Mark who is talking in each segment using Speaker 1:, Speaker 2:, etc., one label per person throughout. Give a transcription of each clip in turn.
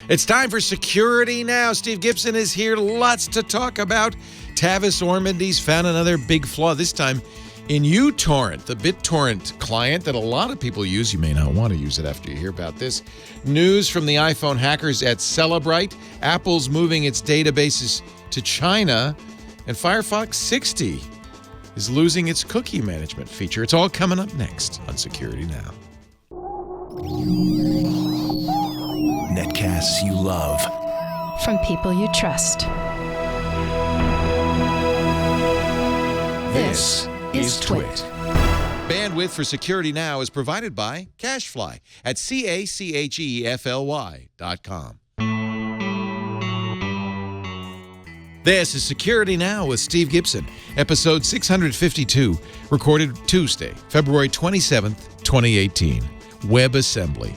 Speaker 1: It's time for Security Now. Steve Gibson is here. Lots to talk about. Tavis Ormandy's found another big flaw, this time in uTorrent, the BitTorrent client that a lot of people use. You may not want to use it after you hear about this. News from the iPhone hackers at Cellebrite. Apple's moving its databases to China. And Firefox 60 is losing its cookie management feature. It's all coming up next on Security Now.
Speaker 2: Netcasts you love.
Speaker 3: From people you trust.
Speaker 2: This is Twit.
Speaker 1: Bandwidth for Security Now is provided by CacheFly at CACHEFLY.com. This is Security Now with Steve Gibson, episode 652, recorded Tuesday, February 27th, 2018. WebAssembly.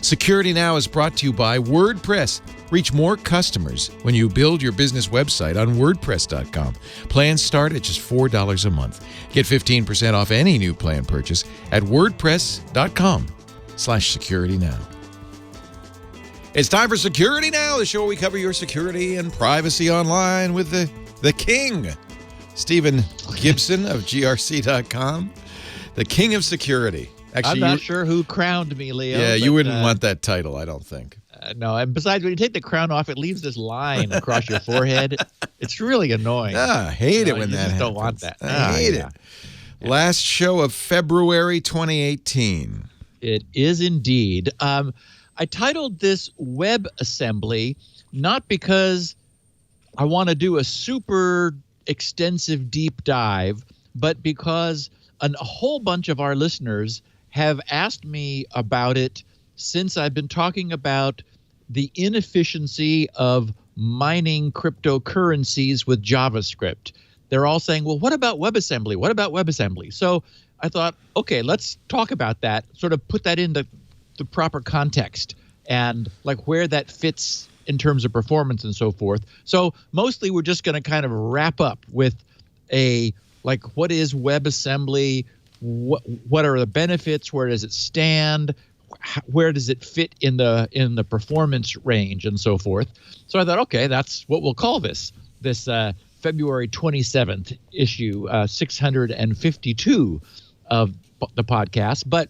Speaker 1: Security Now is brought to you by WordPress. Reach more customers when you build your business website on WordPress.com. Plans start at just $4 a month. Get 15% off any new plan purchase at WordPress.com/SecurityNow. It's time for Security Now, the show where we cover your security and privacy online with the king, Stephen Gibson of GRC.com, the king of security. Actually,
Speaker 4: I'm not sure who crowned me, Leo.
Speaker 1: Yeah, you wouldn't want that title, I don't think.
Speaker 4: No, and besides, when you take the crown off, it leaves this line across your forehead. It's really annoying.
Speaker 1: I hate it when that happens.
Speaker 4: Don't want that.
Speaker 1: I hate it. Yeah. Last show of February 2018.
Speaker 4: It is indeed. I titled this WebAssembly not because I want to do a super extensive deep dive, but because a whole bunch of our listeners have asked me about it since I've been talking about the inefficiency of mining cryptocurrencies with JavaScript. They're all saying, well, what about WebAssembly? What about WebAssembly? So I thought, okay, let's talk about that, sort of put that into the proper context and like where that fits in terms of performance and so forth. So mostly we're just going to kind of wrap up with what is WebAssembly? What are the benefits? Where does it stand? Where does it fit in the performance range and so forth? So I thought, okay, that's what we'll call this February 27th issue 652 of the podcast. But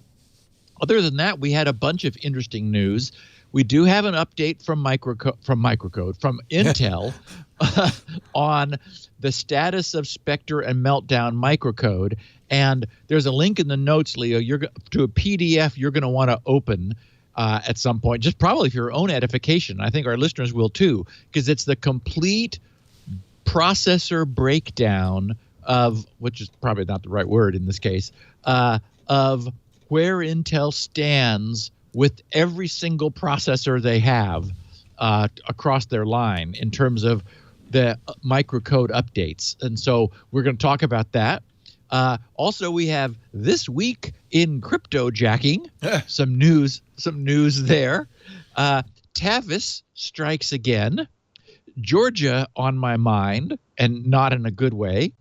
Speaker 4: other than that, we had a bunch of interesting news. We do have an update from Intel on the status of Spectre and Meltdown microcode. And there's a link in the notes, Leo, to a PDF you're going to want to open at some point, just probably for your own edification. I think our listeners will too, because it's the complete processor breakdown of, which is probably not the right word in this case, of where Intel stands with every single processor they have across their line in terms of the microcode updates. And so we're going to talk about that. Also, we have this week in cryptojacking, some news there. Tavis strikes again. Georgia on my mind, and not in a good way.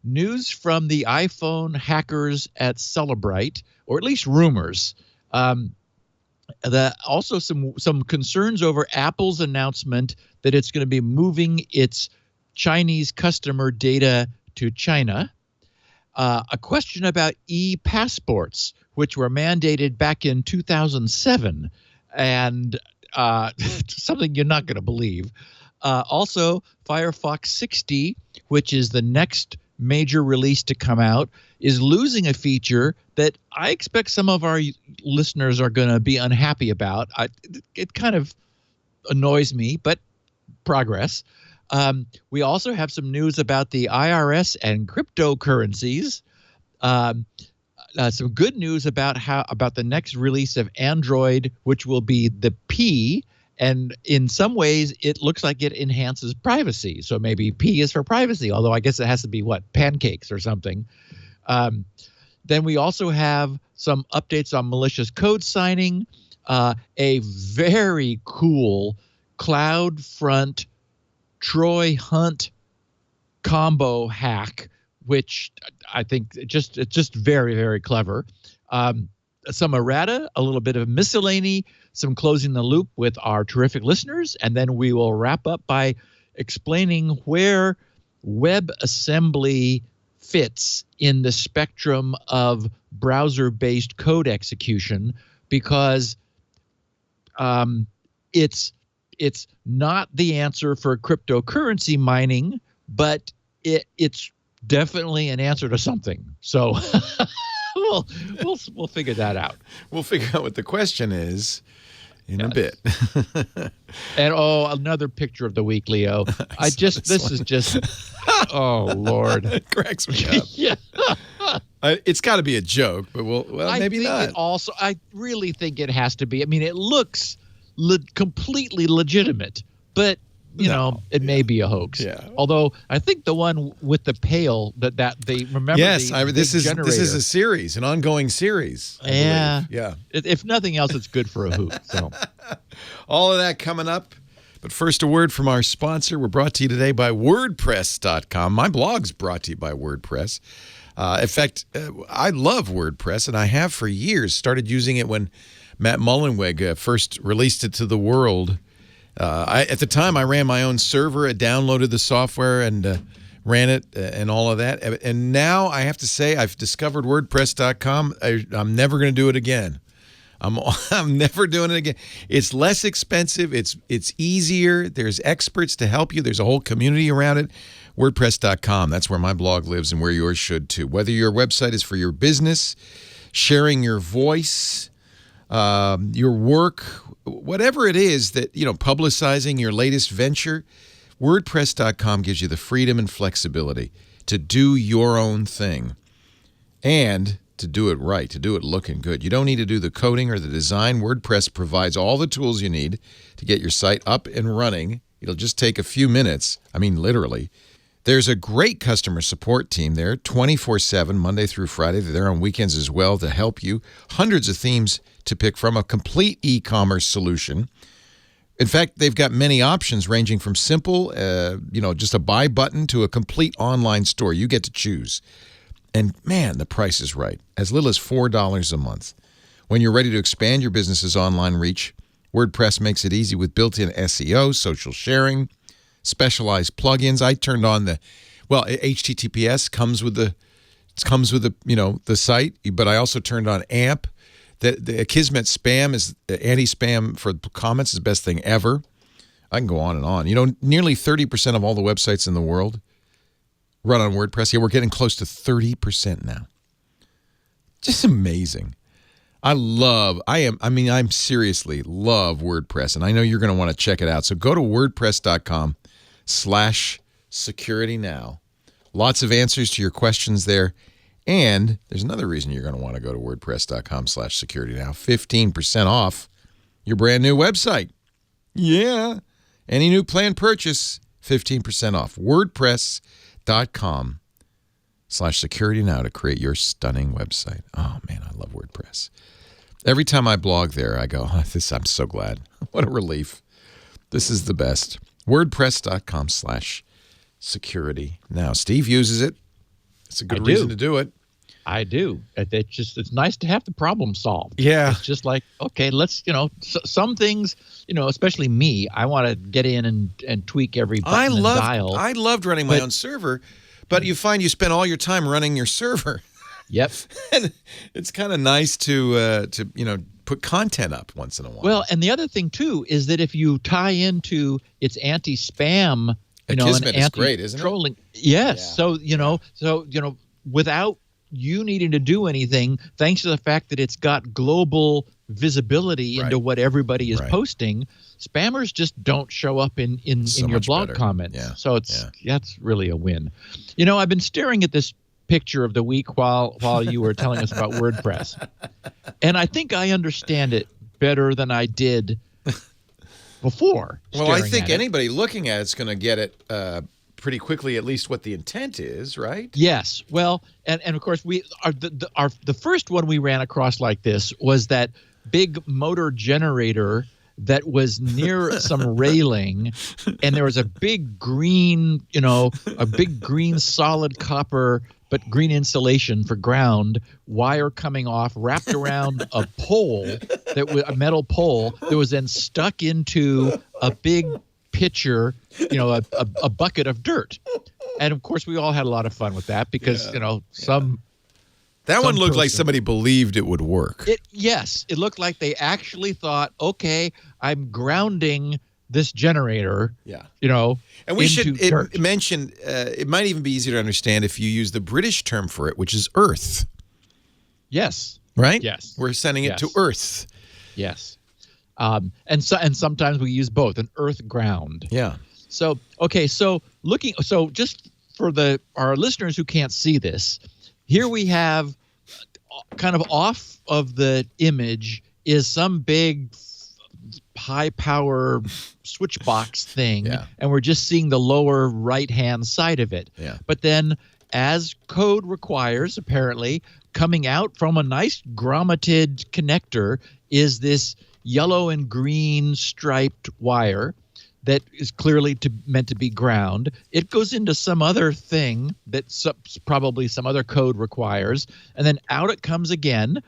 Speaker 4: News from the iPhone hackers at Cellebrite, or at least rumors. Also some concerns over Apple's announcement that it's going to be moving its Chinese customer data to China. A question about e-passports, which were mandated back in 2007, and something you're not going to believe. Also, Firefox 60, which is the next major release to come out, is losing a feature that I expect some of our listeners are going to be unhappy about. It kind of annoys me, but progress. We also have some news about the IRS and cryptocurrencies. Some good news about the next release of Android, which will be the P. And in some ways, it looks like it enhances privacy. So maybe P is for privacy, although I guess it has to be, pancakes or something. Then we also have some updates on malicious code signing, a very cool CloudFront Troy Hunt combo hack, which I think it's just very, very clever. Some errata, a little bit of miscellany, some closing the loop with our terrific listeners, and then we will wrap up by explaining where WebAssembly fits in the spectrum of browser-based code execution, because it's not the answer for cryptocurrency mining, but it's definitely an answer to something. So we'll figure that out.
Speaker 1: We'll figure out what the question is in a bit.
Speaker 4: And another picture of the week, Leo. This is just oh Lord.
Speaker 1: It cracks me up.
Speaker 4: Yeah.
Speaker 1: It's got to be a joke, but maybe not.
Speaker 4: I really think it has to be. I mean, it looks completely legitimate, but you know, it may be a hoax.
Speaker 1: Yeah.
Speaker 4: Although I think the one with the pail that they remember.
Speaker 1: Yes, this is
Speaker 4: generator.
Speaker 1: a series, an ongoing series. I believe. Yeah.
Speaker 4: If nothing else, it's good for a hoot. So,
Speaker 1: all of that coming up. But first, a word from our sponsor. We're brought to you today by WordPress.com. My blog's brought to you by WordPress. In fact, I love WordPress, and I have for years. Started using it when Matt Mullenweg first released it to the world. At the time, I ran my own server. I downloaded the software and ran it and all of that. And now I have to say I've discovered WordPress.com. I'm never going to do it again. I'm never doing it again. It's less expensive. It's easier. There's experts to help you. There's a whole community around it. WordPress.com. That's where my blog lives and where yours should too. Whether your website is for your business, sharing your voice, your work, whatever it is that, publicizing your latest venture, WordPress.com gives you the freedom and flexibility to do your own thing and to do it right, to do it looking good. You don't need to do the coding or the design. WordPress provides all the tools you need to get your site up and running. It'll just take a few minutes. I mean, literally. There's a great customer support team there, 24/7, Monday through Friday. They're there on weekends as well to help you. Hundreds of themes to pick from, a complete e-commerce solution. In fact, they've got many options ranging from simple, just a buy button to a complete online store. You get to choose. And man, the price is right. As little as $4 a month. When you're ready to expand your business's online reach, WordPress makes it easy with built-in SEO, social sharing, specialized plugins. I turned on HTTPS comes with the site, but I also turned on AMP. The Akismet spam is anti-spam for comments is the best thing ever. I can go on and on. Nearly 30% of all the websites in the world run on WordPress. Yeah, we're getting close to 30% now. Just amazing. I seriously love WordPress, and I know you're going to want to check it out. So go to WordPress.com/security now. Lots of answers to your questions there. And there's another reason you're going to want to go to WordPress.com/security now. 15% off your brand new website. Yeah. Any new planned purchase, 15% off. WordPress.com/security now to create your stunning website. Oh, man, I love WordPress. Every time I blog there, I go, I'm so glad. What a relief. This is the best. WordPress.com/security now. Steve uses it. It's a good reason to do it.
Speaker 4: I do. It's nice to have the problem solved.
Speaker 1: Yeah.
Speaker 4: It's just like, okay, let's, some things, especially me, I want to get in and tweak every button and dial.
Speaker 1: I loved running my own server, but you find you spend all your time running your server.
Speaker 4: Yep.
Speaker 1: And it's kind of nice to put content up once in a while.
Speaker 4: Well, and the other thing too is that if you tie into its anti-spam,
Speaker 1: Akismet is great, isn't it?
Speaker 4: Trolling. Yes.
Speaker 1: Yeah.
Speaker 4: So without you needing to do anything, thanks to the fact that it's got global visibility into what everybody is posting, spammers just don't show up in your blog comments.
Speaker 1: Yeah.
Speaker 4: So that's really a win. I've been staring at this picture of the week while you were telling us about WordPress, and I think I understand it better than I did before.
Speaker 1: Well, I think anybody looking at it's going to get it pretty quickly, at least what the intent is, right?
Speaker 4: Yes. Well, and of course the first one we ran across like this was that big motor generator that was near some railing, and there was a big green, solid copper but green insulation for ground, wire coming off, wrapped around a pole, that was a metal pole that was then stuck into a big pitcher, a bucket of dirt. And of course, we all had a lot of fun with that because,
Speaker 1: That one looked like somebody believed it would work.
Speaker 4: Yes, it looked like they actually thought, okay, I'm grounding this generator.
Speaker 1: Yeah.
Speaker 4: And
Speaker 1: we should mention, it might even be easier to understand if you use the British term for it, which is Earth.
Speaker 4: Yes.
Speaker 1: Right?
Speaker 4: Yes.
Speaker 1: We're sending it to Earth.
Speaker 4: Yes. And sometimes we use both, an earth ground.
Speaker 1: Yeah.
Speaker 4: So just for our listeners who can't see this, here we have kind of off of the image is some big high power switch box thing, and we're just seeing the lower right hand side of it.
Speaker 1: Yeah.
Speaker 4: But then, as code requires, apparently coming out from a nice grommeted connector is this yellow and green striped wire that is clearly meant to be ground. It goes into some other thing that probably some other code requires, and then out it comes again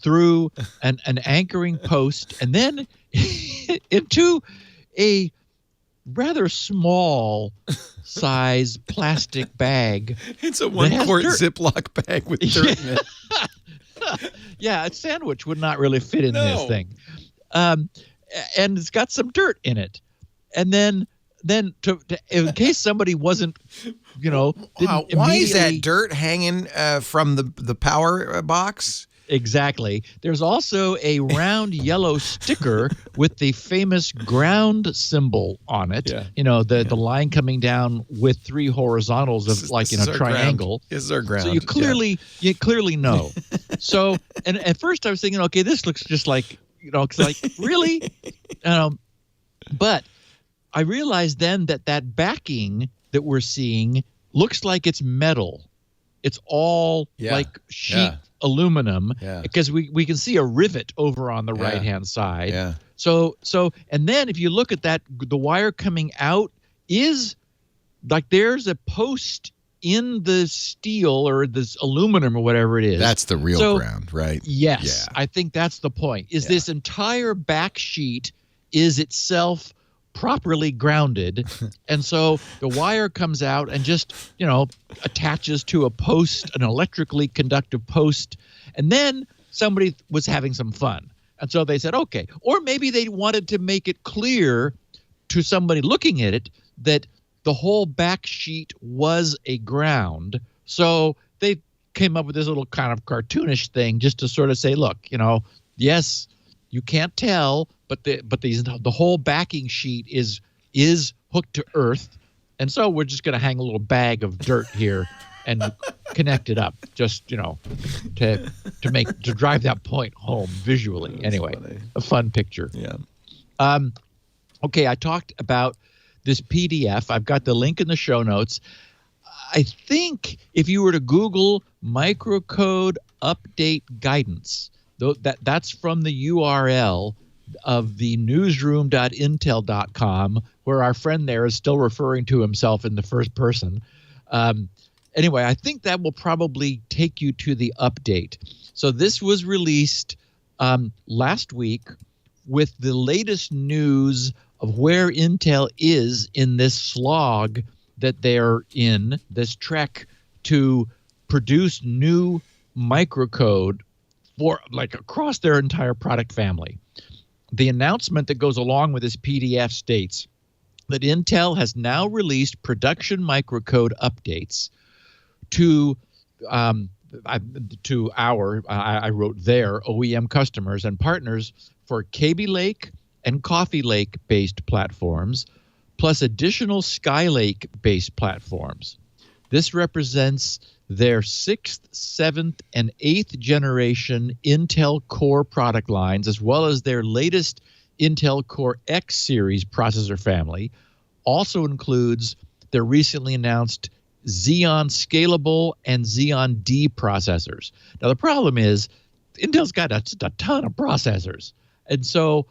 Speaker 4: through an anchoring post, and then into a rather small size plastic bag.
Speaker 1: It's a 1-quart Ziploc bag with dirt in it.
Speaker 4: Yeah, a sandwich would not really fit in this thing. And it's got some dirt in it. And then to in case somebody wasn't,
Speaker 1: why is that dirt hanging from the power box?
Speaker 4: Exactly. There's also a round yellow sticker with the famous ground symbol on it. Yeah. The line coming down with 3 horizontals of a triangle.
Speaker 1: This is our ground.
Speaker 4: So you clearly know. So and at first I was thinking, okay, this looks just like really, but I realized then that backing that we're seeing looks like it's metal. It's all like sheet aluminum because we can see a rivet over on the right-hand side. Yeah. So and then if you look at that, the wire coming out is like there's a post in the steel or this aluminum or whatever it is.
Speaker 1: That's the real ground, right?
Speaker 4: Yes. Yeah. I think that's the point. Is this entire back sheet is itself properly grounded, and so the wire comes out and just attaches to a post, an electrically conductive post, and then somebody was having some fun, and so they said okay, or maybe they wanted to make it clear to somebody looking at it that the whole back sheet was a ground, so they came up with this little kind of cartoonish thing just to sort of say, look, yes, you can't tell, but the whole backing sheet is hooked to earth, and so we're just going to hang a little bag of dirt here and connect it up, just to drive that point home visually. That's anyway, funny. A fun picture.
Speaker 1: Yeah.
Speaker 4: Okay, I talked about this PDF. I've got the link in the show notes. I think if you were to Google microcode update guidance, that's from the URL of the newsroom.intel.com, where our friend there is still referring to himself in the first person. Anyway, I think that will probably take you to the update. So this was released last week with the latest news of where Intel is in this slog that they're in, this trek to produce new microcode for across their entire product family. The announcement that goes along with this PDF states that Intel has now released production microcode updates to I wrote their OEM customers and partners for Kaby Lake and Coffee Lake based platforms, plus additional Skylake based platforms. This represents their 6th, 7th, and 8th generation Intel Core product lines, as well as their latest Intel Core X series processor family. Also includes their recently announced Xeon Scalable and Xeon D processors. Now, the problem is Intel's got a ton of processors. And so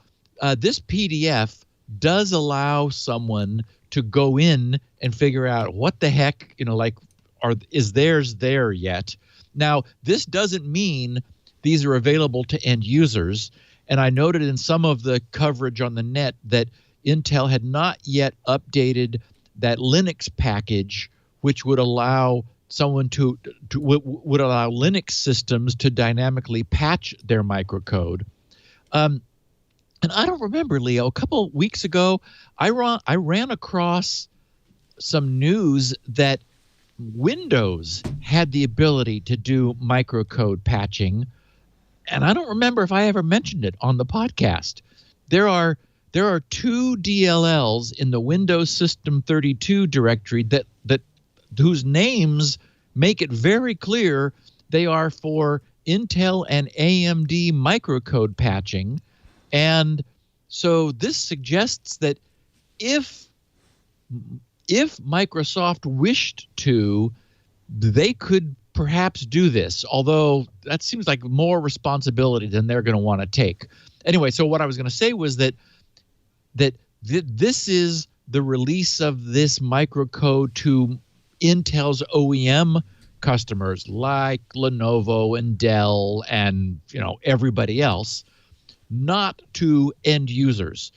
Speaker 4: this PDF does allow someone to go in and figure out what the heck, is theirs there yet. Now, this doesn't mean these are available to end users. And I noted in some of the coverage on the net that Intel had not yet updated that Linux package, which would allow someone would allow Linux systems to dynamically patch their microcode. And I don't remember, Leo, a couple weeks ago, I ran across some news that Windows had the ability to do microcode patching, and I don't remember if I ever mentioned it on the podcast. There are 2 DLLs in the Windows System 32 directory that whose names make it very clear they are for Intel and AMD microcode patching. And so this suggests that if Microsoft wished to, they could perhaps do this, although that seems like more responsibility than they're going to want to take. Anyway, so what I was going to say was that this is the release of this microcode to Intel's OEM customers like Lenovo and Dell and everybody else, not to end users.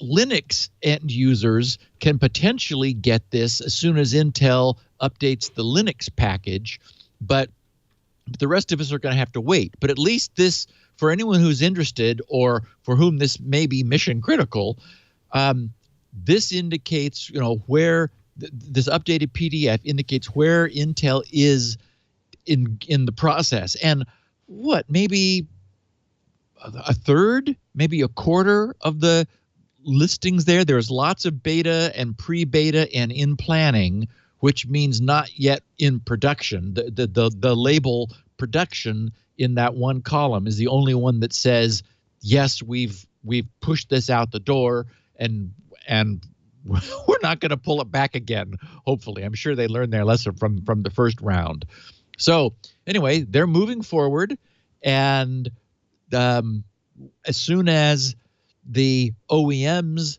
Speaker 4: Linux end users can potentially get this as soon as Intel updates the Linux package, but the rest of us are going to have to wait. But at least this, for anyone who's interested or for whom this may be mission critical, this indicates, where this updated PDF indicates where Intel is in the process. And maybe a third, maybe a quarter of the listings there. There's lots of beta and pre-beta and in planning, which means not yet in production. The label production in that one column is the only one that says, yes, we've pushed this out the door and we're not going to pull it back again. Hopefully, I'm sure they learned their lesson from the first round. So anyway, they're moving forward, and as soon as the OEMs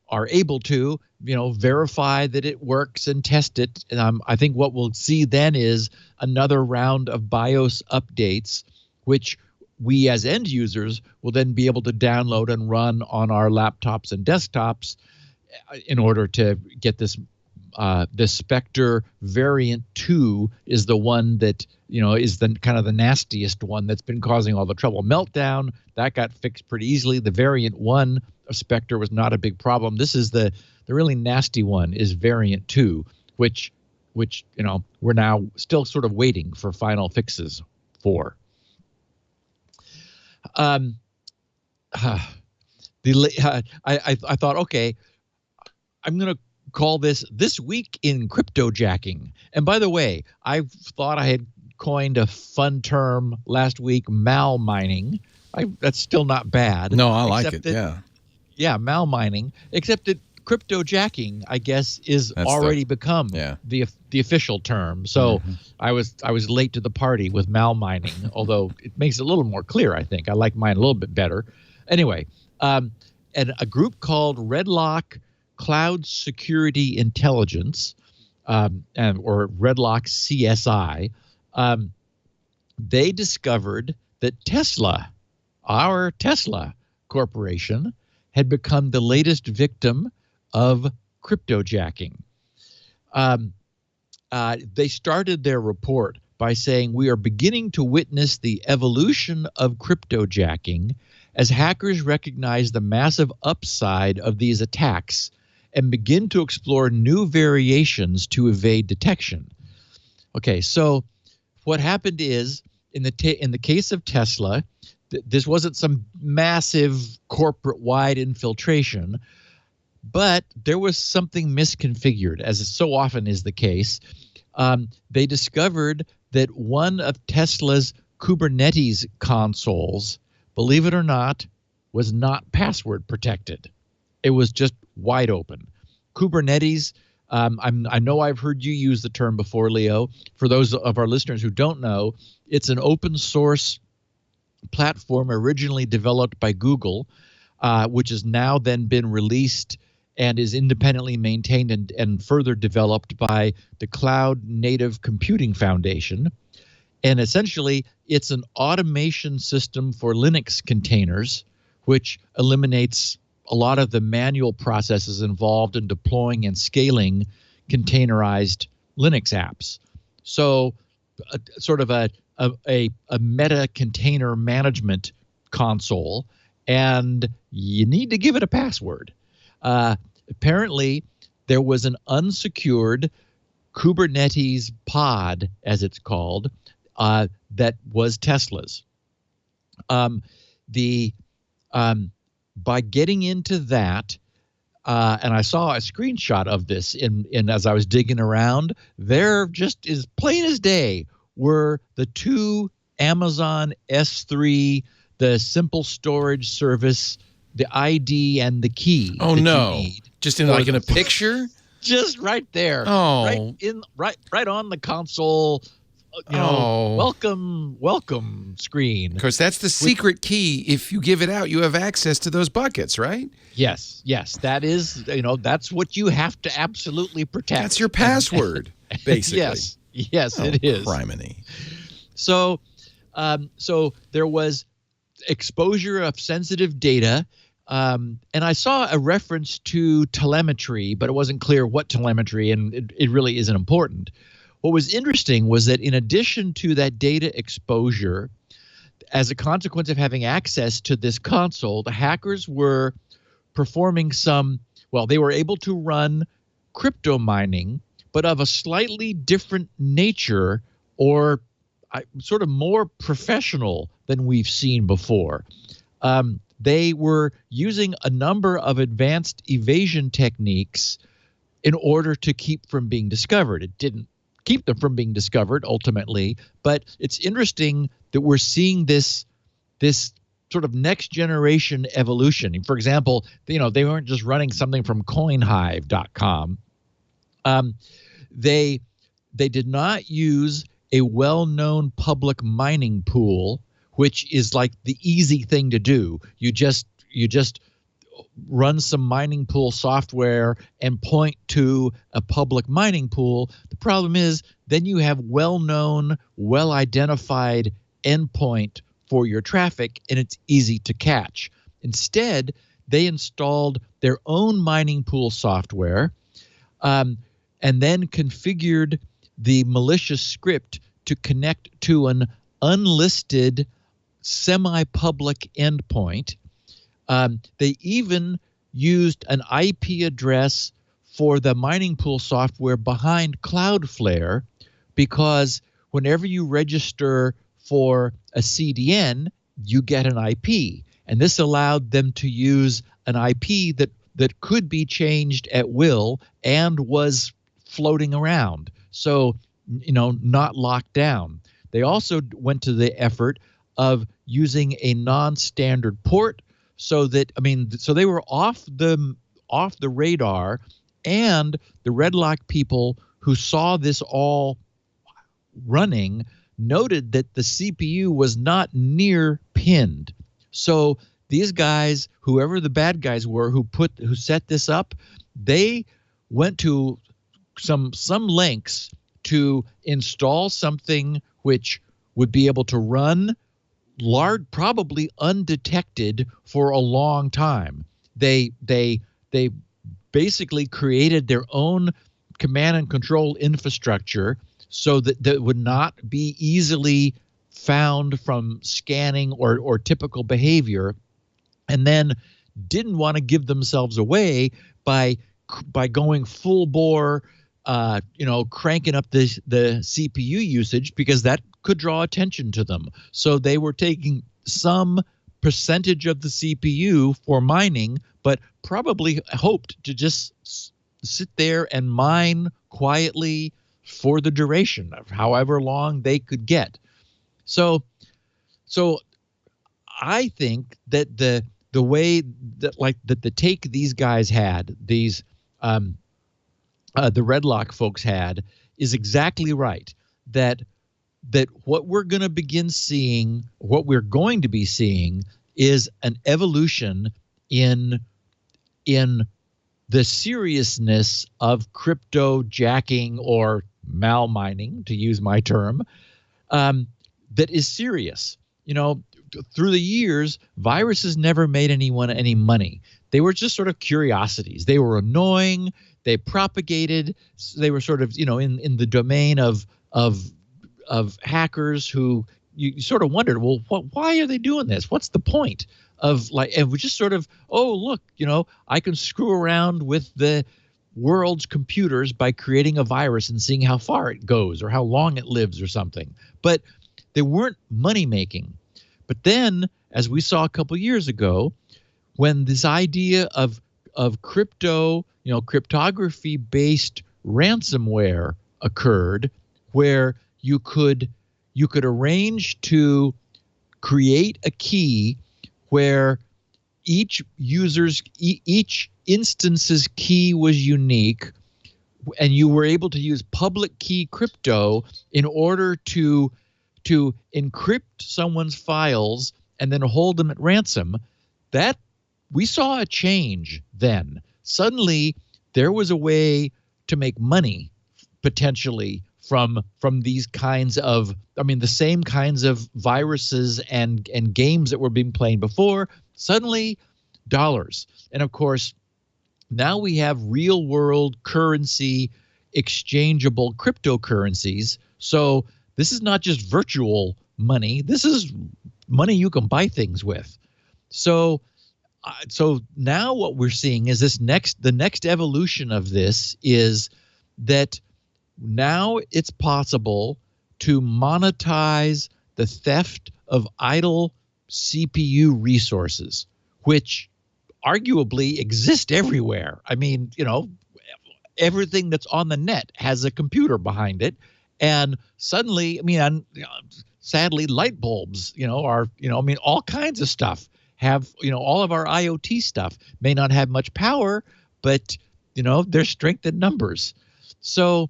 Speaker 4: are able to, verify that it works and test it, and I think what we'll see then is another round of BIOS updates, which we as end users will then be able to download and run on our laptops and desktops in order to get this. This Spectre variant 2 is the one that is the kind of the nastiest one that's been causing all the trouble. Meltdown, that got fixed pretty easily. The variant 1 of Spectre was not a big problem. This is the really nasty one is variant 2, which we're now still sort of waiting for final fixes for. I thought, okay, I'm going to call this Week in Cryptojacking. And by the way, I thought I had coined a fun term last week, mal mining. That's still not bad.
Speaker 2: No, I like it. Yeah,
Speaker 4: mal mining. Except that cryptojacking, I guess, is already become the official term. So I was late to the party with mal mining, although it makes it a little more clear. I think I like mine a little bit better. Anyway, and a group called Redlock Cloud Security Intelligence, or Redlock CSI, they discovered that Tesla, our Tesla corporation, had become the latest victim of cryptojacking. They started their report by saying, "We are beginning to witness the evolution of cryptojacking as hackers recognize the massive upside of these attacks and begin to explore new variations to evade detection." Okay, so what happened is, in the case of Tesla, this wasn't some massive corporate-wide infiltration, but there was something misconfigured, as so often is the case. They discovered that one of Tesla's Kubernetes consoles, believe it or not, was not password protected. It was just wide open. Kubernetes, I know I've heard you use the term before, Leo. For those of our listeners who don't know, it's an open source platform originally developed by Google, which has now then been released and is independently maintained and further developed by the Cloud Native Computing Foundation. And essentially, it's an automation system for Linux containers, which eliminates a lot of the manual processes involved in deploying and scaling containerized Linux apps. So sort of a meta container management console, and you need to give it a password. Apparently, there was an unsecured Kubernetes pod, as it's called, that was Tesla's. By getting into that, and I saw a screenshot of this in as I was digging around, there just as plain as day were the two Amazon S3, the simple storage service, the ID and the key.
Speaker 1: Oh no! Just in a picture.
Speaker 4: Just right there.
Speaker 1: Oh,
Speaker 4: right on the console. Welcome screen.
Speaker 1: Of course, that's the secret key. If you give it out, you have access to those buckets, right?
Speaker 4: Yes. That is, that's what you have to absolutely protect.
Speaker 1: That's your password, basically.
Speaker 4: Yes, it is.
Speaker 1: Criminy.
Speaker 4: So there was exposure of sensitive data, and I saw a reference to telemetry, but it wasn't clear what telemetry, and it really isn't important. What was interesting was that in addition to that data exposure, as a consequence of having access to this console, the hackers were performing they were able to run crypto mining, but of a slightly different nature, or sort of more professional than we've seen before. They were using a number of advanced evasion techniques in order to keep from being discovered. It didn't keep them from being discovered ultimately, but it's interesting that we're seeing this sort of next generation evolution. For example, they weren't just running something from coinhive.com. They did not use a well-known public mining pool, which is like the easy thing to do. You just run some mining pool software and point to a public mining pool. The problem is then you have well-known, well-identified endpoint for your traffic, and it's easy to catch. Instead, they installed their own mining pool software and then configured the malicious script to connect to an unlisted semi-public endpoint. They even used an IP address for the mining pool software behind Cloudflare, because whenever you register for a CDN, you get an IP. And this allowed them to use an IP that could be changed at will and was floating around. So, not locked down. They also went to the effort of using a non-standard port, so they were off the radar, and the Redlock people who saw this all running noted that the CPU was not near pinned. So these guys, whoever the bad guys were who set this up, they went to some lengths to install something which would be able to run probably undetected for a long time. They basically created their own command and control infrastructure so that would not be easily found from scanning or typical behavior, and then didn't want to give themselves away by going full bore, cranking up the CPU usage, because that could draw attention to them. So they were taking some percentage of the CPU for mining, but probably hoped to just sit there and mine quietly for the duration of however long they could get. So I think that the way that the take these guys had, these the Redlock folks had, is exactly right. That what we're going to begin seeing, what we're going to be seeing, is an evolution in the seriousness of crypto jacking or malmining, to use my term, that is serious. Through the years, viruses never made anyone any money. They were just sort of curiosities. They were annoying. They propagated. They were sort of, in the domain of hackers who you sort of wondered, well, why are they doing this? What's the point of and we just sort of, oh, look, I can screw around with the world's computers by creating a virus and seeing how far it goes or how long it lives or something. But they weren't money making. But then, as we saw a couple years ago, when this idea of crypto, cryptography-based ransomware occurred, where you could arrange to create a key where each instance's key was unique, and you were able to use public key crypto in order to encrypt someone's files and then hold them at ransom. That we saw a change then. Suddenly, there was a way to make money potentially from these kinds of, the same kinds of viruses and games that were being played before. Suddenly, dollars. And of course, now we have real world currency exchangeable cryptocurrencies. So this is not just virtual money. This is money you can buy things with. So now what we're seeing is the next evolution of this is that now it's possible to monetize the theft of idle CPU resources, which arguably exist everywhere. Everything that's on the net has a computer behind it. And suddenly, sadly, light bulbs, all kinds of stuff have, all of our IoT stuff may not have much power, but, there's strength in numbers. So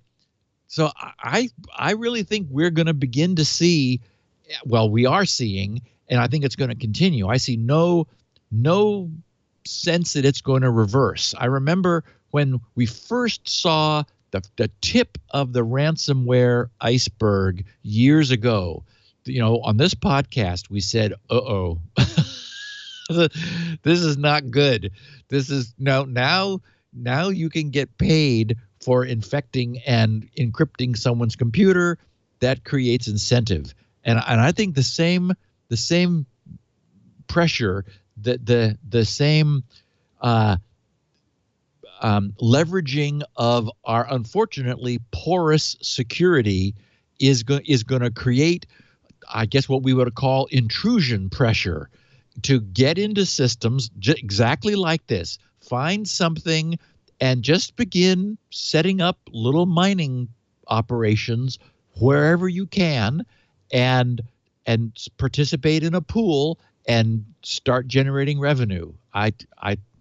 Speaker 4: I really think we're going to begin to see, well, we are seeing, and I think it's going to continue. I see no sense that it's going to reverse. I remember when we first saw the tip of the ransomware iceberg years ago, on this podcast, we said, uh-oh, this is not good. This is now you can get paid for infecting and encrypting someone's computer. That creates incentive. And I think the same pressure, the same leveraging of our unfortunately porous security is going to create, I guess, what we would call intrusion pressure to get into systems exactly like this. Find something and just begin setting up little mining operations wherever you can, and participate in a pool and start generating revenue. I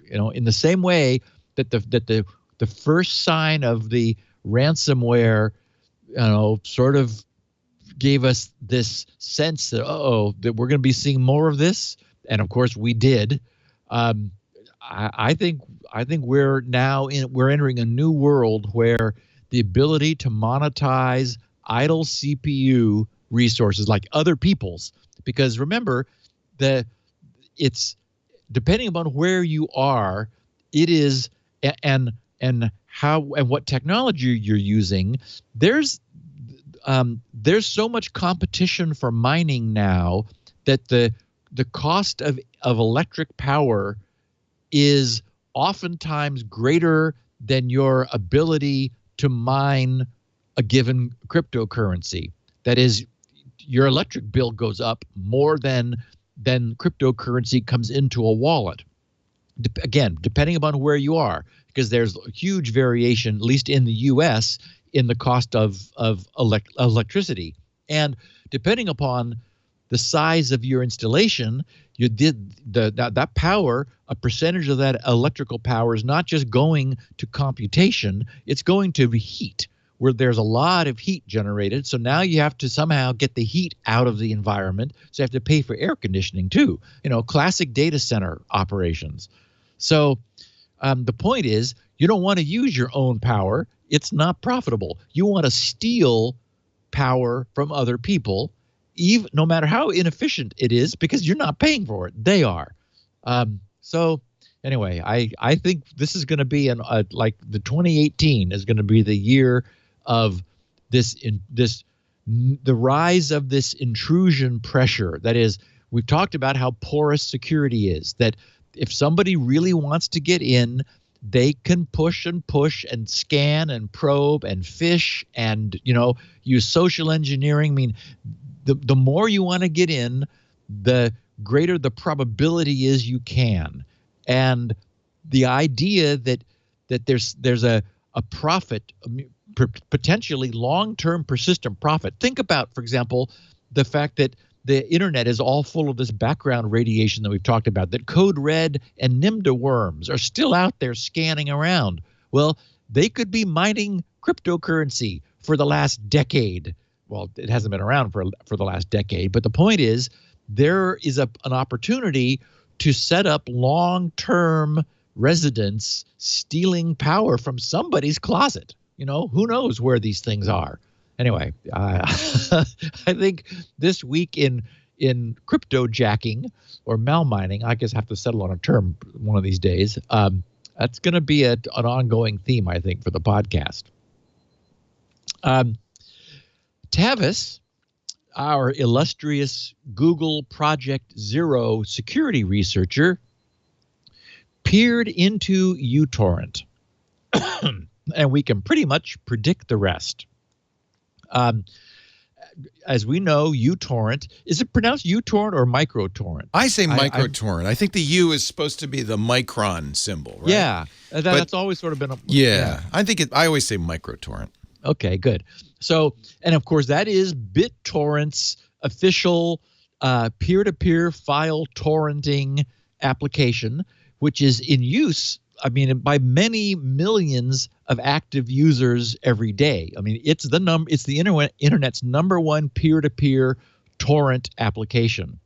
Speaker 4: in the same way that the first sign of the ransomware, sort of gave us this sense that that we're going to be seeing more of this, and of course we did. I think we're entering a new world where the ability to monetize idle CPU resources like other people's, because remember that it's depending upon where you are, it is and how and what technology you're using. There's so much competition for mining now that the cost of electric power is oftentimes greater than your ability to mine a given cryptocurrency. That is, your electric bill goes up more than cryptocurrency comes into a wallet. Again, depending upon where you are, because there's a huge variation, at least in the U.S., in the cost of electricity. And depending upon the size of your installation, you did that power, a percentage of that electrical power is not just going to computation, it's going to heat, where there's a lot of heat generated. So now you have to somehow get the heat out of the environment. So you have to pay for air conditioning too, classic data center operations. So The point is, you don't want to use your own power. It's not profitable. You want to steal power from other people, even no matter how inefficient it is, because you're not paying for it. They are. So anyway, I think this is going to be like the 2018 is going to be the year of the rise of this intrusion pressure. That is, we've talked about how porous security is, that if somebody really wants to get in, they can push and scan and probe and phish and, use social engineering. I mean, the more you want to get in, the greater the probability is you can. And the idea that there's a profit, potentially long-term persistent profit. Think about, for example, the fact that the internet is all full of this background radiation that we've talked about, that Code Red and NIMDA worms are still out there scanning around. Well, they could be mining cryptocurrency for the last decade. Well, it hasn't been around for the last decade, but the point is there is an opportunity to set up long-term residents stealing power from somebody's closet. Who knows where these things are? Anyway, I think this week in crypto jacking or malmining, I guess I have to settle on a term one of these days. That's going to be an ongoing theme, I think, for the podcast. Tavis, our illustrious Google Project Zero security researcher, peered into uTorrent, and we can pretty much predict the rest. As we know, uTorrent, is it pronounced uTorrent or microtorrent?
Speaker 1: I say microtorrent. I think the U is supposed to be the micron symbol, right?
Speaker 4: Yeah, that's always sort of been
Speaker 1: yeah. I think I always say microtorrent.
Speaker 4: Okay, good. So, and of course, that is BitTorrent's official peer-to-peer file torrenting application, which is in use, by many millions of active users every day. It's the internet's number one peer-to-peer torrent application.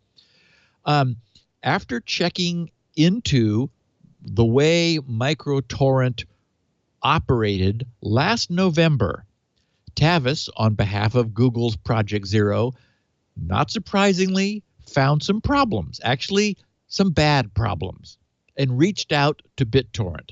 Speaker 4: After checking into the way microtorrent operated last November, Tavis, on behalf of Google's Project Zero, not surprisingly, found some problems, actually some bad problems, and reached out to BitTorrent.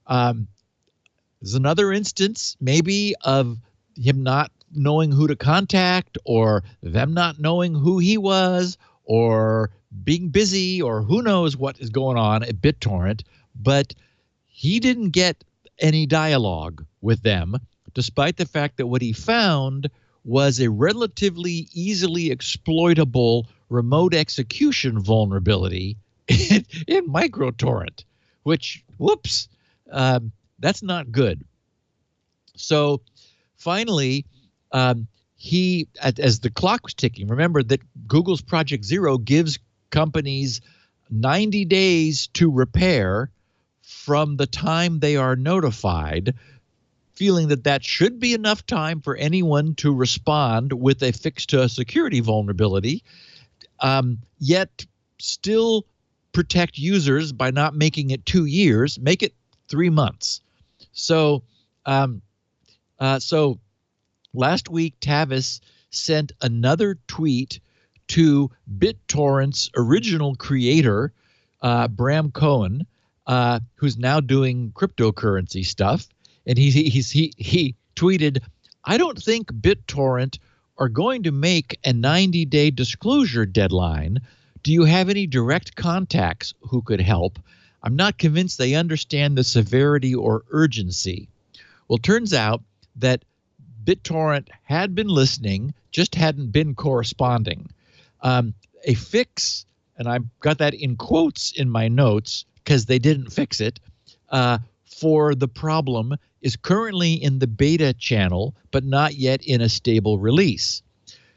Speaker 4: There's another instance maybe of him not knowing who to contact, or them not knowing who he was, or being busy, or who knows what is going on at BitTorrent, but he didn't get any dialogue with them, despite the fact that what he found was a relatively easily exploitable remote execution vulnerability in microtorrent, which, whoops, that's not good. So finally, he, as the clock was ticking, remember that Google's Project Zero gives companies 90 days to repair from the time they are notified, feeling that should be enough time for anyone to respond with a fix to a security vulnerability, yet still protect users by not making it 2 years, make it 3 months. So last week, Tavis sent another tweet to BitTorrent's original creator, Bram Cohen, who's now doing cryptocurrency stuff. And he tweeted, "I don't think BitTorrent are going to make a 90-day disclosure deadline. Do you have any direct contacts who could help? I'm not convinced they understand the severity or urgency." Well, turns out that BitTorrent had been listening, just hadn't been corresponding. A fix, and I've got that in quotes in my notes because they didn't fix it, for the problem is currently in the beta channel, but not yet in a stable release.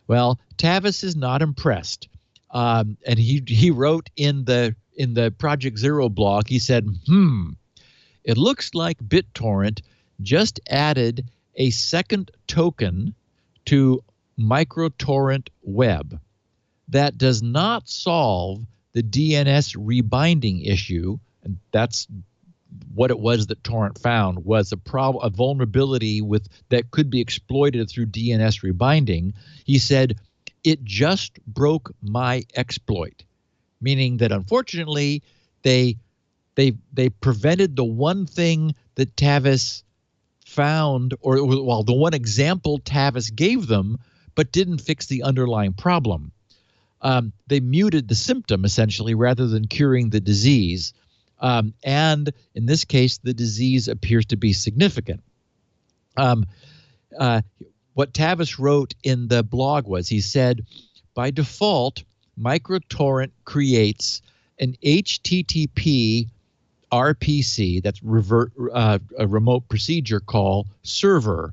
Speaker 4: Well, Tavis is not impressed. And he wrote in the Project Zero blog, he said, it looks like BitTorrent just added a second token to microtorrent web. That does not solve the DNS rebinding issue, and that's what it was that Torrent found was a vulnerability that could be exploited through DNS rebinding. He said, it just broke my exploit, meaning that unfortunately they prevented the one thing that Tavis found, or the one example Tavis gave them, but didn't fix the underlying problem. They muted the symptom essentially rather than curing the disease. And in this case, the disease appears to be significant. What Tavis wrote in the blog was, he said, by default, microtorrent creates an HTTP RPC, that's a remote procedure call, server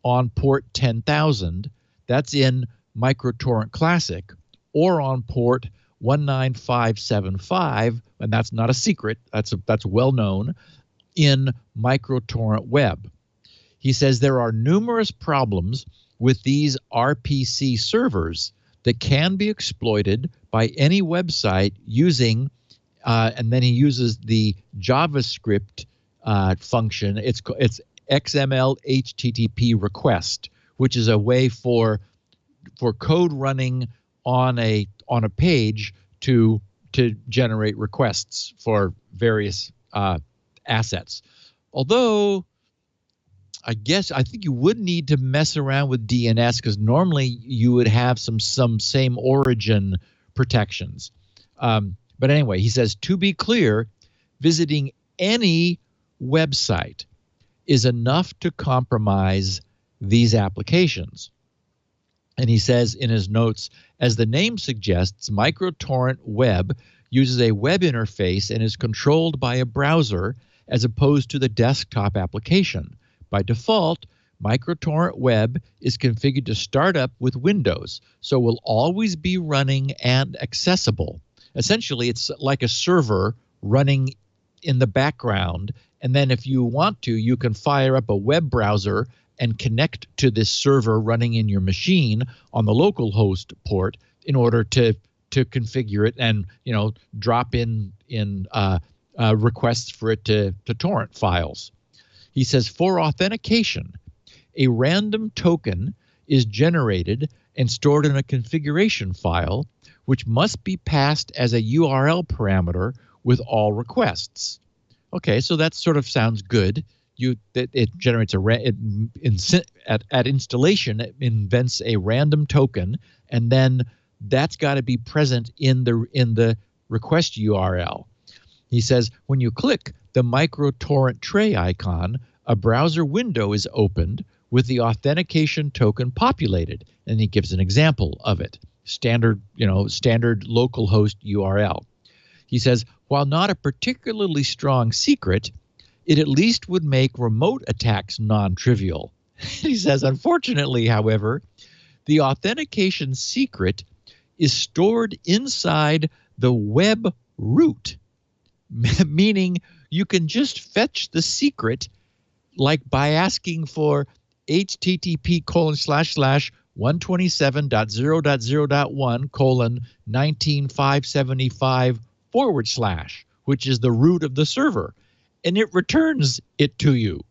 Speaker 4: on port 10,000. That's in microtorrent classic, or on port 19575, and that's not a secret, that's well known, in microtorrent web. He says there are numerous problems with these RPC servers that can be exploited by any website using, and then he uses the JavaScript function. It's XML HTTP request, which is a way for code running on a page to generate requests for various assets. Although I think you would need to mess around with DNS, because normally you would have some same origin protections. But anyway, he says, to be clear, visiting any website is enough to compromise these applications. And he says in his notes, as the name suggests, microtorrent web uses a web interface and is controlled by a browser as opposed to the desktop application. By default, microtorrent web is configured to start up with Windows, so will always be running and accessible. Essentially, it's like a server running in the background, and then if you want to, you can fire up a web browser and connect to this server running in your machine on the local host port in order to configure it and drop in requests for it to torrent files. He says, for authentication, a random token is generated and stored in a configuration file, which must be passed as a URL parameter with all requests. Okay, so that sort of sounds good. It generates at installation, it invents a random token, and then that's got to be present in the request URL. He says, when you click the microtorrent tray icon, a browser window is opened with the authentication token populated, and he gives an example of it. Standard localhost URL. He says, while not a particularly strong secret, it at least would make remote attacks non-trivial. He says, unfortunately, however, the authentication secret is stored inside the web root, meaning you can just fetch the secret, like by asking for http://127.0.0.1:19575/, which is the root of the server, and it returns it to you.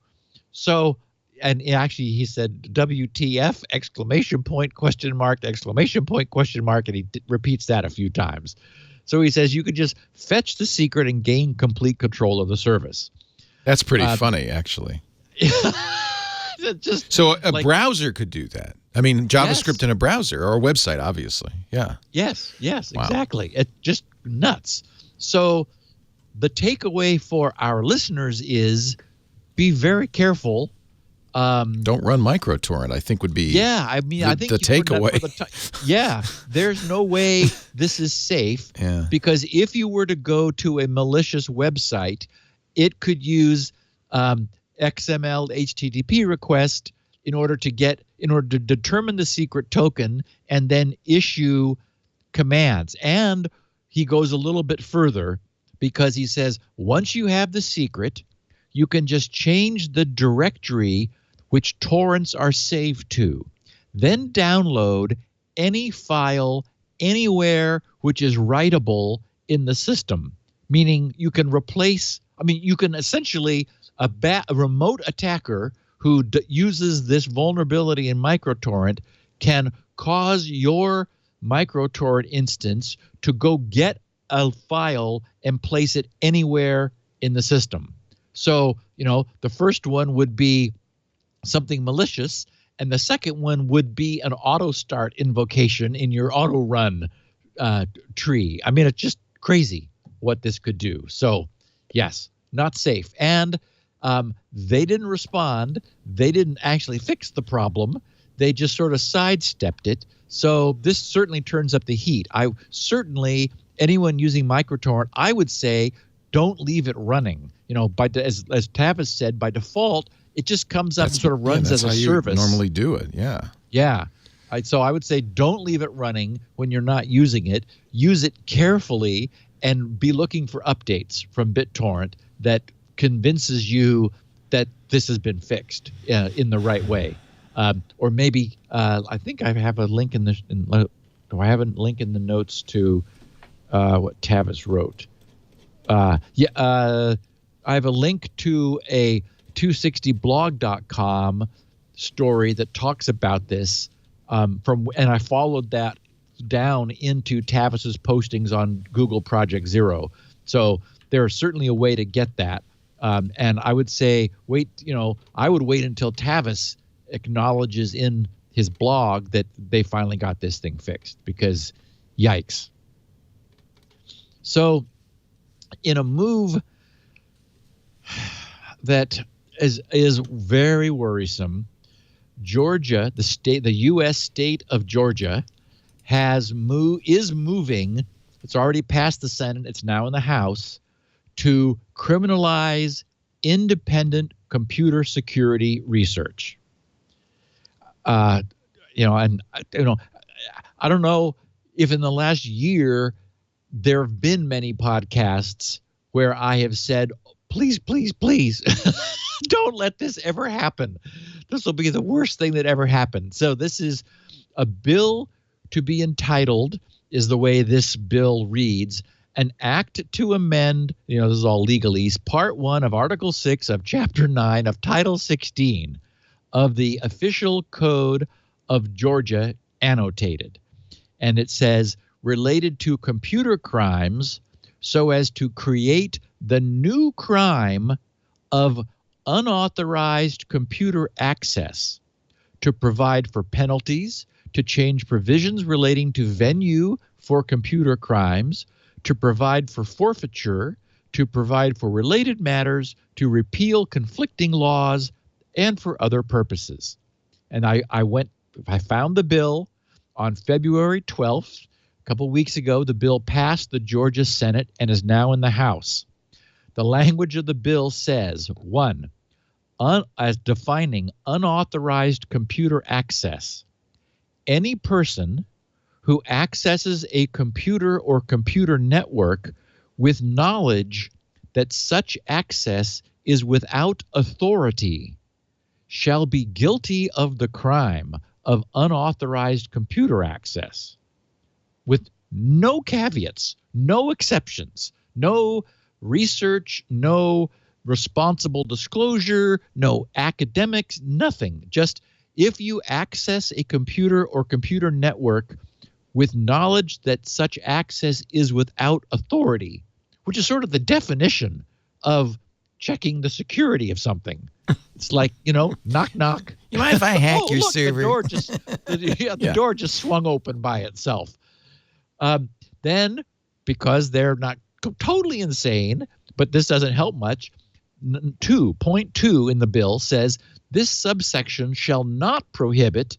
Speaker 4: So, and actually he said WTF exclamation point question mark exclamation point question mark, and he repeats that a few times. So he says you could just fetch the secret and gain complete control of the service.
Speaker 1: That's pretty funny, actually. So a browser could do that. I mean, JavaScript in a browser or a website, obviously. Yeah.
Speaker 4: Yes, wow. Exactly. It's just nuts. So the takeaway for our listeners is be very careful.
Speaker 1: Don't run microtorrent, I think would be
Speaker 4: I think
Speaker 1: the takeaway.
Speaker 4: There's no way this is safe because if you were to go to a malicious website, it could use XML HTTP request in order to determine the secret token and then issue commands. And he goes a little bit further because he says once you have the secret, you can just change the directory which torrents are saved to, then download any file anywhere which is writable in the system, meaning you can replace I mean, you can essentially a remote attacker who uses this vulnerability in microtorrent can cause your microtorrent instance to go get a file and place it anywhere in the system. So, the first one would be something malicious, and the second one would be an auto start invocation in your auto run tree. I mean, it's just crazy what this could do. So, yes, not safe. And they didn't respond. They didn't actually fix the problem. They just sort of sidestepped it. So this certainly turns up the heat. Anyone using microtorrent, I would say, don't leave it running. As Tavis said, by default, it just comes up and sort of runs as a service.
Speaker 1: You normally do it, yeah.
Speaker 4: Yeah. So I would say don't leave it running when you're not using it. Use it carefully and be looking for updates from BitTorrent that convinces you that this has been fixed in the right way. Or maybe I think I have a link do I have a link in the notes to what Tavis wrote? I have a link to a 260blog.com story that talks about this and I followed that down into Tavis's postings on Google Project Zero. So there's certainly a way to get that. And I would say I would wait until Tavis acknowledges in his blog that they finally got this thing fixed, because yikes. So in a move that is very worrisome, Georgia, the U.S. state of Georgia, is moving. It's already passed the Senate. It's now in the House to criminalize independent computer security research. I don't know if in the last year there have been many podcasts where I have said, please, please, please, don't let this ever happen. This will be the worst thing that ever happened. So this is a bill to be entitled, is the way this bill reads, an act to amend, this is all legalese, Part 1 of Article 6 of Chapter 9 of Title 16 of the Official Code of Georgia, annotated. And it says, related to computer crimes, so as to create the new crime of unauthorized computer access, to provide for penalties, to change provisions relating to venue for computer crimes, to provide for forfeiture, to provide for related matters, to repeal conflicting laws, and for other purposes. And I found the bill on February 12th. A couple weeks ago, the bill passed the Georgia Senate and is now in the House. The language of the bill says, 1, as defining unauthorized computer access, any person who accesses a computer or computer network with knowledge that such access is without authority shall be guilty of the crime of unauthorized computer access, with no caveats, no exceptions, no research, no responsible disclosure, no academics, nothing. Just if you access a computer or computer network with knowledge that such access is without authority, which is sort of the definition of checking the security of something. It's like, knock, knock.
Speaker 1: You mind if I hack your
Speaker 4: look,
Speaker 1: server?
Speaker 4: The door just swung open by itself. Then, because they're not totally insane, but this doesn't help much, 2.2 in the bill says, this subsection shall not prohibit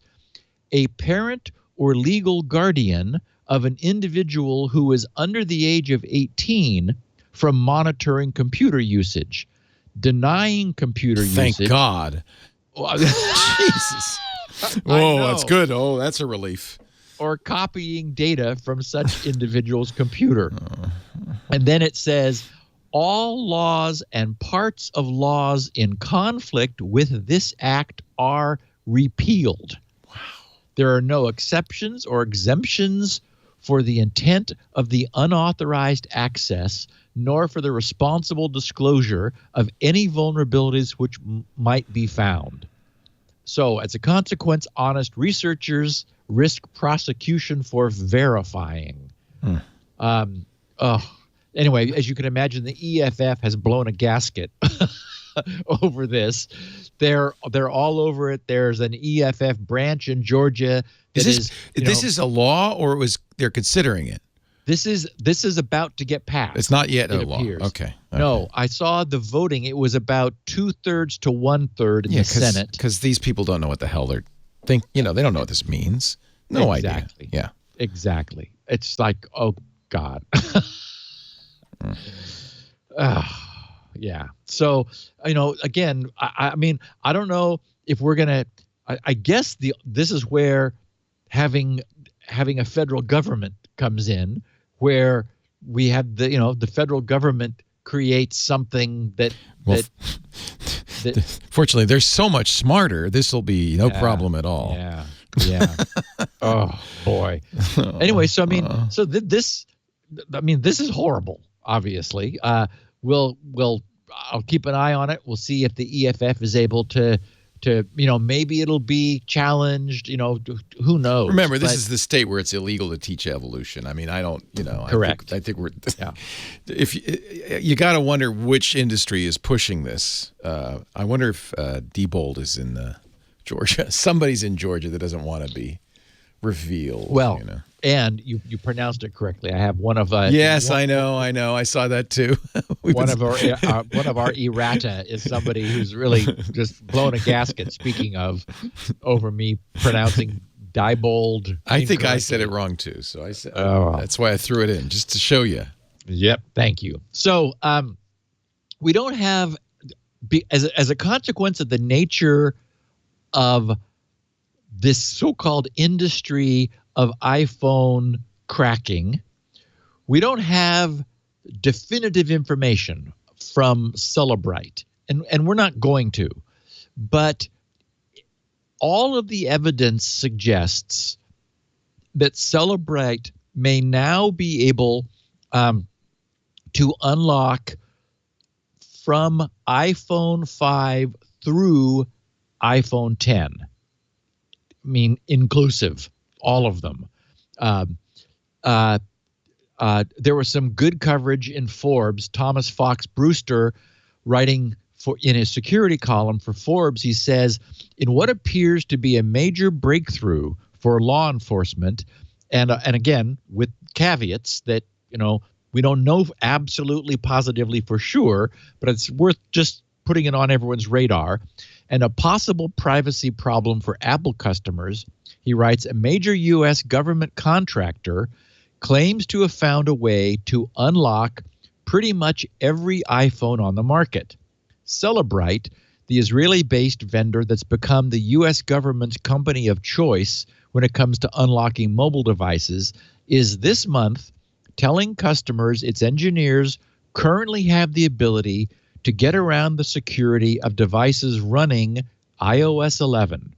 Speaker 4: a parent or legal guardian of an individual who is under the age of 18 from monitoring computer usage, denying computer usage.
Speaker 1: Thank God. Jesus. Oh, that's good. Oh, that's a relief.
Speaker 4: Or copying data from such individual's computer. And then it says, all laws and parts of laws in conflict with this act are repealed. Wow. There are no exceptions or exemptions for the intent of the unauthorized access, nor for the responsible disclosure of any vulnerabilities which might be found. So, as a consequence, honest researchers risk prosecution for verifying. Anyway, as you can imagine, the EFF has blown a gasket over this. They're all over it. There's an EFF branch in Georgia.
Speaker 1: This is a law, or they're considering it?
Speaker 4: This is about to get passed.
Speaker 1: It's not yet a law.
Speaker 4: Appears.
Speaker 1: Okay.
Speaker 4: No, I saw the voting. It was about 2/3 to 1/3 in the Senate.
Speaker 1: Because these people don't know what the hell they don't know what this means. No idea. Yeah.
Speaker 4: Exactly. It's like, oh God. Yeah. So, again, I mean, I don't know if we're going to, I guess this is where having a federal government comes in, where we have the federal government creates something that
Speaker 1: fortunately they're so much smarter. This will be no problem at all.
Speaker 4: Yeah. Oh boy. Anyway, so this is horrible. Obviously, I'll keep an eye on it. We'll see if the EFF is able to maybe it'll be challenged. Who knows?
Speaker 1: Remember, this is the state where it's illegal to teach evolution. I mean, I don't.
Speaker 4: Correct.
Speaker 1: I think we're. Yeah. If you got to wonder which industry is pushing this. I wonder if Diebold is in Georgia. Somebody's in Georgia that doesn't want to be revealed.
Speaker 4: Well, and you pronounced it correctly. I have one of
Speaker 1: yes, I know. I saw that too.
Speaker 4: one of our errata is somebody who's really just blown a gasket. Speaking of, over me pronouncing Diebold.
Speaker 1: I think I said it wrong too. So I said that's why I threw it in, just to show you.
Speaker 4: Yep. Thank you. So we don't have, as a consequence of the nature of this so-called industry of iPhone cracking, we don't have definitive information from Cellebrite, and we're not going to. But all of the evidence suggests that Cellebrite may now be able to unlock from iPhone 5 through iPhone 10. I mean, inclusive, all of them. There was some good coverage in Forbes. Thomas Fox Brewster, writing in his security column for Forbes, he says, in what appears to be a major breakthrough for law enforcement, and again with caveats that we don't know absolutely positively for sure, but it's worth just putting it on everyone's radar, and a possible privacy problem for Apple customers. He writes, a major U.S. government contractor claims to have found a way to unlock pretty much every iPhone on the market. Cellebrite, the Israeli-based vendor that's become the U.S. government's company of choice when it comes to unlocking mobile devices, is this month telling customers its engineers currently have the ability to get around the security of devices running iOS 11.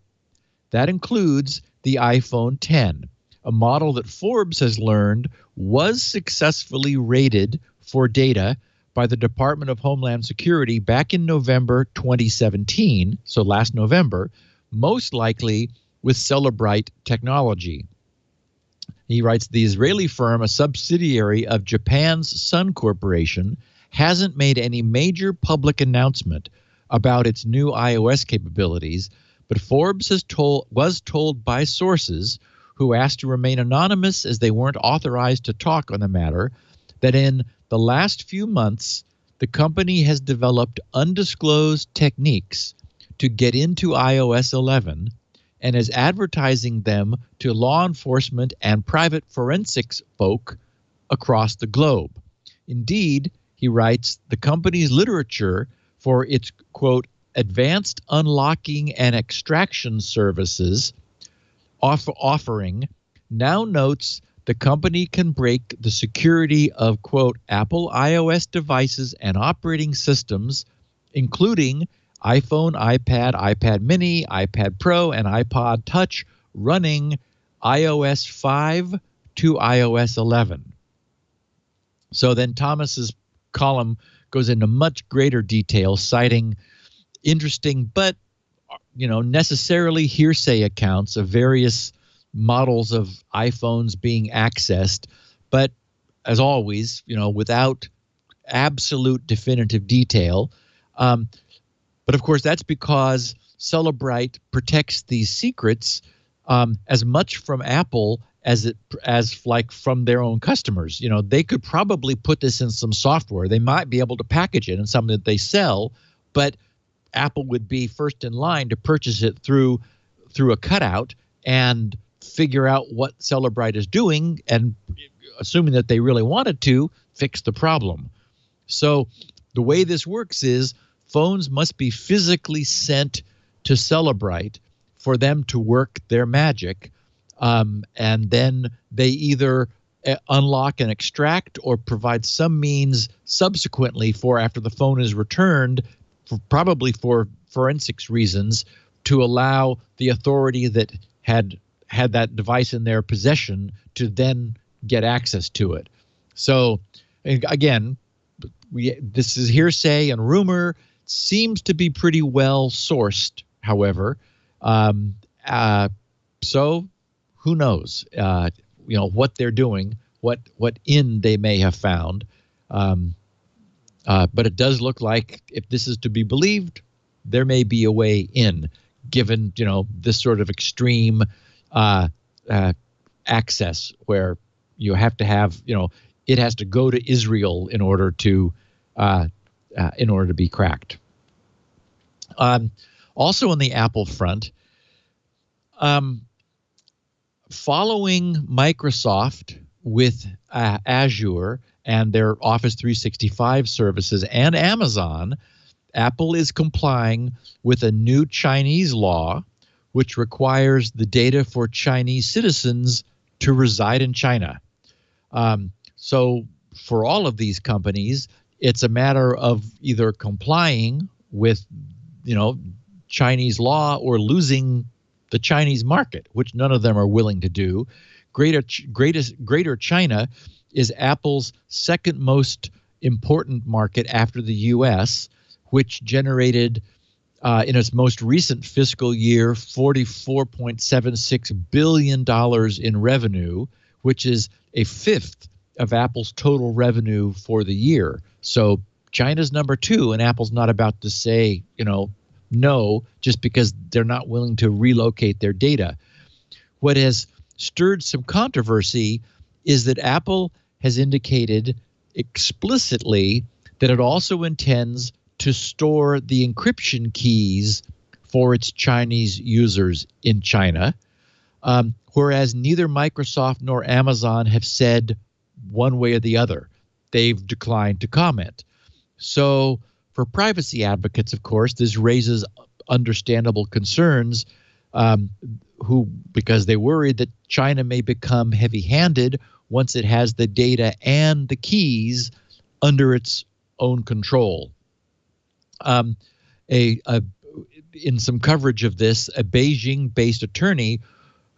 Speaker 4: That includes the iPhone 10, a model that Forbes has learned was successfully raided for data by the Department of Homeland Security back in November 2017, so last November, most likely with Cellebrite technology. He writes, the Israeli firm, a subsidiary of Japan's Sun Corporation, hasn't made any major public announcement about its new iOS capabilities, but Forbes was told by sources who asked to remain anonymous as they weren't authorized to talk on the matter, that in the last few months, the company has developed undisclosed techniques to get into iOS 11 and is advertising them to law enforcement and private forensics folk across the globe. Indeed, he writes, the company's literature for its, quote, advanced unlocking and extraction services offering now notes the company can break the security of, quote, Apple iOS devices and operating systems, including iPhone, iPad, iPad mini, iPad Pro, and iPod Touch running iOS 5 to iOS 11. So then Thomas's column goes into much greater detail, citing interesting but necessarily hearsay accounts of various models of iPhones being accessed, but as always, without absolute definitive detail. But of course, that's because Cellebrite protects these secrets as much from Apple as from their own customers. They could probably put this in some software. They might be able to package it in something that they sell, but Apple would be first in line to purchase it through a cutout and figure out what Cellebrite is doing, and assuming that they really wanted to, fix the problem. So the way this works is phones must be physically sent to Cellebrite for them to work their magic, and then they either unlock and extract or provide some means subsequently for after the phone is returned, probably for forensics reasons, to allow the authority that had that device in their possession to then get access to it. So again, this is hearsay and rumor. Seems to be pretty well sourced, however. So who knows? What they're doing, what they may have found. But it does look like, if this is to be believed, there may be a way in, given this sort of extreme access where you have to have it has to go to Israel in order to be cracked. Also on the Apple front, following Microsoft with Azure and their Office 365 services and Amazon, Apple is complying with a new Chinese law which requires the data for Chinese citizens to reside in China. So for all of these companies, it's a matter of either complying with Chinese law or losing the Chinese market, which none of them are willing to do. Greater China is Apple's second most important market after the U.S., which generated in its most recent fiscal year $44.76 billion in revenue, which is a fifth of Apple's total revenue for the year. So China's number two, and Apple's not about to say, no, just because they're not willing to relocate their data. What has stirred some controversy is that Apple has indicated explicitly that it also intends to store the encryption keys for its Chinese users in China, whereas neither Microsoft nor Amazon have said one way or the other. They've declined to comment. So for privacy advocates, of course, this raises understandable concerns because they worry that China may become heavy-handed once it has the data and the keys under its own control. In some coverage of this, a Beijing-based attorney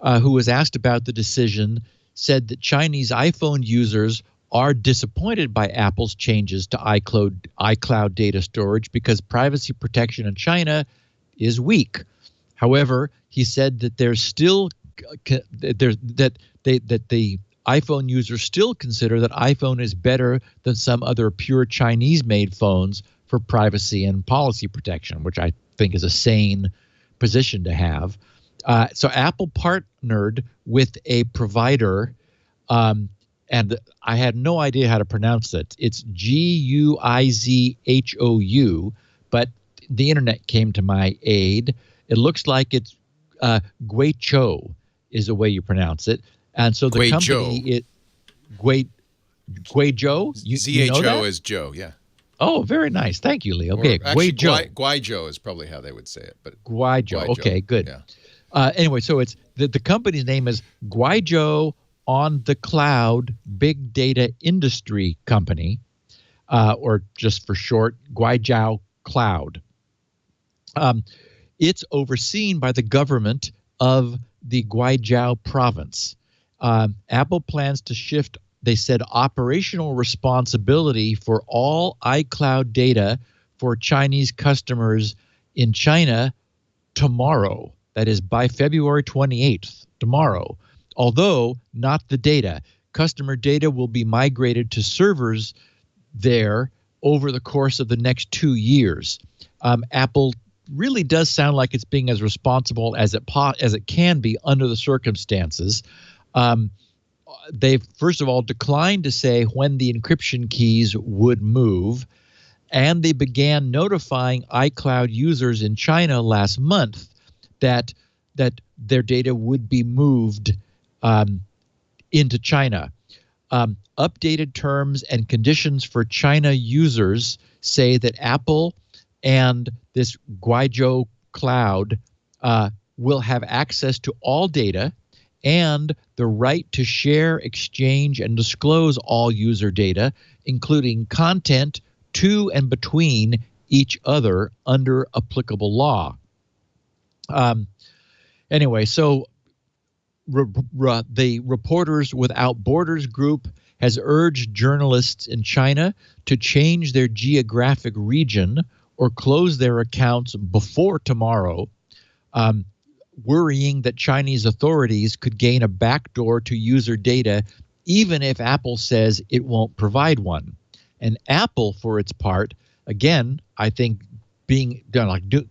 Speaker 4: who was asked about the decision said that Chinese iPhone users are disappointed by Apple's changes to iCloud data storage because privacy protection in China is weak. However, he said that there's still that the iPhone users still consider that iPhone is better than some other pure Chinese-made phones for privacy and policy protection, which I think is a sane position to have. So Apple partnered with a provider, and I had no idea how to pronounce it. It's Guizhou, but the internet came to my aid. It looks like it's Guizhou is the way you pronounce it. And so the company, Guizhou?
Speaker 1: ZHO is Joe, yeah.
Speaker 4: Oh, very nice. Thank you, Lee. Okay,
Speaker 1: Guizhou is probably how they would say it. But
Speaker 4: Guizhou. Okay, good.
Speaker 1: Yeah.
Speaker 4: Anyway, so it's the company's name is Guizhou on the Cloud Big Data Industry Company, or just for short, Guizhou Cloud. It's overseen by the government of the Guizhou province. Apple plans to shift they said operational responsibility for all iCloud data for Chinese customers in China tomorrow. That is by February 28th, tomorrow. Although not the data. Customer data will be migrated to servers there over the course of the next 2 years. Apple really does sound like it's being as responsible as it can be under the circumstances. They've, first of all, declined to say when the encryption keys would move, and they began notifying iCloud users in China last month that their data would be moved into China. Updated terms and conditions for China users say that Apple and this Guizhou cloud will have access to all data and the right to share, exchange, and disclose all user data, including content to and between each other under applicable law. Anyway, so the Reporters Without Borders group has urged journalists in China to change their geographic region or close their accounts before tomorrow, worrying that Chinese authorities could gain a backdoor to user data even if Apple says it won't provide one. And Apple, for its part, again, I think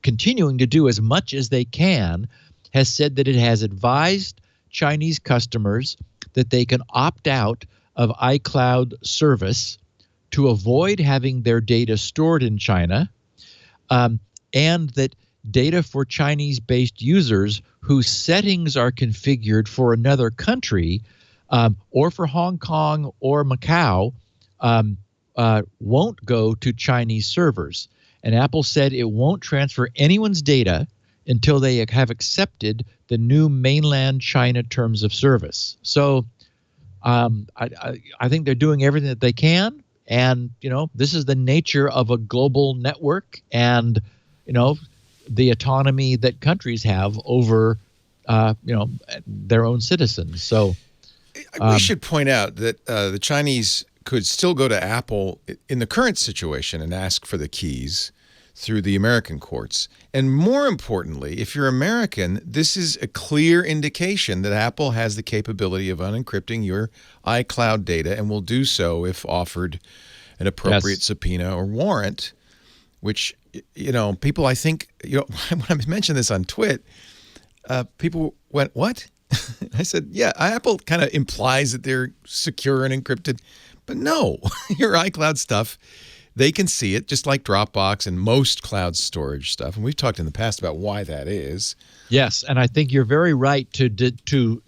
Speaker 4: continuing to do as much as they can, has said that it has advised Chinese customers that they can opt out of iCloud service to avoid having their data stored in China, and that data for Chinese-based users whose settings are configured for another country or for Hong Kong or Macau won't go to Chinese servers. And Apple said it won't transfer anyone's data until they have accepted the new mainland China terms of service. So I think they're doing everything that they can. And, this is the nature of a global network and, the autonomy that countries have over, their own citizens. So
Speaker 1: we should point out that the Chinese could still go to Apple in the current situation and ask for the keys through the American courts. And more importantly, if you're American, this is a clear indication that Apple has the capability of unencrypting your iCloud data and will do so if offered an appropriate subpoena or warrant, which, people, I think, when I mentioned this on Twit, people went, what? I said, yeah, Apple kind of implies that they're secure and encrypted, but no, your iCloud stuff, they can see it just like Dropbox and most cloud storage stuff. And we've talked in the past about why that is.
Speaker 4: Yes, and I think you're very right to disambiguate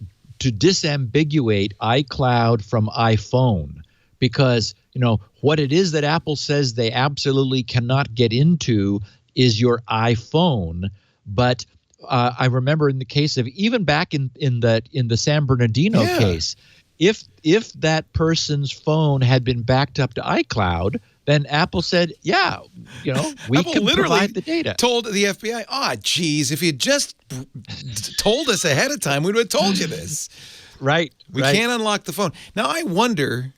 Speaker 4: iCloud from iPhone, because, what it is that Apple says they absolutely cannot get into is your iPhone. But I remember in the case of even back in the San Bernardino case, if that person's phone had been backed up to iCloud, then Apple said, we
Speaker 1: Apple
Speaker 4: can provide the data.
Speaker 1: Told the FBI, geez, if you just told us ahead of time, we would have told you this.
Speaker 4: Right.
Speaker 1: We can't unlock the phone. Now, I wonder,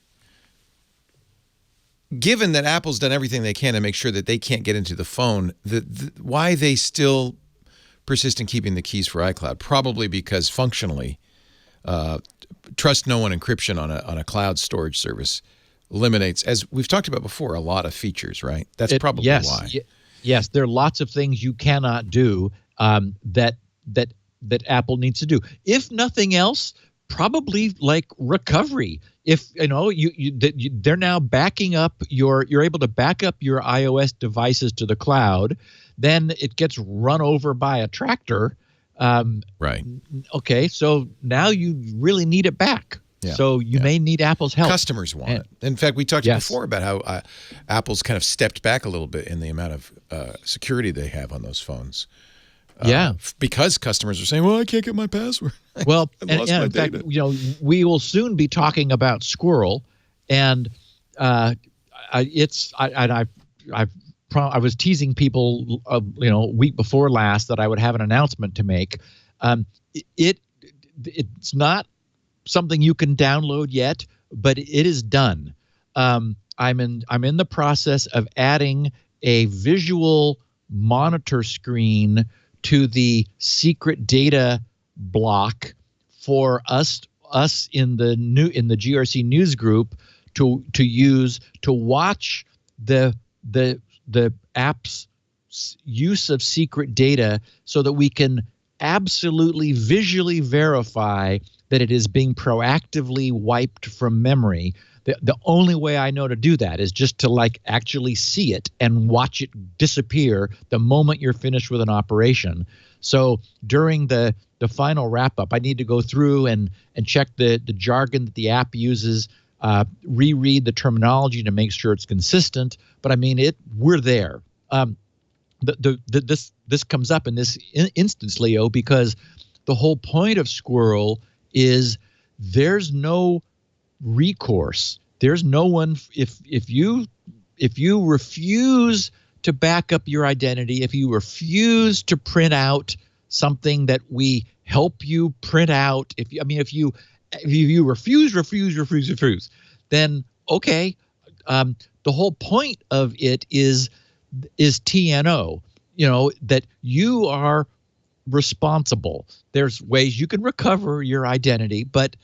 Speaker 1: given that Apple's done everything they can to make sure that they can't get into the phone, why they still persist in keeping the keys for iCloud. Probably because functionally, trust no one encryption on a cloud storage service eliminates, as we've talked about before, a lot of features, right? That's probably why.
Speaker 4: Yes, there are lots of things you cannot do that Apple needs to do. If nothing else, probably like recovery. If they're now backing up you're able to back up your iOS devices to the cloud, then it gets run over by a tractor.
Speaker 1: Right.
Speaker 4: Okay, so now you really need it back. Yeah, so you may need Apple's help.
Speaker 1: Customers want it. In fact, we talked before about how Apple's kind of stepped back a little bit in the amount of security they have on those phones. Because customers are saying, well, I can't get my password.
Speaker 4: Well,
Speaker 1: in
Speaker 4: fact, we will soon be talking about Squirrel, and I was teasing people, week before last that I would have an announcement to make. It's not something you can download yet, but it is done. I'm in the process of adding a visual monitor screen to the secret data block for us in the GRC news group to use to watch the app's use of secret data so that we can absolutely visually verify that it is being proactively wiped from memory. The only way I know to do that is just to actually see it and watch it disappear the moment you're finished with an operation. So during the final wrap up, I need to go through and check the jargon that the app uses, reread the terminology to make sure it's consistent. But I mean, we're there. This comes up in this instance, Leo, because the whole point of Squirrel is there's no recourse. There's no one. If you refuse to back up your identity, if you refuse to print out something that we help you print out, if you refuse, then okay. The whole point of it is TNO. That you are responsible. There's ways you can recover your identity, but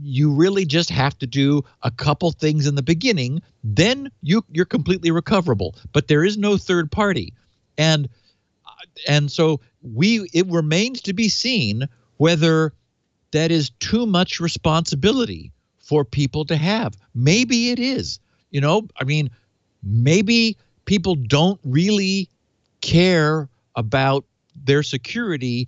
Speaker 4: you really just have to do a couple things in the beginning. Then you're completely recoverable. But there is no third party, and so it remains to be seen whether that is too much responsibility for people to have. Maybe it is. Maybe people don't really care about their security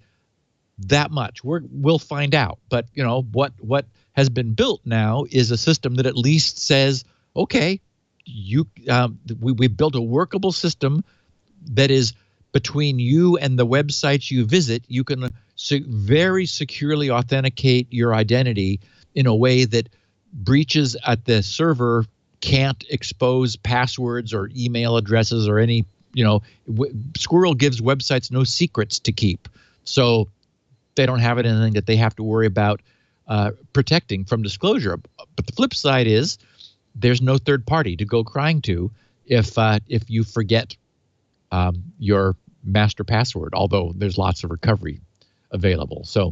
Speaker 4: that much. We'll find out. But what has been built now is a system that at least says, okay, we built a workable system that is between you and the websites you visit. You can very securely authenticate your identity in a way that breaches at the server can't expose passwords or email addresses or any. Squirrel gives websites no secrets to keep, so they don't have anything that they have to worry about protecting from disclosure. But the flip side is there's no third party to go crying to if you forget your master password, although there's lots of recovery available. So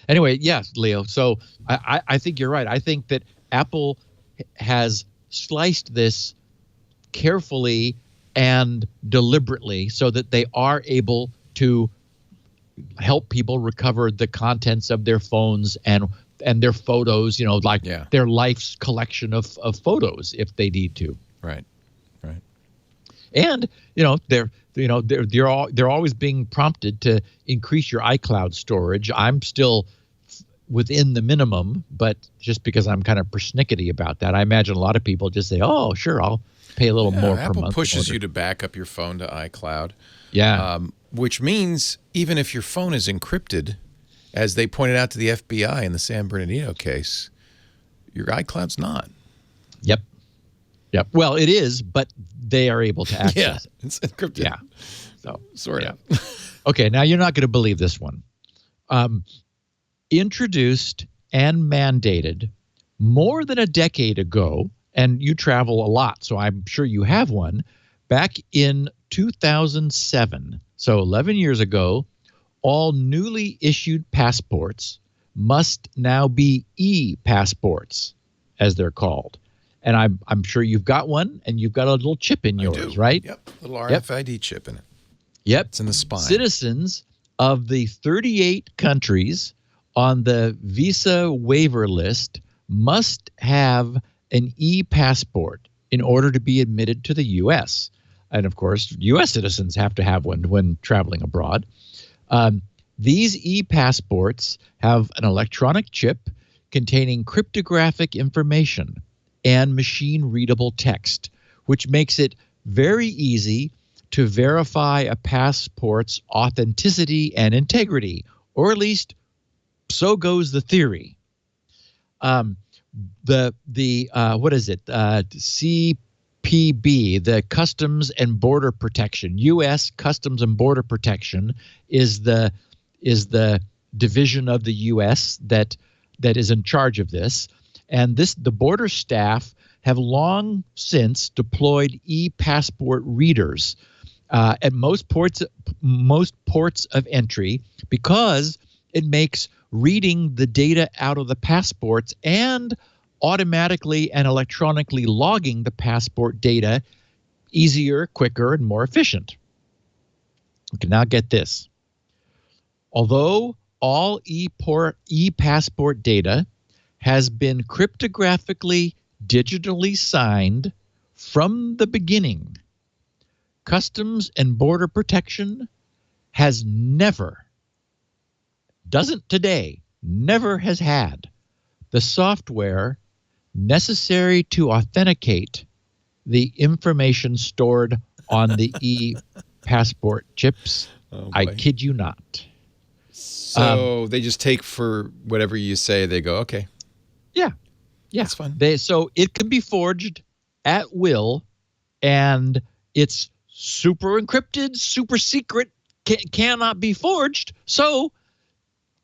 Speaker 4: anyway, yes, Leo. So I think you're right. I think that Apple has sliced this carefully and deliberately so that they are able to help people recover the contents of their phones and their photos, their life's collection of photos if they need to.
Speaker 1: Right.
Speaker 4: And they're always being prompted to increase your iCloud storage. I'm still within the minimum, but just because I'm kind of persnickety about that, I imagine a lot of people just say, "Oh, sure, I'll pay a little more per month."
Speaker 1: Apple pushes you to back up your phone to iCloud.
Speaker 4: Yeah.
Speaker 1: Which means even if your phone is encrypted, as they pointed out to the FBI in the San Bernardino case, your iCloud's not.
Speaker 4: Yep. Well, it is, but they are able to access it.
Speaker 1: It's encrypted.
Speaker 4: Yeah. So
Speaker 1: sort of.
Speaker 4: Okay, now you're not going to believe this one. Introduced and mandated more than a decade ago, and you travel a lot, so I'm sure you have one, back in 2007, so 11 years ago, all newly issued passports must now be e-passports, as they're called. And I'm sure you've got one, and you've got a little chip in yours, right?
Speaker 1: Yep, little RFID chip in it.
Speaker 4: Yep.
Speaker 1: It's in the spine.
Speaker 4: Citizens of the 38 countries on the visa waiver list must have an e-passport in order to be admitted to the U.S. And, of course, U.S. citizens have to have one when traveling abroad. These e-passports have an electronic chip containing cryptographic information and machine-readable text, which makes it very easy to verify a passport's authenticity and integrity, or at least so goes the theory. What is it? CPB, the Customs and Border Protection, U.S. Customs and Border Protection, is the division of the U.S. that is in charge of this. And the border staff have long since deployed e-passport readers at most ports of entry, because it makes reading the data out of the passports and automatically and electronically logging the passport data easier, quicker, and more efficient. Okay, now get this. Although all e-passport data has been cryptographically digitally signed from the beginning, Customs and Border Protection has never has had the software necessary to authenticate the information stored on the e-passport chips.
Speaker 1: Oh,
Speaker 4: I kid you not.
Speaker 1: So they just take for whatever you say. They go, okay.
Speaker 4: Yeah.
Speaker 1: That's fine.
Speaker 4: So it can be forged at will, and it's super encrypted, super secret, cannot be forged. So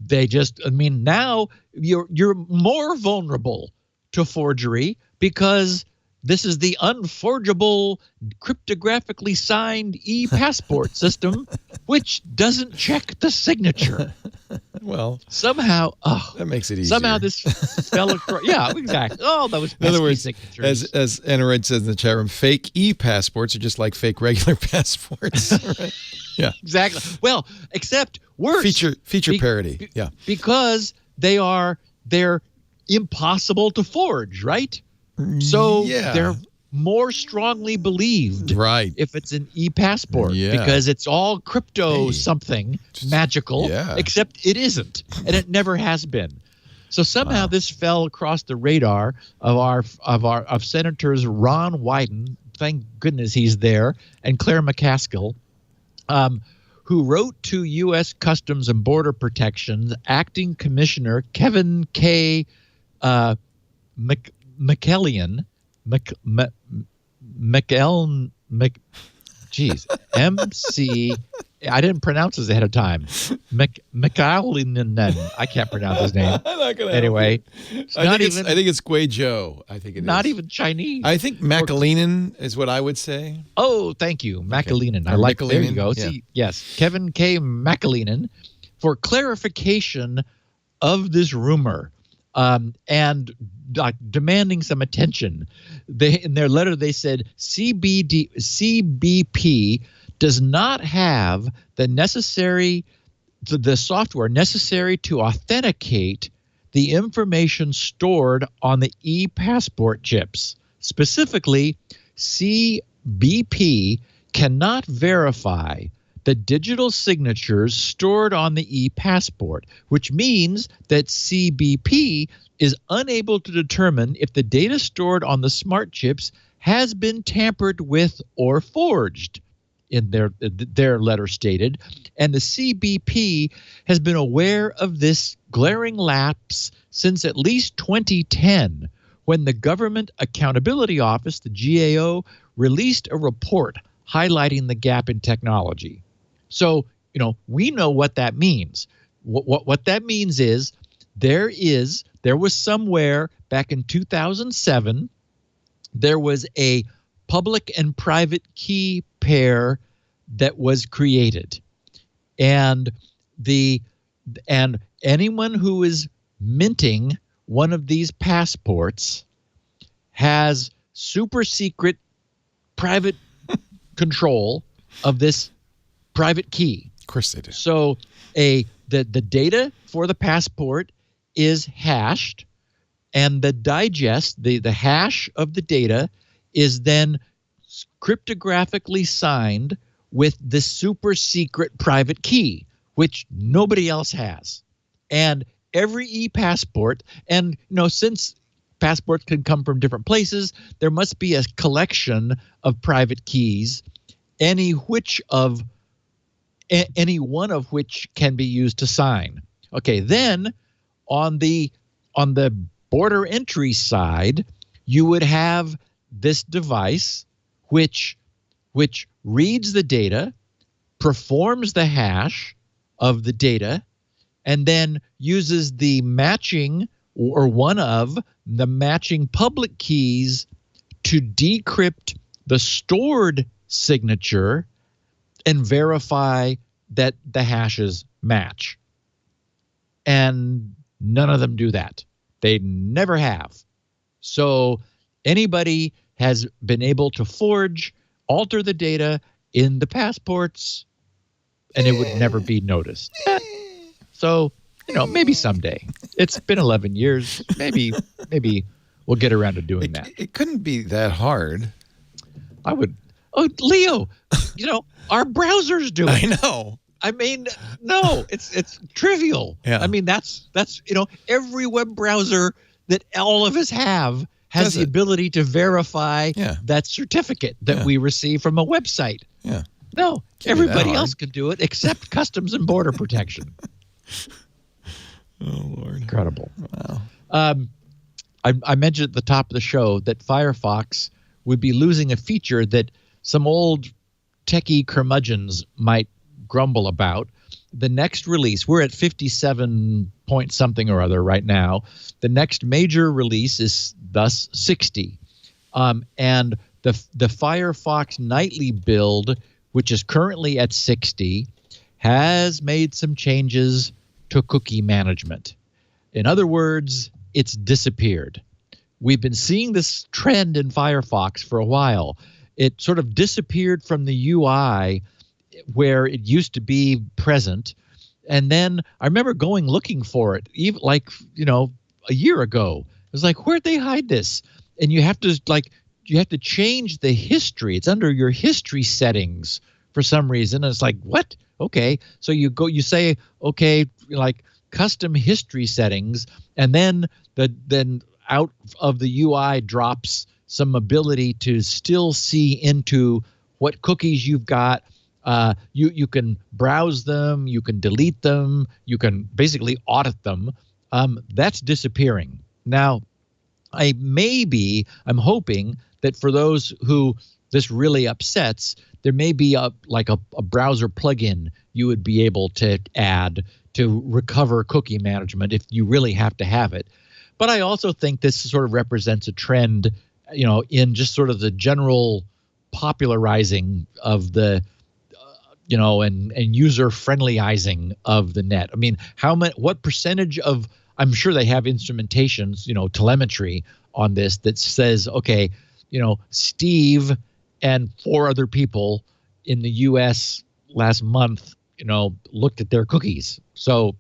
Speaker 4: they now you're more vulnerable to forgery, because this is the unforgeable, cryptographically signed e-passport system, which doesn't check the signature.
Speaker 1: Well,
Speaker 4: somehow,
Speaker 1: that makes it easier.
Speaker 4: Somehow this fell across. Yeah, exactly. Oh, that was.
Speaker 1: In other words,
Speaker 4: signatures.
Speaker 1: as Enrid says in the chat room, fake e-passports are just like fake regular passports. Right? Yeah,
Speaker 4: exactly. Well, except worse.
Speaker 1: Feature parity. Yeah,
Speaker 4: because they're impossible to forge, right? So they're more strongly believed,
Speaker 1: right,
Speaker 4: if it's an e-passport, because it's all crypto something magical, except it isn't, and it never has been. So somehow this fell across the radar of Senators Ron Wyden, thank goodness he's there, and Claire McCaskill, who wrote to U.S. Customs and Border Protection's acting commissioner Kevin K. McEllian, MC. I didn't pronounce this ahead of time. McEllian. I can't pronounce his name.
Speaker 1: I'm not gonna
Speaker 4: anyway,
Speaker 1: I think it's Guizhou. I think it is.
Speaker 4: Not even Chinese.
Speaker 1: I think Macalinen is what I would say.
Speaker 4: Oh, thank you, Macalinen. I like. There you go.
Speaker 1: Yeah.
Speaker 4: See, yes, Kevin K. Macalinen, for clarification of this rumor. And demanding some attention. In their letter, they said CBP does not have the software necessary to authenticate the information stored on the e-passport chips. Specifically, CBP cannot verify the digital signatures stored on the e-passport, which means that CBP is unable to determine if the data stored on the smart chips has been tampered with or forged, in their letter stated. And the CBP has been aware of this glaring lapse since at least 2010, when the Government Accountability Office, the GAO, released a report highlighting the gap in technology. So, we know what that means. What that means is there was somewhere back in 2007, there was a public and private key pair that was created. And anyone who is minting one of these passports has super secret private control of this private key.
Speaker 1: Of course they do.
Speaker 4: So the data for the passport is hashed, and the digest, the hash of the data, is then cryptographically signed with the super secret private key, which nobody else has. And every e-passport, and since passports can come from different places, there must be a collection of private keys, any one of which can be used to sign. Okay, then on the border entry side, you would have this device which reads the data, performs the hash of the data, and then uses the matching or one of the matching public keys to decrypt the stored signature and verify that the hashes match. And none of them do that. They never have. So anybody has been able to alter the data in the passports, and it would never be noticed. So, maybe someday. It's been 11 years. Maybe we'll get around to doing that.
Speaker 1: It couldn't be that hard.
Speaker 4: I would. Oh, Leo, our browsers do it.
Speaker 1: I know.
Speaker 4: I mean, no, it's trivial.
Speaker 1: Yeah.
Speaker 4: I mean, that's every web browser that all of us has the ability to verify that certificate that we receive from a website.
Speaker 1: Yeah.
Speaker 4: No, everybody else can do it except Customs and Border Protection.
Speaker 1: Oh, Lord.
Speaker 4: Incredible.
Speaker 1: Wow.
Speaker 4: I mentioned at the top of the show that Firefox would be losing a feature that some old techie curmudgeons might grumble about. The next release, we're at 57 point something or other right now. The next major release is thus 60. And the Firefox nightly build, which is currently at 60, has made some changes to cookie management. In other words, it's disappeared. We've been seeing this trend in Firefox for a while. It sort of disappeared from the UI where it used to be present. And then I remember looking for it, even a year ago. It was like, where'd they hide this? And you have to change the history. It's under your history settings for some reason. And it's like, what? Okay. So you say, okay, like custom history settings, and then out of the UI drops some ability to still see into what cookies you've got. You can browse them, you can delete them, you can basically audit them. That's disappearing. Now, I'm hoping that for those who this really upsets, there may be a browser plugin you would be able to add to recover cookie management if you really have to have it. But I also think this sort of represents a trend, in just sort of the general popularizing of the and user friendlyizing of the net. I mean, what percentage of, I'm sure they have instrumentations, telemetry on this that says, okay, Steve and 4 other people in the US last month, looked at their cookies. So,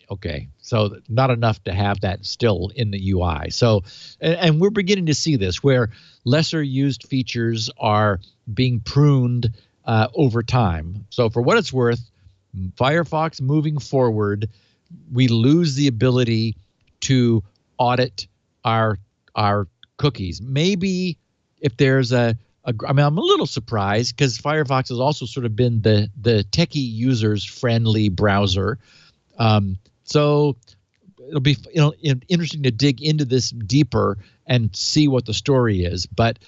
Speaker 4: okay. So not enough to have that still in the UI. So, and we're beginning to see this where lesser used features are being pruned over time. So for what it's worth, Firefox moving forward, we lose the ability to audit our cookies. Maybe if there's I'm a little surprised because Firefox has also sort of been the techie users friendly browser. So it'll be interesting to dig into this deeper and see what the story is. But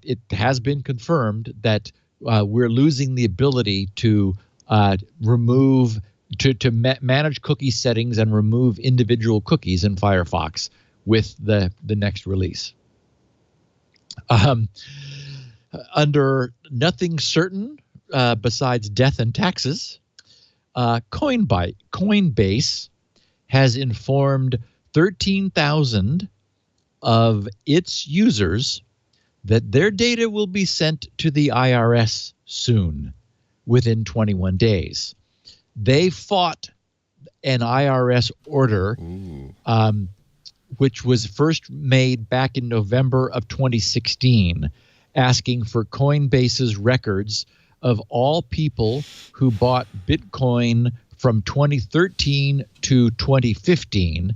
Speaker 4: it has been confirmed that we're losing the ability to remove manage cookie settings and remove individual cookies in Firefox with the next release. Under nothing certain besides death and taxes, Coinbase has informed 13,000 of its users that their data will be sent to the IRS soon, within 21 days. They fought an IRS order, which was first made back in November of 2016, asking for Coinbase's records of all people who bought Bitcoin from 2013 to 2015.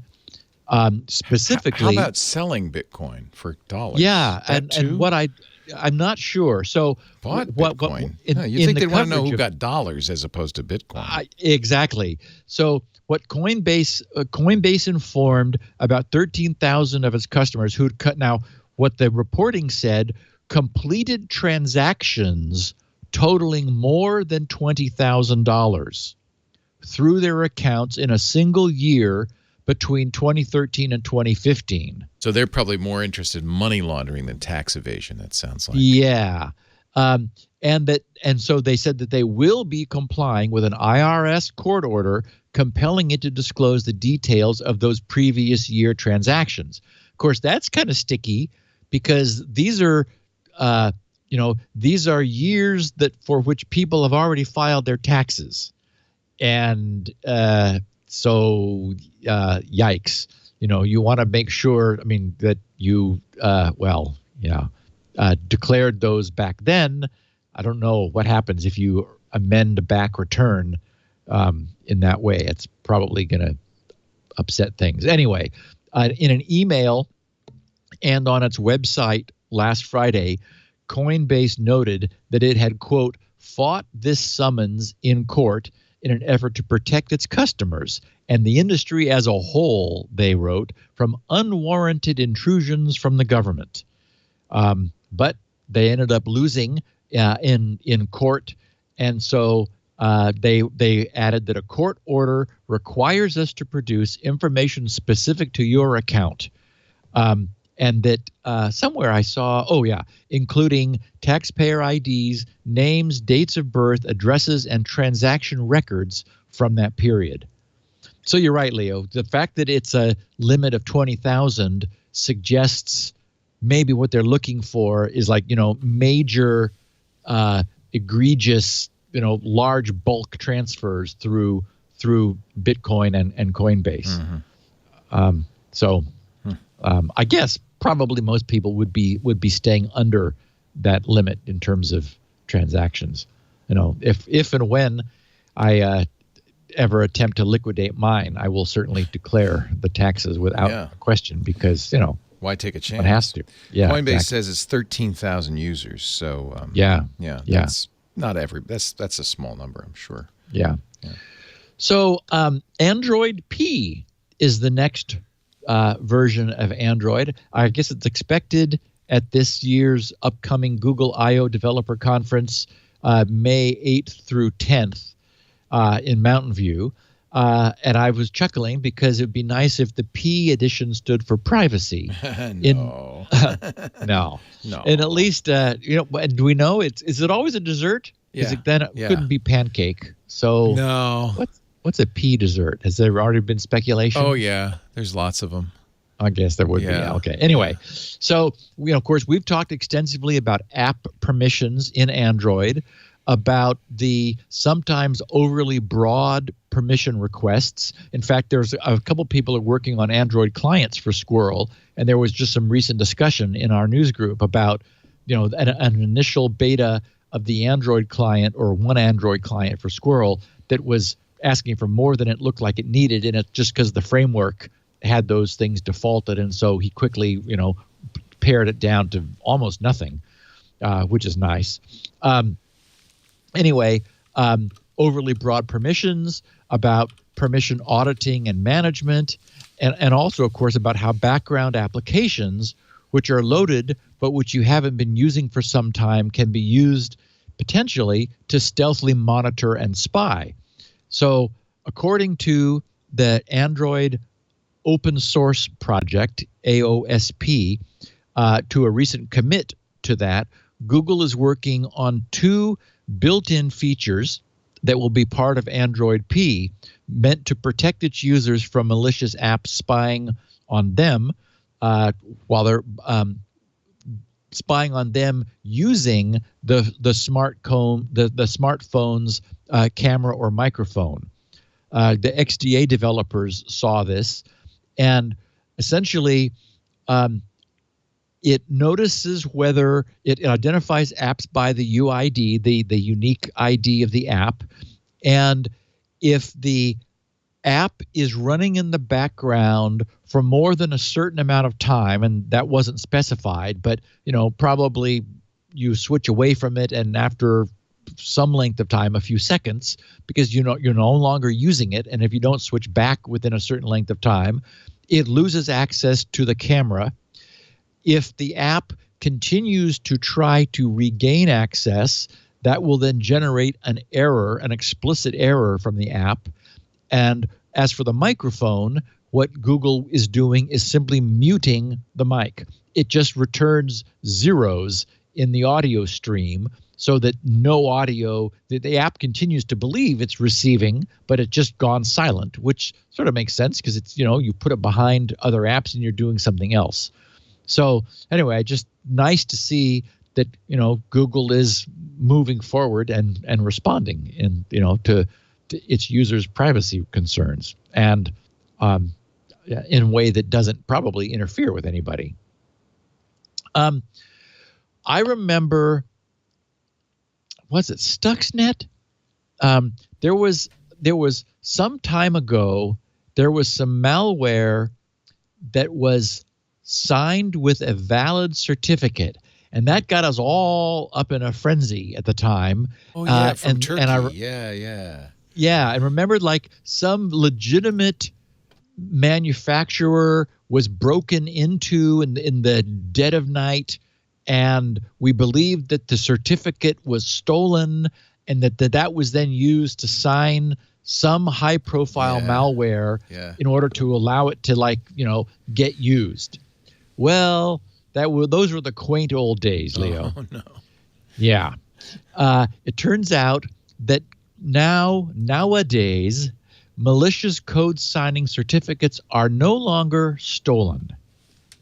Speaker 4: Specifically,
Speaker 1: how about selling Bitcoin for dollars?
Speaker 4: Yeah, and what I'm not sure. So
Speaker 1: bought Bitcoin. You think they want to know who got dollars as opposed to Bitcoin?
Speaker 4: Exactly. So what Coinbase informed about 13,000 of its customers who'd cut. Now, what the reporting said, completed transactions totaling more than $20,000 through their accounts in a single year between 2013 and 2015.
Speaker 1: So they're probably more interested in money laundering than tax evasion, that sounds like.
Speaker 4: Yeah. And so they said that they will be complying with an IRS court order compelling it to disclose the details of those previous year transactions. Of course, that's kind of sticky because these are years that for which people have already filed their taxes. And so yikes. You want to make sure, that you, declared those back then. I don't know what happens if you amend a back return in that way. It's probably going to upset things. Anyway, in an email and on its website last Friday, Coinbase noted that it had, quote, fought this summons in court in an effort to protect its customers and the industry as a whole, they wrote, from unwarranted intrusions from the government. But they ended up losing in court, and so they added that a court order requires us to produce information specific to your account, and that somewhere I saw, including taxpayer IDs, names, dates of birth, addresses, and transaction records from that period. So you're right, Leo. The fact that it's a limit of 20,000 suggests maybe what they're looking for is major, egregious, large bulk transfers through Bitcoin and Coinbase. Mm-hmm. I guess probably most people would be staying under that limit in terms of transactions. If and when I ever attempt to liquidate mine, I will certainly declare the taxes without question because
Speaker 1: why take a chance?
Speaker 4: One has to. Yeah.
Speaker 1: Coinbase says it's 13,000 users, so that's not that's a small number, I'm sure.
Speaker 4: Yeah. So Android P is the next version of Android. I guess it's expected at this year's upcoming Google I/O Developer Conference, May 8th through 10th in Mountain View. And I was chuckling because it would be nice if the P edition stood for privacy.
Speaker 1: No.
Speaker 4: No. And at least, do we know, is it always a dessert?
Speaker 1: Yeah.
Speaker 4: Then it couldn't be pancake. So
Speaker 1: no.
Speaker 4: What's a P dessert? Has there already been speculation?
Speaker 1: Oh, yeah. There's lots of them.
Speaker 4: I guess there would be. Okay. Anyway, so, of course, we've talked extensively about app permissions in Android, about the sometimes overly broad permission requests. In fact, there's a couple people are working on Android clients for Squirrel, and there was just some recent discussion in our news group about, an initial beta of the Android client or one Android client for Squirrel that was asking for more than it looked like it needed, and it's just because the framework had those things defaulted, and so he quickly, pared it down to almost nothing, which is nice. Anyway, overly broad permissions, about permission auditing and management, and also, of course, about how background applications, which are loaded but which you haven't been using for some time, can be used potentially to stealthily monitor and spy. So according to the Android Open Source Project, AOSP, to a recent commit to that, Google is working on 2 built-in features that will be part of Android P, meant to protect its users from malicious apps spying on them while they're spying on them using the smartphone's camera or microphone. The XDA developers saw this, and essentially it notices whether it identifies apps by the UID, the unique ID of the app, and if the app is running in the background for more than a certain amount of time, and that wasn't specified, but probably you switch away from it, and after some length of time, a few seconds, because you're no longer using it, and if you don't switch back within a certain length of time, it loses access to the camera. If the app continues to try to regain access, that will then generate an error, an explicit error from the app. And as for the microphone, what Google is doing is simply muting the mic. It just returns zeros in the audio stream so that no audio, the app continues to believe it's receiving, but it's just gone silent, which sort of makes sense because it's, you put it behind other apps and you're doing something else. So anyway, just nice to see that, Google is moving forward and responding to its users' privacy concerns, and in a way that doesn't probably interfere with anybody. I remember, was it Stuxnet? There was some time ago, there was some malware that was signed with a valid certificate, and that got us all up in a frenzy at the time.
Speaker 1: Oh yeah, from Turkey. Yeah.
Speaker 4: And remember, like, some legitimate manufacturer was broken into in the dead of night, and we believed that the certificate was stolen, and that was then used to sign some high-profile malware in order to allow it to, get used. Well, those were the quaint old days, Leo.
Speaker 1: Oh no.
Speaker 4: Yeah. It turns out that nowadays, malicious code signing certificates are no longer stolen.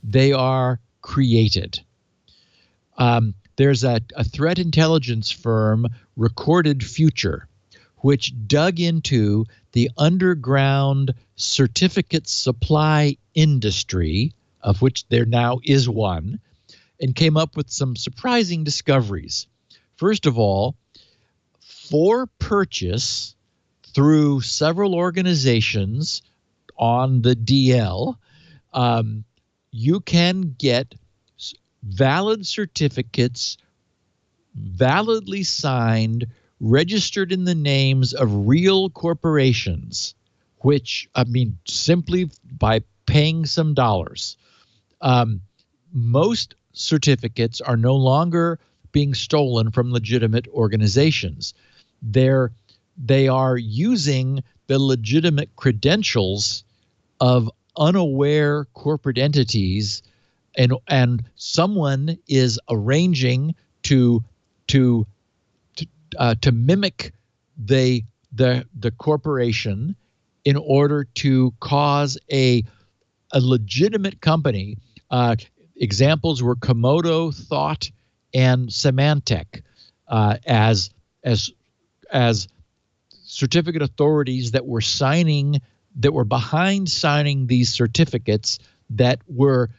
Speaker 4: They are created. There's a threat intelligence firm, Recorded Future, which dug into the underground certificate supply industry, of which there now is one, and came up with some surprising discoveries. First of all, for purchase through several organizations on the DL, you can get valid certificates, validly signed, registered in the names of real corporations, which, simply by paying some dollars. Most certificates are no longer being stolen from legitimate organizations. They are using the legitimate credentials of unaware corporate entities, and someone is arranging to mimic the corporation in order to cause a legitimate company. Examples were Komodo, Thought, and Symantec as certificate authorities that were behind signing these certificates that were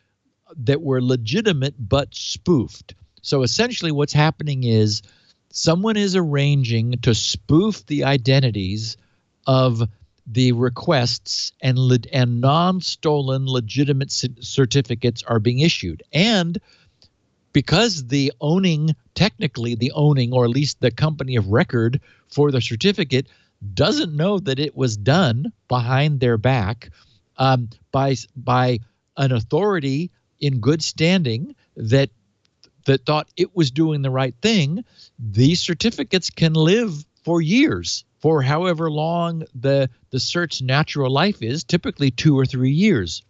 Speaker 4: legitimate but spoofed. So essentially what's happening is someone is arranging to spoof the identities of the requests, and non-stolen legitimate certificates are being issued. And because technically the owning, or at least the company of record for the certificate, doesn't know that it was done behind their back by an authority in good standing that thought it was doing the right thing, these certificates can live for years, for however long the cert's natural life is, typically 2 or 3 years.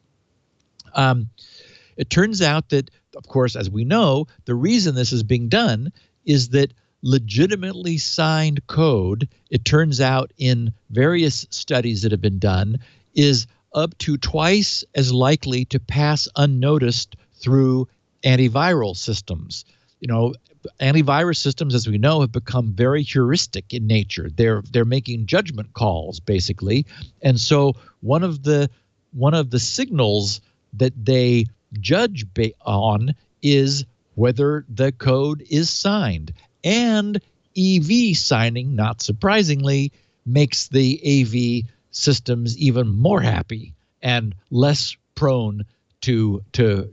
Speaker 4: It turns out that, of course, as we know, the reason this is being done is that legitimately signed code, it turns out in various studies that have been done, is up to twice as likely to pass unnoticed through antiviral systems. Antivirus systems, as we know, have become very heuristic in nature. They're making judgment calls, basically. And so one of the signals that they judge on is whether the code is signed. And EV signing, not surprisingly, makes the AV systems even more happy and less prone to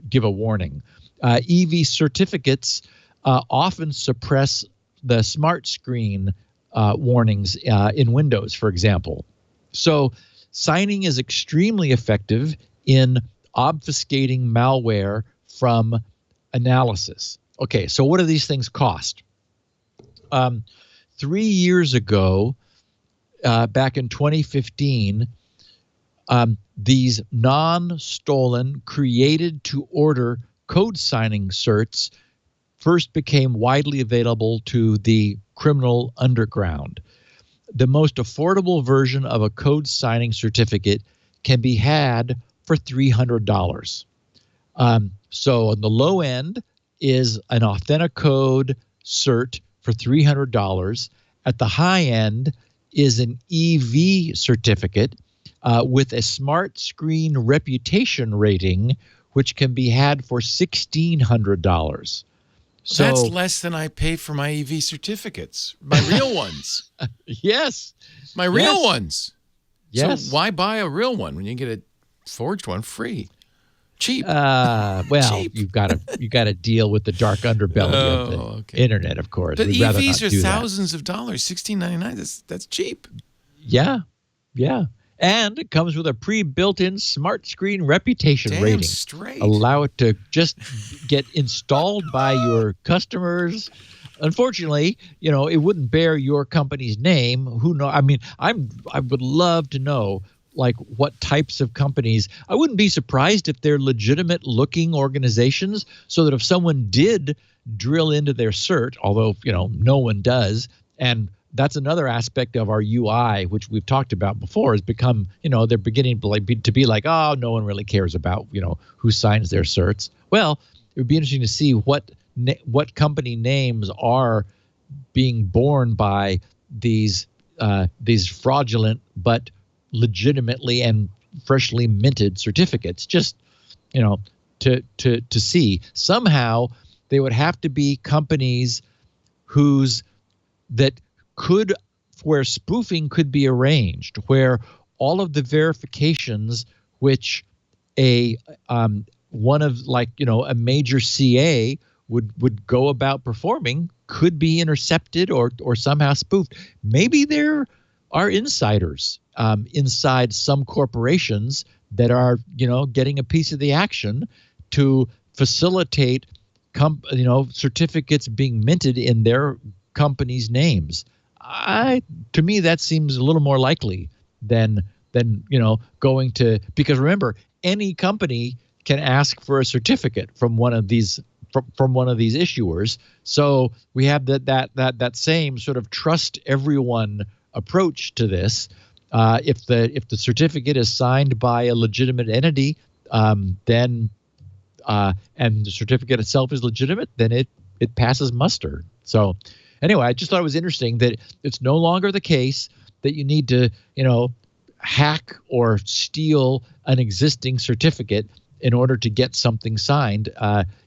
Speaker 4: give a warning. EV certificates often suppress the smart screen warnings in Windows, for example. So signing is extremely effective in obfuscating malware from analysis. Okay, so what do these things cost? 3 years ago, back in 2015, These non-stolen, created-to-order code signing certs first became widely available to the criminal underground. The most affordable version of a code signing certificate can be had for $300. So on the low end is an Authenticode cert for $300. At the high end is an EV certificate with a smart screen reputation rating, which can be had for $1,600. So
Speaker 1: that's less than I pay for my EV certificates, my real ones.
Speaker 4: Yes,
Speaker 1: my real ones.
Speaker 4: Yes.
Speaker 1: So why buy a real one when you get a forged one free? Cheap.
Speaker 4: Well,
Speaker 1: Cheap.
Speaker 4: you got to deal with the dark underbelly of the internet, of course.
Speaker 1: But
Speaker 4: We'd rather
Speaker 1: EVs
Speaker 4: not
Speaker 1: are
Speaker 4: do
Speaker 1: thousands of dollars, $16.99. That's cheap.
Speaker 4: Yeah. And it comes with a pre-built-in smart screen reputation rating.
Speaker 1: Straight.
Speaker 4: Allow it to just get installed by your customers. Unfortunately, it wouldn't bear your company's name. Who knows? I mean, I would love to know what types of companies. I wouldn't be surprised if they're legitimate-looking organizations, so that if someone did drill into their cert, although no one does, and that's another aspect of our UI, which we've talked about before, has become, they're beginning to be like, oh, no one really cares about, who signs their certs. Well, it would be interesting to see what company names are being borne by these fraudulent but legitimately and freshly minted certificates. Just to see. Somehow they would have to be companies where spoofing could be arranged, where all of the verifications which a major CA would go about performing could be intercepted or somehow spoofed. Maybe there are insiders inside some corporations that are getting a piece of the action to facilitate certificates being minted in their company's names. To me, that seems a little more likely than going to, because remember, any company can ask for a certificate from one of these issuers. So we have that same sort of trust everyone approach to this. If the certificate is signed by a legitimate entity, then and the certificate itself is legitimate, then it passes muster. So anyway, I just thought it was interesting that it's no longer the case that you need to, hack or steal an existing certificate in order to get something signed.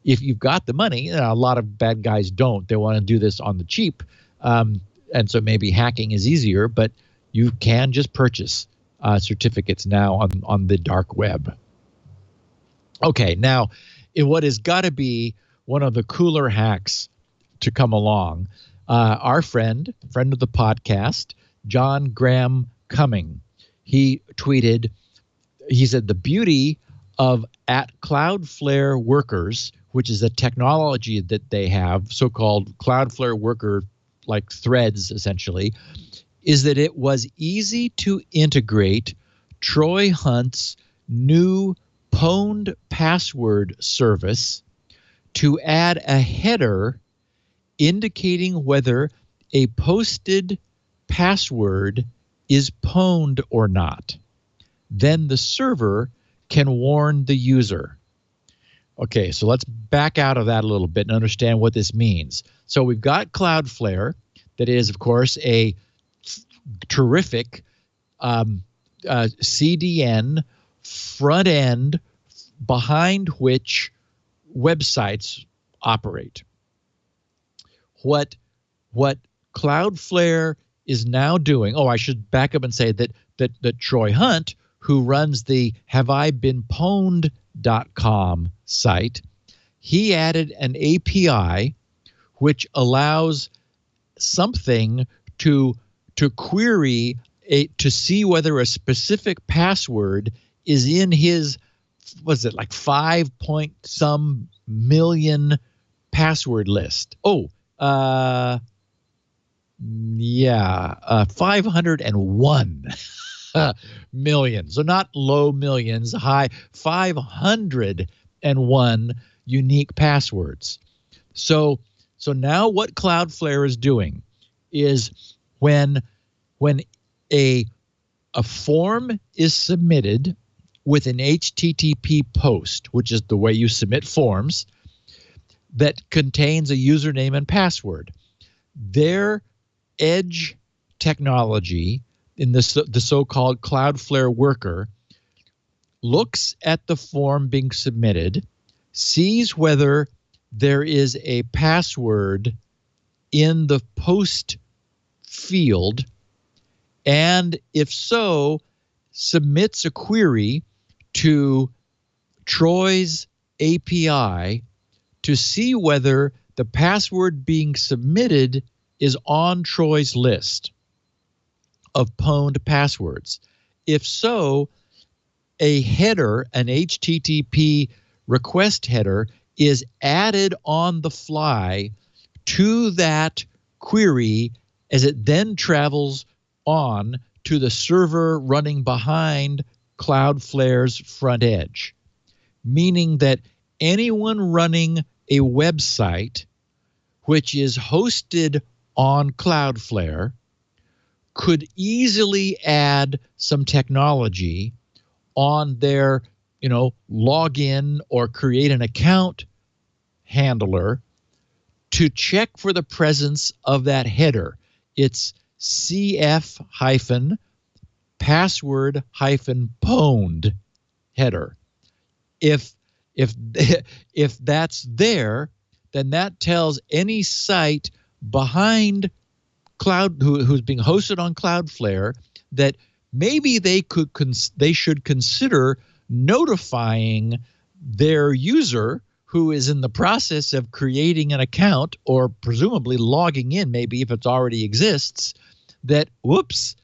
Speaker 4: If you've got the money, a lot of bad guys don't. They want to do this on the cheap. And so maybe hacking is easier, but you can just purchase certificates now on the dark web. Okay, now, in what has got to be one of the cooler hacks to come along, our friend of the podcast, John Graham Cumming, he tweeted, he said, the beauty of at Cloudflare workers, which is a technology that they have, so-called Cloudflare worker like threads essentially, is that it was easy to integrate Troy Hunt's new pwned password service to add a header indicating whether a posted password is pwned or not. Then the server can warn the user. Okay, so let's back out of that a little bit and understand what this means. So we've got Cloudflare, that is, of course, a terrific CDN front end behind which websites operate. What Cloudflare is now doing, I should back up and say that Troy Hunt, who runs the haveibeenpwned.com site, he added an API which allows something to query to see whether a specific password is in his, was it like 5-point-some million password list? 501. million. So not low millions, high 501 unique passwords. So now what Cloudflare is doing is when a form is submitted with an HTTP post, which is the way you submit forms, that contains a username and password, their edge technology in the so-called Cloudflare worker looks at the form being submitted, sees whether there is a password in the post field, and if so, submits a query to Troy's API to see whether the password being submitted is on Troy's list of pwned passwords. If so, a header, an HTTP request header, is added on the fly to that query as it then travels on to the server running behind Cloudflare's front edge, meaning that anyone running a website which is hosted on Cloudflare could easily add some technology on their, login or create an account handler to check for the presence of that header. It's CF-password-pwned header. If that's there, then that tells any site behind who's being hosted on Cloudflare that maybe they should consider notifying their user who is in the process of creating an account or presumably logging in, maybe if it already exists, that, whoops,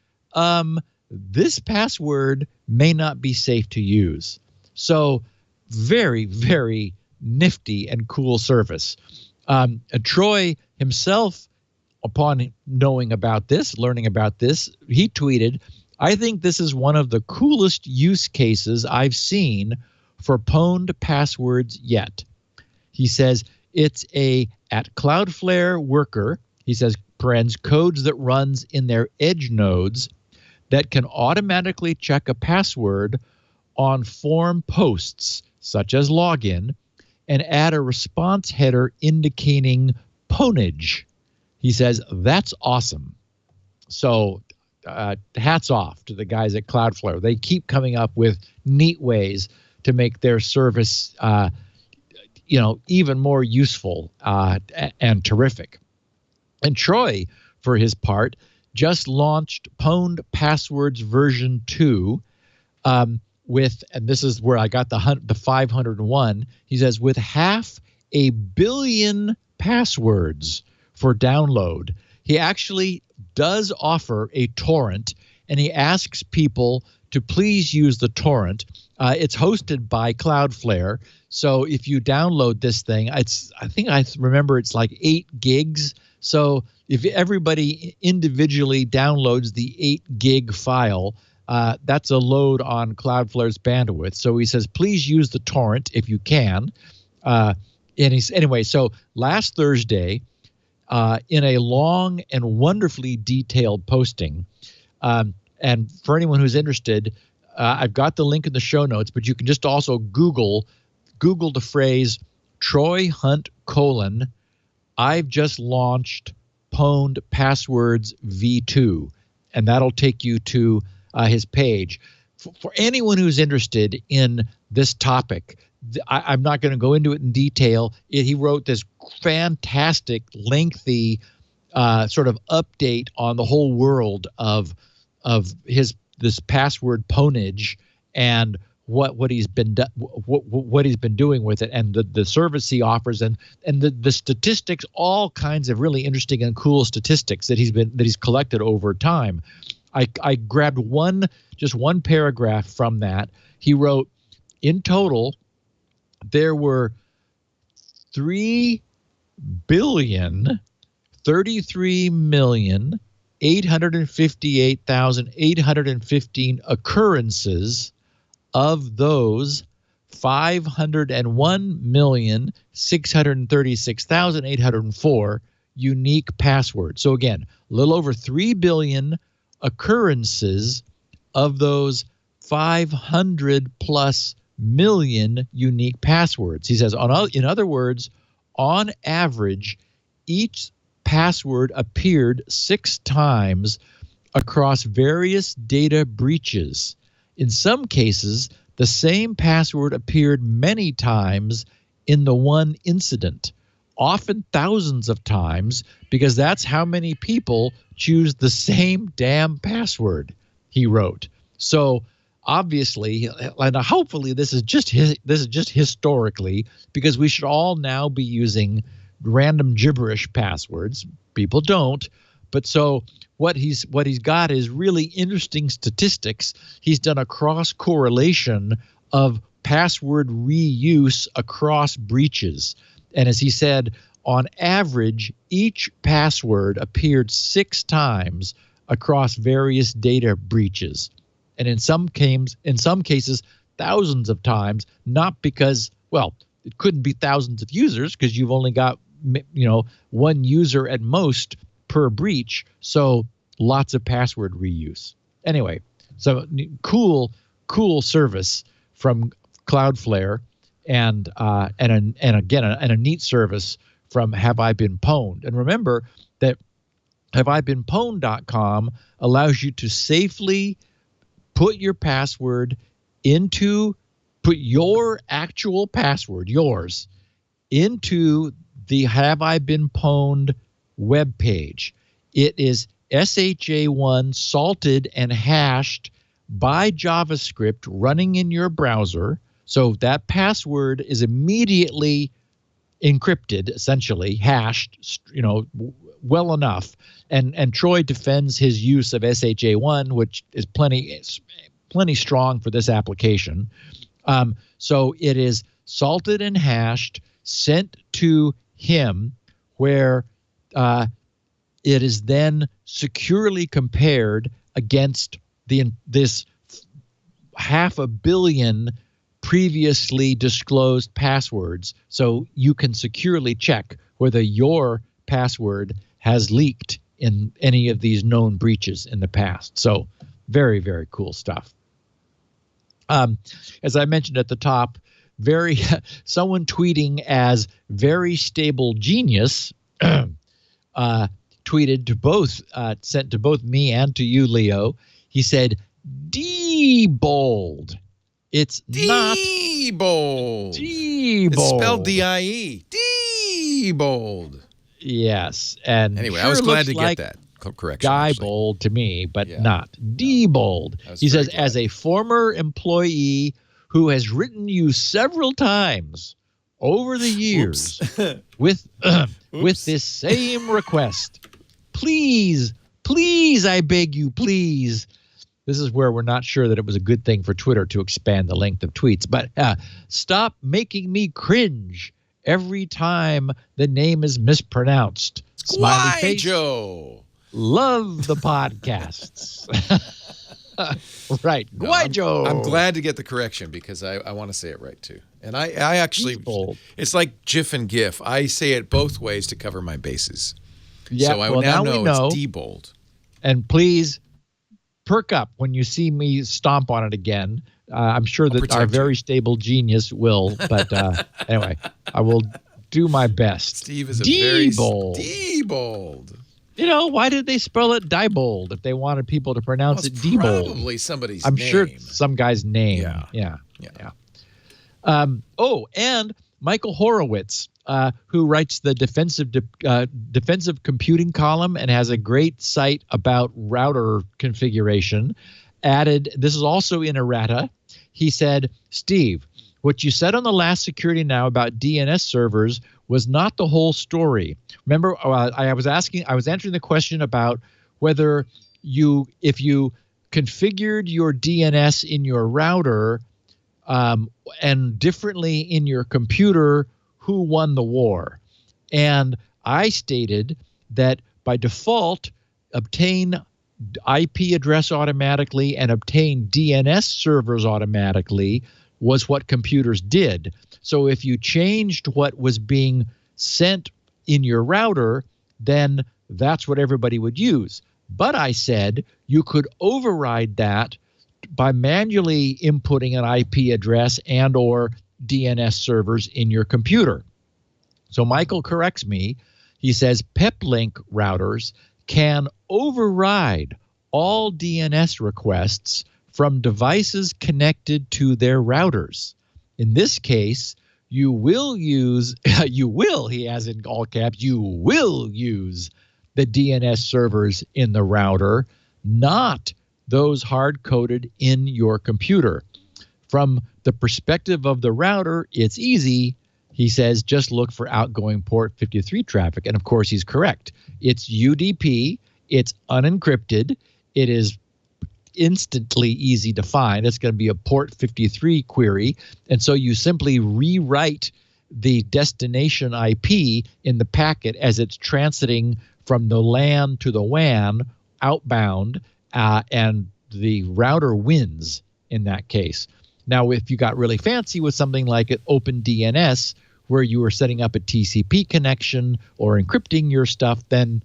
Speaker 4: this password may not be safe to use. So very, very nifty and cool service. Troy himself, upon learning about this, he tweeted, "I think this is one of the coolest use cases I've seen for pwned passwords yet." He says it's at Cloudflare worker, he says, codes that runs in their edge nodes that can automatically check a password on form posts, such as login, and add a response header indicating pwnage. He says, that's awesome. So hats off to the guys at Cloudflare. They keep coming up with neat ways to make their service even more useful and terrific. And Troy, for his part, just launched Pwned Passwords version 2 and this is where I got the 501. He says, with 500 million passwords for download. He actually does offer a torrent, and he asks people to please use the torrent. It's hosted by Cloudflare. So if you download this thing, I remember it's like 8 gigs. So if everybody individually downloads the 8 gig file, that's a load on Cloudflare's bandwidth. So he says, please use the torrent if you can. So last Thursday, in a long and wonderfully detailed posting, and for anyone who's interested, I've got the link in the show notes, but you can just also Google the phrase Troy Hunt : I've just launched Pwned Passwords V2, and that'll take you to his page. For anyone who's interested in this topic, I'm not going to go into it in detail. He wrote this fantastic, lengthy sort of update on the whole world of this password pwnage and what he's been doing with it, and the service he offers, and the statistics, all kinds of really interesting and cool statistics that he's collected over time. I grabbed one paragraph from that. He wrote, in total, there were 3,033,800 858,815 occurrences of those 501,636,804 unique passwords. So again, a little over 3 billion occurrences of those 500 plus million unique passwords. He says, in other words, on average, each password appeared 6 times across various data breaches. In some cases, the same password appeared many times in the one incident, often thousands of times, because that's how many people choose the same damn password, he wrote. So obviously, and hopefully this is just historically, because we should all now be using random gibberish passwords. People don't. But so what he's got is really interesting statistics. He's done a cross correlation of password reuse across breaches. And as he said, on average, each password appeared 6 times across various data breaches. And in some cases, thousands of times, not because, well, it couldn't be thousands of users because you've only got, one user at most per breach. So lots of password reuse. Anyway, so cool service from Cloudflare, and again a neat service from Have I Been Pwned. And remember that haveibeenpwned.com allows you to safely put your actual password, yours, into the Have I Been Pwned web page. It is SHA-1 salted and hashed by JavaScript running in your browser. So that password is immediately encrypted, essentially hashed, well enough. And Troy defends his use of SHA-1, which is plenty strong for this application. So it is salted and hashed, sent to him, where it is then securely compared against this 500 million previously disclosed passwords, so you can securely check whether your password has leaked in any of these known breaches in the past. So very, very cool stuff. As I mentioned at the top, someone tweeting as very stable genius tweeted to both, sent to both me and to you, Leo. He said, D-bold. It's not
Speaker 1: D-bold.
Speaker 4: D-bold.
Speaker 1: It's spelled D-I-E. D-bold.
Speaker 4: Yes. And
Speaker 1: anyway,
Speaker 4: sure,
Speaker 1: I was glad to
Speaker 4: like
Speaker 1: get that correction.
Speaker 4: Guy-bold to me, but not D-bold. He says, glad. As a former employee who has written you several times over the years with this same request, please, I beg you, please. This is where we're not sure that it was a good thing for Twitter to expand the length of tweets, but stop making me cringe every time the name is mispronounced. Smiley face.
Speaker 1: Joe.
Speaker 4: Love the podcasts. Right.
Speaker 1: No,
Speaker 4: Guaijo.
Speaker 1: I'm glad to get the correction because I want to say it right too. And I actually, it's like GIF and GIF. I say it both ways to cover my bases.
Speaker 4: Yeah,
Speaker 1: so I now know it's D-bold.
Speaker 4: And please perk up when you see me stomp on it again. I'm sure that our very stable genius will. But anyway, I will do my best.
Speaker 1: Steve is a
Speaker 4: D-bold.
Speaker 1: very D-bold.
Speaker 4: Why did they spell it Diebold if they wanted people to pronounce it Diebold?
Speaker 1: Probably somebody's
Speaker 4: I'm
Speaker 1: name.
Speaker 4: sure some guy's name. Yeah. And Michael Horowitz, who writes the defensive computing column and has a great site about router configuration, added, this is also in errata. He said, Steve, what you said on the last Security Now about DNS servers was not the whole story. Remember, I was answering the question about whether if you configured your DNS in your router and differently in your computer, who won the war? And I stated that by default, obtain IP address automatically and obtain DNS servers automatically was what computers did. So if you changed what was being sent in your router, then that's what everybody would use. But I said you could override that by manually inputting an IP address and or DNS servers in your computer. So Michael corrects me. He says peplink routers can override all DNS requests from devices connected to their routers. In this case, you will use, he has in all caps, you will use the DNS servers in the router, not those hard-coded in your computer. From the perspective of the router, it's easy. He says, just look for outgoing port 53 traffic. And of course, he's correct. It's UDP. It's unencrypted. It is instantly easy to find. It's going to be a port 53 query. And so you simply rewrite the destination IP in the packet as it's transiting from the LAN to the WAN outbound, and the router wins in that case. Now, if you got really fancy with something like an OpenDNS, where you were setting up a TCP connection or encrypting your stuff, then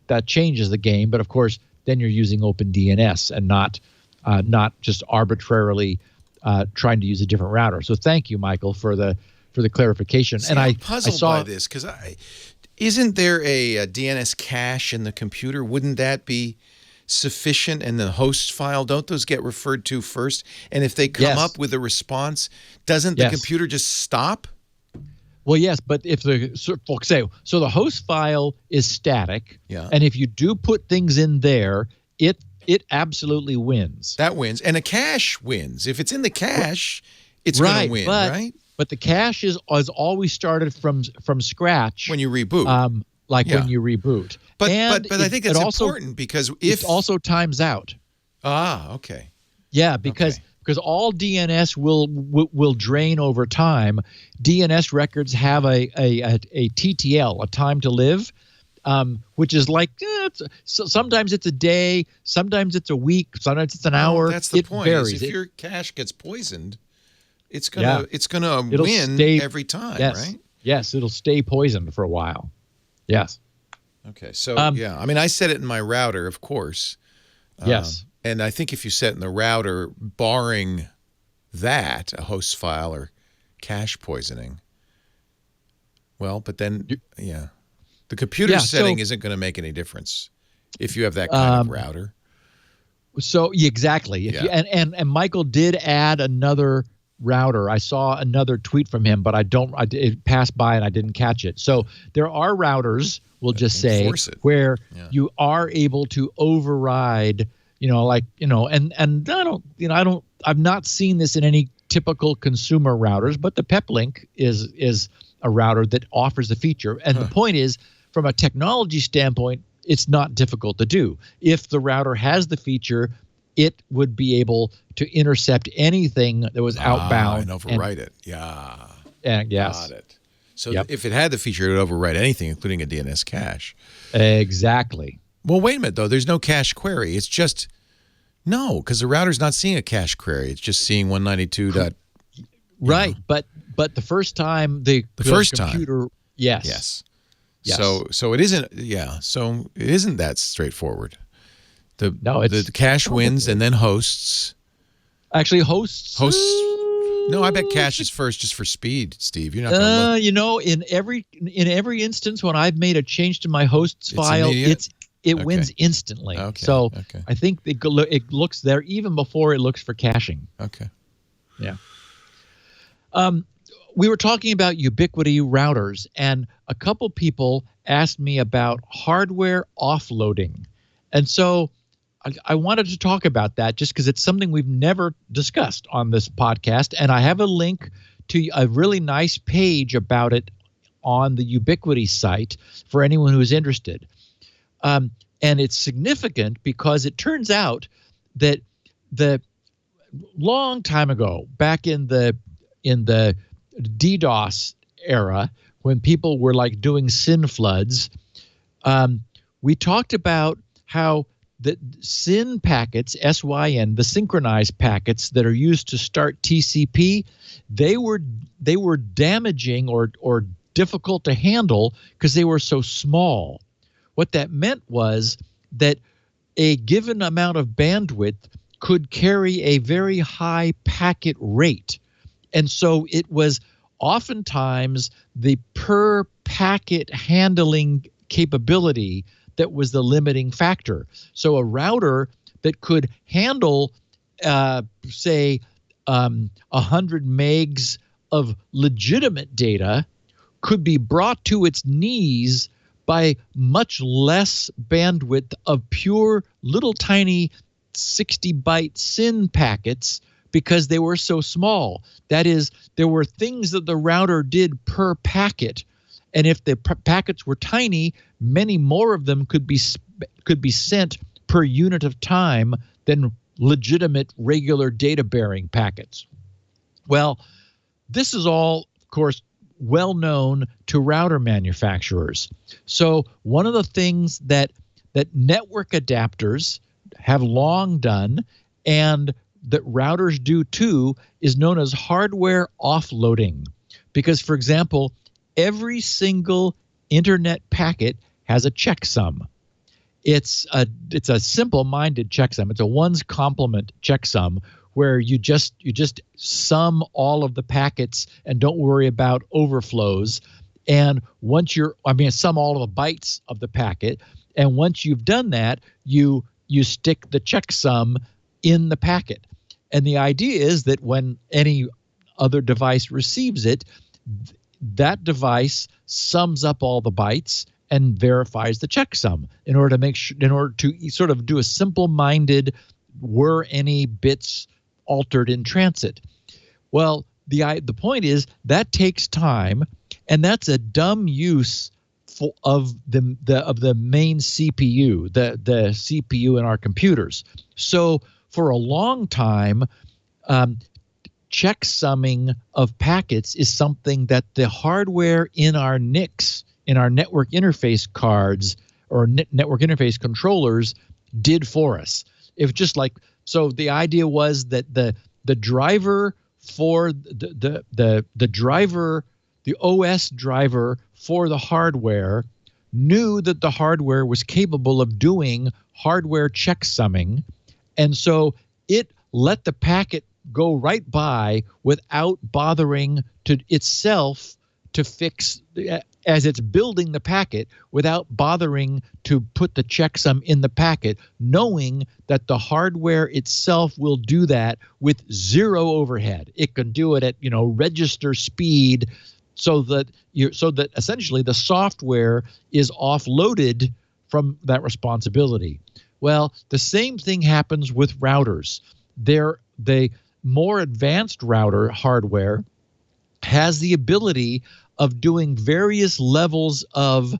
Speaker 4: that changes the game. But of course, then you're using OpenDNS and not just arbitrarily trying to use a different router. So thank you, Michael, for the clarification.
Speaker 1: See, I'm puzzled by this because isn't there a DNS cache in the computer? Wouldn't that be sufficient? And the host file, don't those get referred to first? And if they come up with a response, doesn't the computer just stop?
Speaker 4: Well, yes, but if folks say, so the host file is static, and if you do put things in there, it absolutely wins.
Speaker 1: That wins. And a cache wins. If it's in the cache, it's going to win, right?
Speaker 4: But the cache is always started from scratch.
Speaker 1: When you reboot.
Speaker 4: When you reboot.
Speaker 1: But I think it's important because if...
Speaker 4: It also times out.
Speaker 1: Ah, okay.
Speaker 4: Yeah, because all DNS will drain over time. DNS records have a TTL, a time to live, which is like sometimes it's a day, sometimes it's a week, sometimes it's an hour.
Speaker 1: That's the point.
Speaker 4: Varies.
Speaker 1: If your cache gets poisoned, it's gonna win every time, right?
Speaker 4: Yes, it'll stay poisoned for a while. Yes.
Speaker 1: Okay. So I mean, I set it in my router, of course.
Speaker 4: Yes.
Speaker 1: And I think if you set in the router, barring that, a host file or cache poisoning, well, but then, the computer setting isn't going to make any difference if you have that kind of router.
Speaker 4: So exactly. And Michael did add another router. I saw another tweet from him, but it passed by and I didn't catch it. So there are routers, we'll just say, where you are able to override. I've not seen this in any typical consumer routers, but the peplink is a router that offers the feature. And the point is, from a technology standpoint, it's not difficult to do. If the router has the feature, it would be able to intercept anything that was outbound
Speaker 1: and overwrite it. Yeah.
Speaker 4: And yes.
Speaker 1: Got it. So if it had the feature, it would overwrite anything, including a DNS cache.
Speaker 4: Exactly.
Speaker 1: Well, wait a minute, though. There's no cache query. It's just, because the router's not seeing a cache query. It's just seeing 192.
Speaker 4: Right, but the first time the computer,
Speaker 1: time. Yes. So it isn't. Yeah. So it isn't that straightforward. The cache wins and then hosts.
Speaker 4: Actually, hosts.
Speaker 1: No, I bet cache is first just for speed, Steve. You're not going to look.
Speaker 4: In every instance when I've made a change to my hosts file, it wins instantly.
Speaker 1: Okay.
Speaker 4: So I think it looks there even before it looks for caching.
Speaker 1: Okay.
Speaker 4: Yeah. We were talking about Ubiquiti routers, and a couple people asked me about hardware offloading. And so I wanted to talk about that just because it's something we've never discussed on this podcast. And I have a link to a really nice page about it on the Ubiquiti site for anyone who is interested. And it's significant because it turns out that the long time ago, back in the DDoS era, when people were like doing SYN floods, we talked about how the SYN packets, SYN, the synchronized packets that are used to start TCP, they were damaging or difficult to handle because they were so small. What that meant was that a given amount of bandwidth could carry a very high packet rate. And so it was oftentimes the per packet handling capability that was the limiting factor. So a router that could handle, say, 100 megs of legitimate data could be brought to its knees by much less bandwidth of pure little tiny 60-byte SYN packets because they were so small. That is, there were things that the router did per packet, and if the packets were tiny, many more of them could be sent per unit of time than legitimate regular data-bearing packets. Well, this is all, of course, well known to router manufacturers. So one of the things that network adapters have long done, and that routers do too, is known as hardware offloading. Because, for example, every single internet packet has a checksum. It's a simple-minded checksum. It's a one's complement checksum where you just sum all of the packets and don't worry about overflows. And once sum all of the bytes of the packet. And once you've done that, you stick the checksum in the packet. And the idea is that when any other device receives it, that device sums up all the bytes and verifies the checksum in order to sort of do a simple-minded, were any bits altered in transit. Well, the point is that takes time, and that's a dumb use of the main CPU, the CPU in our computers. So for a long time, checksumming of packets is something that the hardware in our NICs, in our network interface cards or network interface controllers, did for us. It was just like, so the idea was that the driver for the driver, the OS driver for the hardware, knew that the hardware was capable of doing hardware checksumming, and so it let the packet go right by without bothering to itself to fix, as it's building the packet, without bothering to put the checksum in the packet, knowing that the hardware itself will do that with zero overhead. It can do it at register speed, so that essentially the software is offloaded from that responsibility. Well, the same thing happens with routers. The more advanced router hardware has the ability of doing various levels of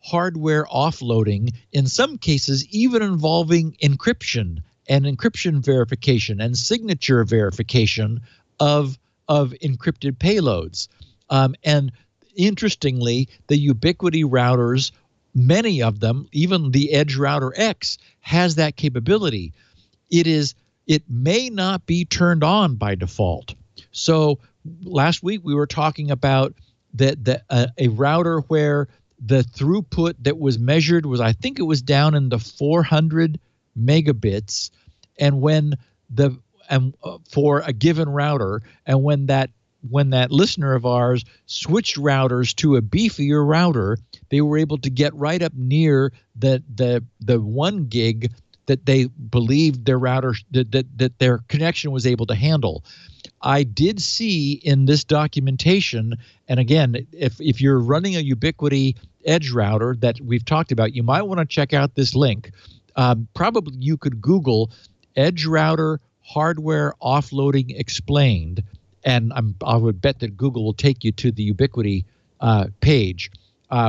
Speaker 4: hardware offloading, in some cases even involving encryption and encryption verification and signature verification of encrypted payloads. And interestingly, the Ubiquiti routers, many of them, even the Edge Router X, has that capability. It may not be turned on by default. So last week we were talking about a router where the throughput that was measured was, I think it was down in the 400 megabits, and for a given router, and when that listener of ours switched routers to a beefier router, they were able to get right up near the 1 gig that they believed their router that their connection was able to handle. I did see in this documentation, and again, if you're running a Ubiquiti Edge router that we've talked about, you might want to check out this link. Probably you could Google Edge Router Hardware Offloading Explained, and I would bet that Google will take you to the Ubiquiti page,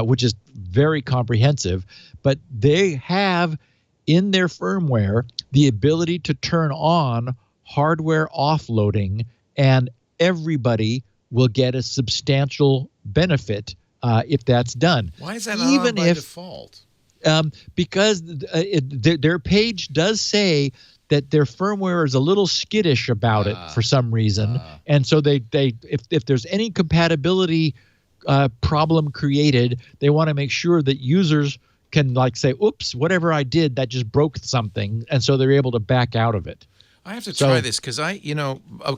Speaker 4: which is very comprehensive. But they have in their firmware the ability to turn on hardware offloading, and everybody will get a substantial benefit if that's done.
Speaker 1: Why is that not on by default?
Speaker 4: Because their page does say that their firmware is a little skittish about it for some reason, and so they if there's any compatibility problem created, they want to make sure that users can like say, "Oops, whatever I did, that just broke something," and so they're able to back out of it.
Speaker 1: I have to try this because a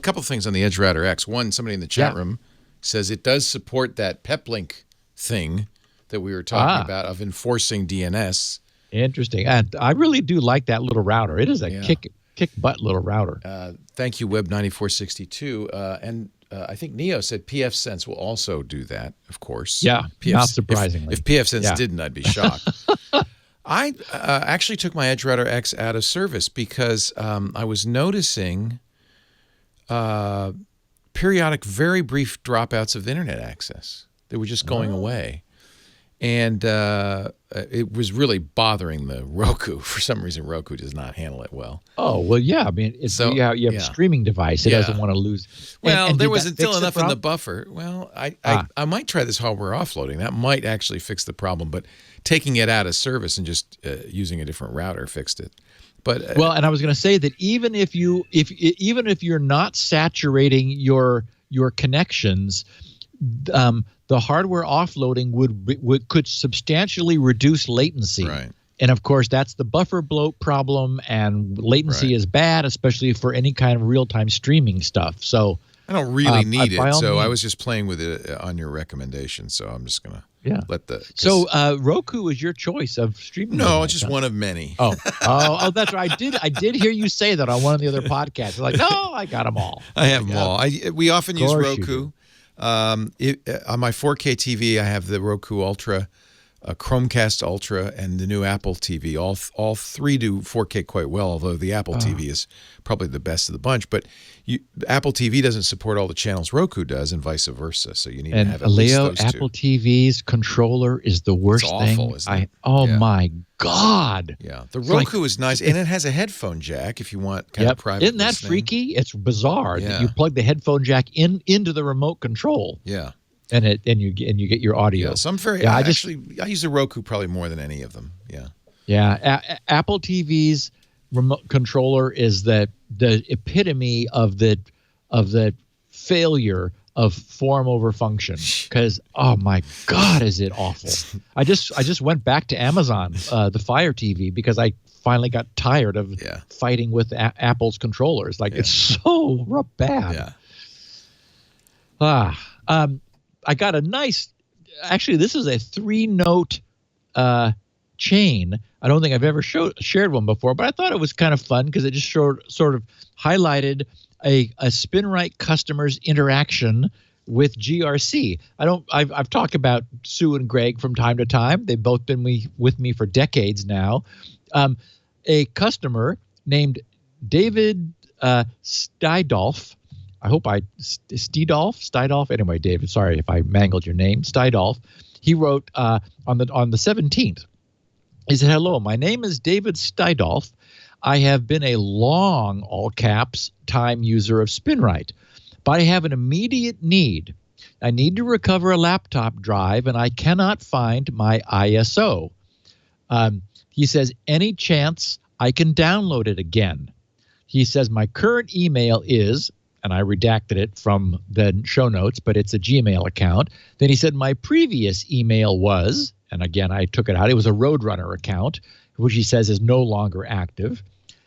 Speaker 1: couple of things on the Edge Router X. One, somebody in the chat room says it does support that peplink thing that we were talking about of enforcing DNS.
Speaker 4: Interesting. And I really do like that little router. It is a kick butt little router.
Speaker 1: Thank you, Web9462. And I think Neo said pfSense will also do that, of course.
Speaker 4: Yeah, not surprisingly.
Speaker 1: If pfSense didn't, I'd be shocked. I actually took my Edge Router X out of service because I was noticing periodic, very brief dropouts of internet access. They were just going away. And it was really bothering the Roku. For some reason, Roku does not handle it well.
Speaker 4: Oh, well, yeah. I mean, you have a streaming device. It doesn't want to lose.
Speaker 1: Well, there wasn't still enough in the buffer. Well, I might try this hardware offloading. That might actually fix the problem. But taking it out of service and just using a different router fixed it. But
Speaker 4: well, and I was going to say that even if you're not saturating your connections, the hardware offloading could substantially reduce latency.
Speaker 1: Right.
Speaker 4: And of course, that's the buffer bloat problem, and latency is bad, especially for any kind of real-time streaming stuff. So
Speaker 1: I don't really need it. So I was just playing with it on your recommendation. So I'm just going to let the.
Speaker 4: So Roku is your choice of streaming.
Speaker 1: No, it's just one of many.
Speaker 4: Oh, that's right. I did hear you say that on one of the other podcasts. Like, no, I got them all.
Speaker 1: I have them all. We often use Roku. On my 4K TV, I have the Roku Ultra, Chromecast Ultra, and the new Apple TV. All three do 4K quite well, although the Apple TV is probably the best of the bunch. But Apple TV doesn't support all the channels Roku does, and vice versa. So you need to have at least those two.
Speaker 4: Apple TV's controller is the worst thing.
Speaker 1: It's awful, isn't it?
Speaker 4: My God.
Speaker 1: Yeah, the Roku is nice, and it has a headphone jack if you want kind of private
Speaker 4: Isn't that
Speaker 1: listening.
Speaker 4: freaky? It's bizarre that you plug the headphone jack into the remote control.
Speaker 1: Yeah.
Speaker 4: And you get your audio.
Speaker 1: Yeah, so I'm very. I use the Roku probably more than any of them. Yeah.
Speaker 4: Yeah. Apple TV's remote controller is the epitome of the failure of form over function. Because oh my God, is it awful? I just went back to Amazon, the Fire TV, because I finally got tired of fighting with Apple's controllers. Like it's so bad. Yeah. I got a nice, actually, this is a 3-note chain. I don't think I've ever shared one before, but I thought it was kind of fun because it just sort of highlighted a Spinrite customer's interaction with GRC. I've talked about Sue and Greg from time to time. They've both been with me for decades now. A customer named David Stidolf. I hope Stidolf. Anyway, David, sorry if I mangled your name. Stidolf. He wrote on the 17th. He said, "Hello, my name is David Stidolf. I have been a long, all caps, time user of Spinrite, but I have an immediate need. I need to recover a laptop drive, and I cannot find my ISO." He says, "Any chance I can download it again?" He says, "My current email is," and I redacted it from the show notes, but it's a Gmail account. Then he said, "My previous email was," and again, I took it out. It was a Roadrunner account, which he says is no longer active.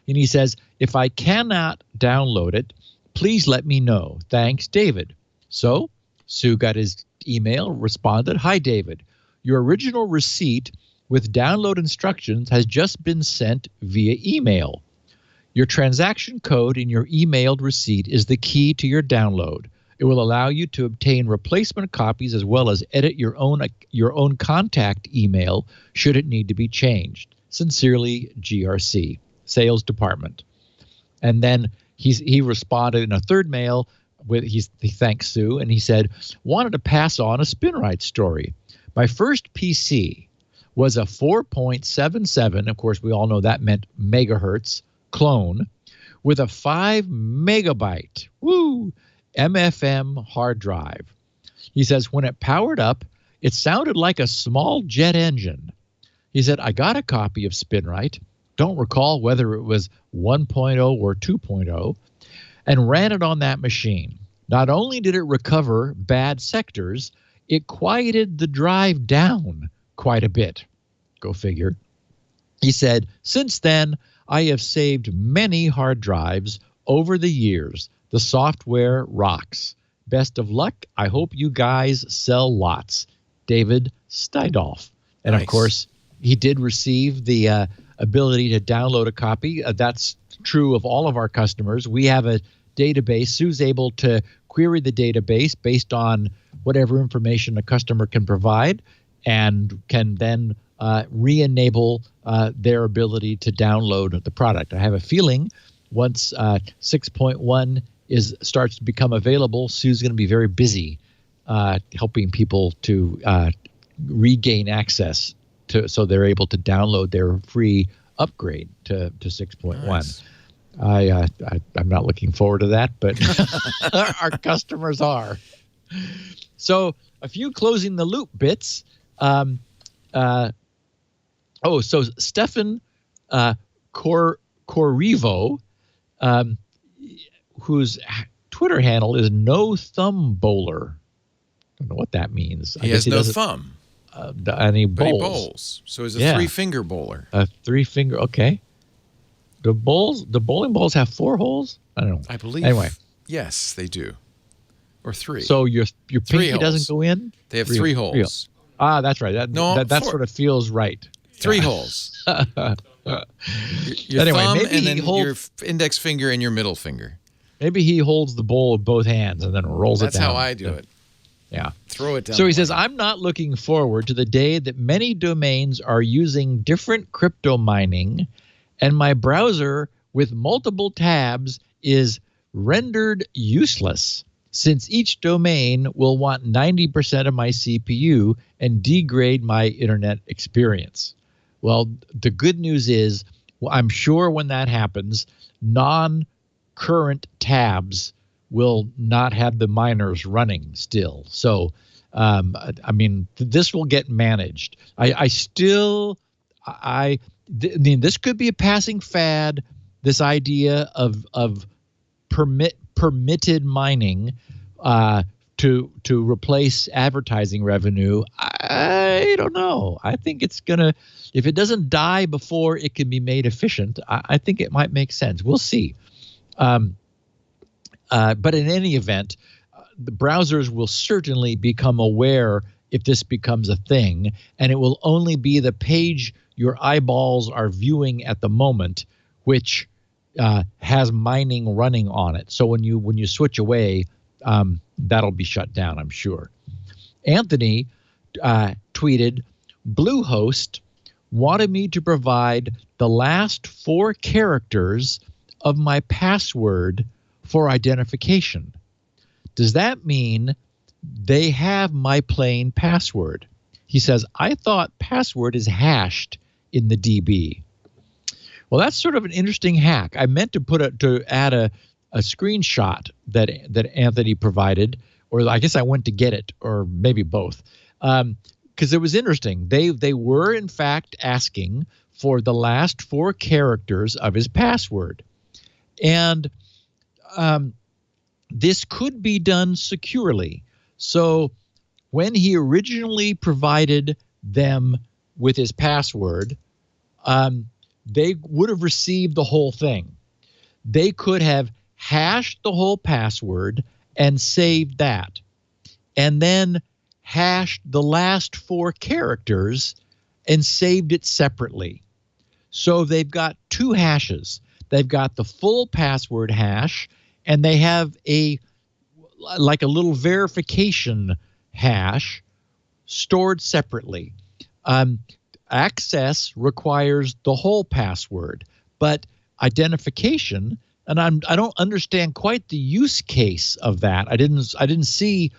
Speaker 4: And he says, "If I cannot download it, please let me know. Thanks, David." So Sue got his email, responded, "Hi, David. Your original receipt with download instructions has just been sent via email. Your transaction code in your emailed receipt is the key to your download. It will allow you to obtain replacement copies as well as edit your own contact email should it need to be changed. Sincerely, GRC, Sales Department." And then he responded in a third mail he thanked Sue, and he said, "Wanted to pass on a Spinrite story. My first PC was a 4.77, of course we all know that meant megahertz, clone, with a 5 megabyte MFM hard drive. He says, when it powered up, it sounded like a small jet engine. He said, I got a copy of Spinrite, don't recall whether it was 1.0 or 2.0, and ran it on that machine. Not only did it recover bad sectors, it quieted the drive down quite a bit. Go figure. He said, since then, I have saved many hard drives over the years. The software rocks. Best of luck. I hope you guys sell lots. David Stidolf. And
Speaker 1: nice.
Speaker 4: Of course, he did receive the ability to download a copy. That's true of all of our customers. We have a database. Sue's able to query the database based on whatever information a customer can provide and can then re-enable their ability to download the product. I have a feeling once 6.1 starts to become available, Sue's going to be very busy helping people to regain access so they're able to download their free upgrade to 6.1.
Speaker 1: Nice.
Speaker 4: I'm not looking forward to that, but our customers are. So a few closing the loop bits. So Stefan Corrivo, whose Twitter handle is No Thumb Bowler. I don't know what that means.
Speaker 1: He has no thumb.
Speaker 4: And he bowls.
Speaker 1: But he bowls. So he's a three-finger bowler.
Speaker 4: A three-finger, okay. The bowling balls have 4 holes? I don't know.
Speaker 1: I believe.
Speaker 4: Anyway.
Speaker 1: Yes, they do. Or 3.
Speaker 4: So your pinky doesn't go in?
Speaker 1: They have 3 holes.
Speaker 4: Ah, that's right. That sort of feels right.
Speaker 1: 3 holes. Your
Speaker 4: anyway,
Speaker 1: thumb
Speaker 4: maybe
Speaker 1: and then your index finger and your middle finger.
Speaker 4: Maybe he holds the bowl with both hands and then rolls it down.
Speaker 1: That's how I do it.
Speaker 4: Yeah.
Speaker 1: Throw it down.
Speaker 4: So he says, I'm not looking forward to the day that many domains are using different crypto mining and my browser with multiple tabs is rendered useless since each domain will want 90% of my CPU and degrade my internet experience. Well, the good news is, I'm sure when that happens, non-current tabs will not have the miners running still. So, this will get managed. This could be a passing fad, this idea of permitted mining to replace advertising revenue. I don't know. I think it's gonna, if it doesn't die before it can be made efficient, I think it might make sense. We'll see. But in any event, the browsers will certainly become aware if this becomes a thing, and it will only be the page your eyeballs are viewing at the moment, which has mining running on it. So when you switch away, that'll be shut down, I'm sure. Anthony tweeted, Bluehost wanted me to provide the last 4 characters of my password for identification. Does that mean they have my plain password? He says, I thought password is hashed in the DB. Well, that's sort of an interesting hack. I meant to add a screenshot that Anthony provided, or I guess I went to get it, or maybe both, because it was interesting. They were in fact asking for the last 4 characters of his password, and this could be done securely. So when he originally provided them with his password, they would have received the whole thing. They could have hashed the whole password and saved that, and then hashed the last 4 characters and saved it separately. So they've got 2 hashes. They've got the full password hash, and they have a little verification hash stored separately. Access requires the whole password, but identification, and I don't understand quite the use case of that. I didn't see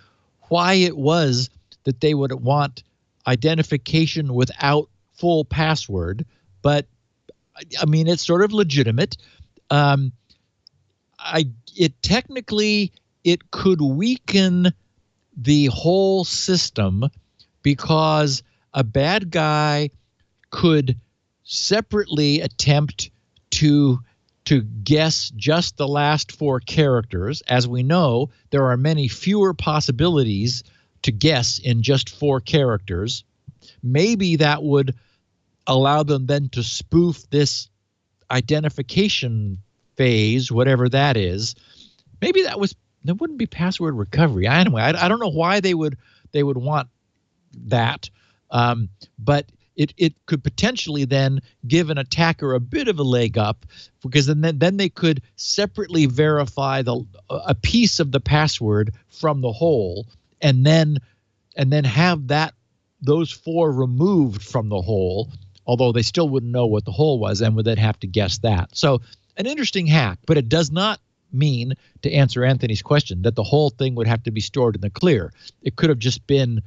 Speaker 4: why it was that they would want identification without full password, but I mean, it's sort of legitimate. It could weaken the whole system because a bad guy could separately attempt to guess just the last 4 characters. As we know, there are many fewer possibilities to guess in just 4 characters. Maybe that would allow them then to spoof this identification phase, whatever that is. Maybe that wouldn't be password recovery. Anyway, I don't know why they would want that, but it could potentially then give an attacker a bit of a leg up, because then they could separately verify a piece of the password from the whole, and then have those 4 removed from the whole, although they still wouldn't know what the whole was and would then have to guess that. So an interesting hack, but it does not mean, to answer Anthony's question, that the whole thing would have to be stored in the clear. It could have just been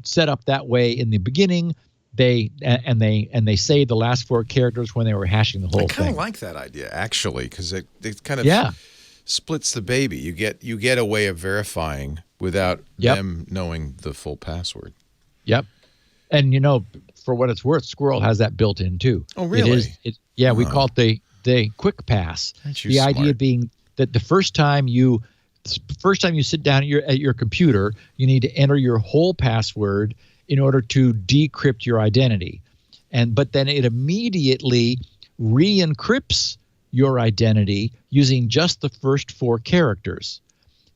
Speaker 4: set up that way in the beginning. They say the last 4 characters when they were hashing the whole thing.
Speaker 1: I kind of like that idea, actually, because it kind of splits the baby. You get a way of verifying without them knowing the full password.
Speaker 4: Yep. And for what it's worth, Squirrel has that built in too.
Speaker 1: Oh, really?
Speaker 4: We call it the quick pass. The idea being that the first time you sit down at your computer, you need to enter your whole password in order to decrypt your identity. But then it immediately re-encrypts your identity using just the first 4 characters.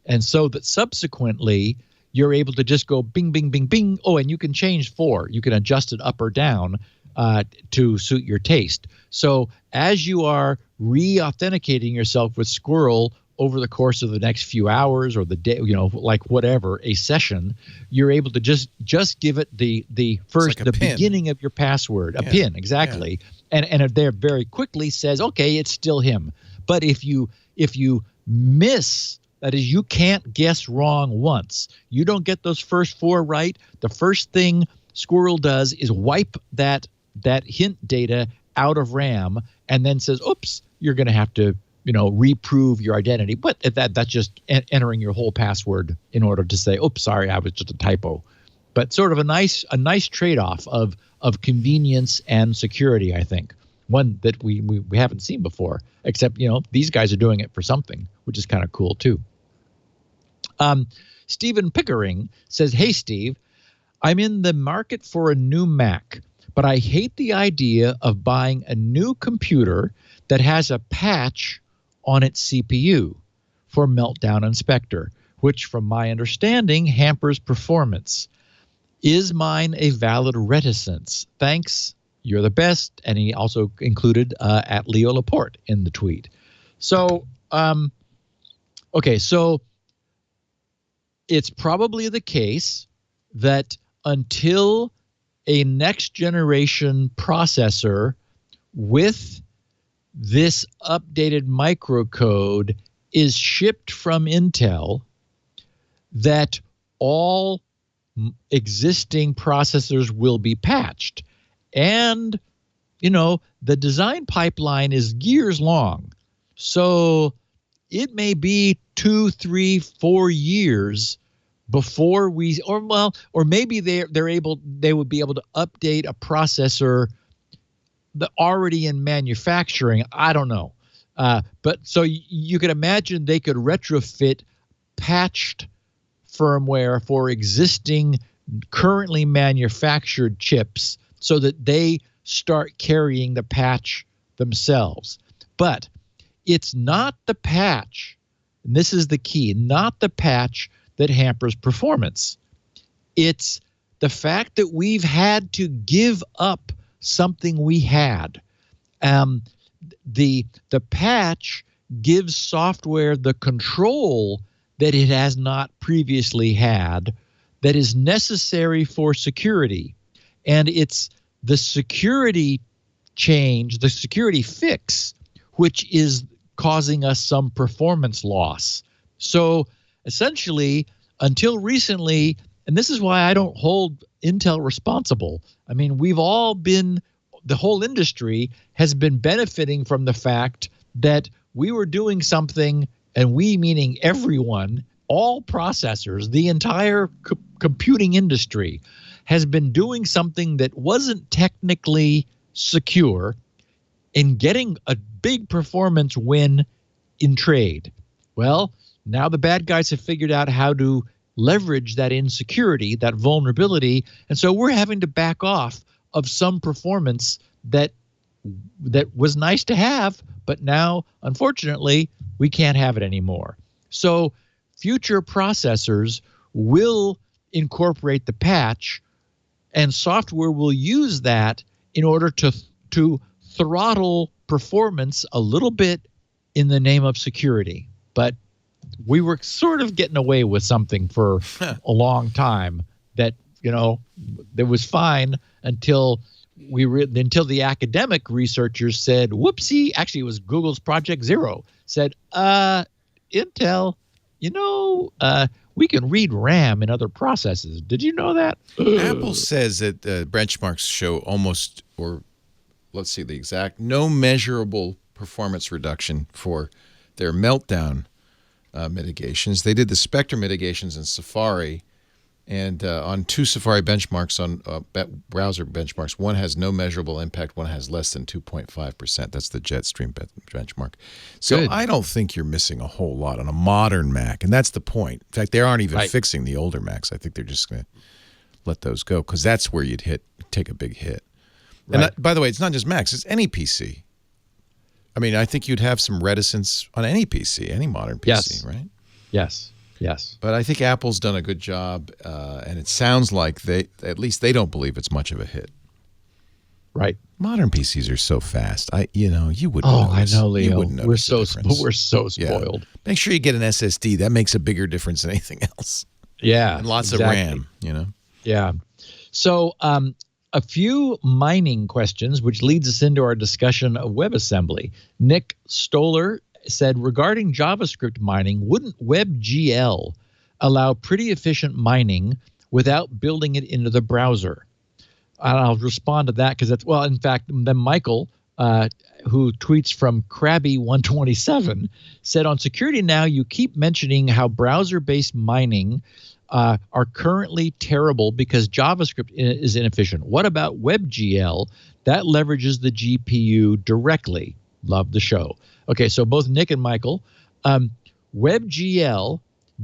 Speaker 4: And so that subsequently you're able to just go bing, bing, bing, bing. Oh, and you can change 4. You can adjust it up or down to suit your taste. So as you are re-authenticating yourself with Squirrel over the course of the next few hours or the day, like whatever, a session, you're able to just give it the beginning of your password, a pin, exactly. Yeah. And it there very quickly says, okay, it's still him. But if you miss, that is, you can't guess wrong once. You don't get those first 4 right. The first thing Squirrel does is wipe that hint data out of RAM and then says, oops, you're going to have to reprove your identity. But that's just entering your whole password in order to say, oops, sorry, I was just a typo. But sort of a nice trade-off of convenience and security, I think. One that we haven't seen before, except, these guys are doing it for something, which is kind of cool too. Stephen Pickering says, hey, Steve, I'm in the market for a new Mac, but I hate the idea of buying a new computer that has a patch on its CPU for Meltdown and Spectre, which from my understanding hampers performance. Is mine a valid reticence? Thanks. You're the best. And he also included at Leo Laporte in the tweet. So, okay, so it's probably the case that until a next generation processor with this updated microcode is shipped from Intel, that all existing processors will be patched. And, the design pipeline is years long. So it may be 2, 3, 4 years before or maybe they would be able to update a processor that already in manufacturing. I don't know. But so you could imagine they could retrofit patched firmware for existing currently manufactured chips so that they start carrying the patch themselves. But it's not the patch, and this is the key, not the patch that hampers performance. It's the fact that we've had to give up something we had. The patch gives software the control that it has not previously had that is necessary for security. And it's the security change, the security fix, which is causing us some performance loss. So essentially, until recently, and this is why I don't hold Intel responsible. I mean, the whole industry has been benefiting from the fact that we were doing something, and we meaning everyone, all processors, the entire computing industry has been doing something that wasn't technically secure in getting a big performance win in trade. Well, now the bad guys have figured out how to leverage that insecurity, that vulnerability, and so we're having to back off of some performance that was nice to have, but now, unfortunately, we can't have it anymore. So future processors will incorporate the patch, and software will use that in order to throttle performance a little bit in the name of security. But we were sort of getting away with something for a long time that, that was fine until until the academic researchers said, whoopsie, actually it was Google's Project Zero, said, Intel, we can read RAM in other processes. Did you know that?
Speaker 1: Apple says that benchmarks show almost, or let's see the exact, no measurable performance reduction for their Meltdown mitigations. They did the Spectre mitigations in Safari, and on two Safari benchmarks, on browser benchmarks, one has no measurable impact, one has less than 2.5%. That's the Jetstream benchmark. So good. I don't think you're missing a whole lot on a modern Mac, and that's the point. In fact, they aren't even fixing the older Macs. I think they're just going to let those go, because that's where you'd take a big hit. Right. And by the way, it's not just Macs, it's any PC. I mean, I think you'd have some reticence on any PC, any modern PC, right?
Speaker 4: Yes.
Speaker 1: But I think Apple's done a good job, and it sounds like at least they don't believe it's much of a hit.
Speaker 4: Right.
Speaker 1: Modern PCs are so fast. You wouldn't.
Speaker 4: Oh,
Speaker 1: notice.
Speaker 4: I know, Leo.
Speaker 1: We're so
Speaker 4: spoiled.
Speaker 1: Yeah. Make sure you get an SSD. That makes a bigger difference than anything else.
Speaker 4: Yeah.
Speaker 1: And lots of RAM.
Speaker 4: Yeah. So, a few mining questions, which leads us into our discussion of WebAssembly. Nick Stoller said, regarding JavaScript mining, wouldn't WebGL allow pretty efficient mining without building it into the browser? And I'll respond to that because that's, well, in fact, then Michael, who tweets from Krabby127, said, on Security Now, you keep mentioning how browser-based mining are currently terrible because JavaScript is inefficient. What about WebGL? That leverages the GPU directly. Love the show. Okay, so both Nick and Michael, WebGL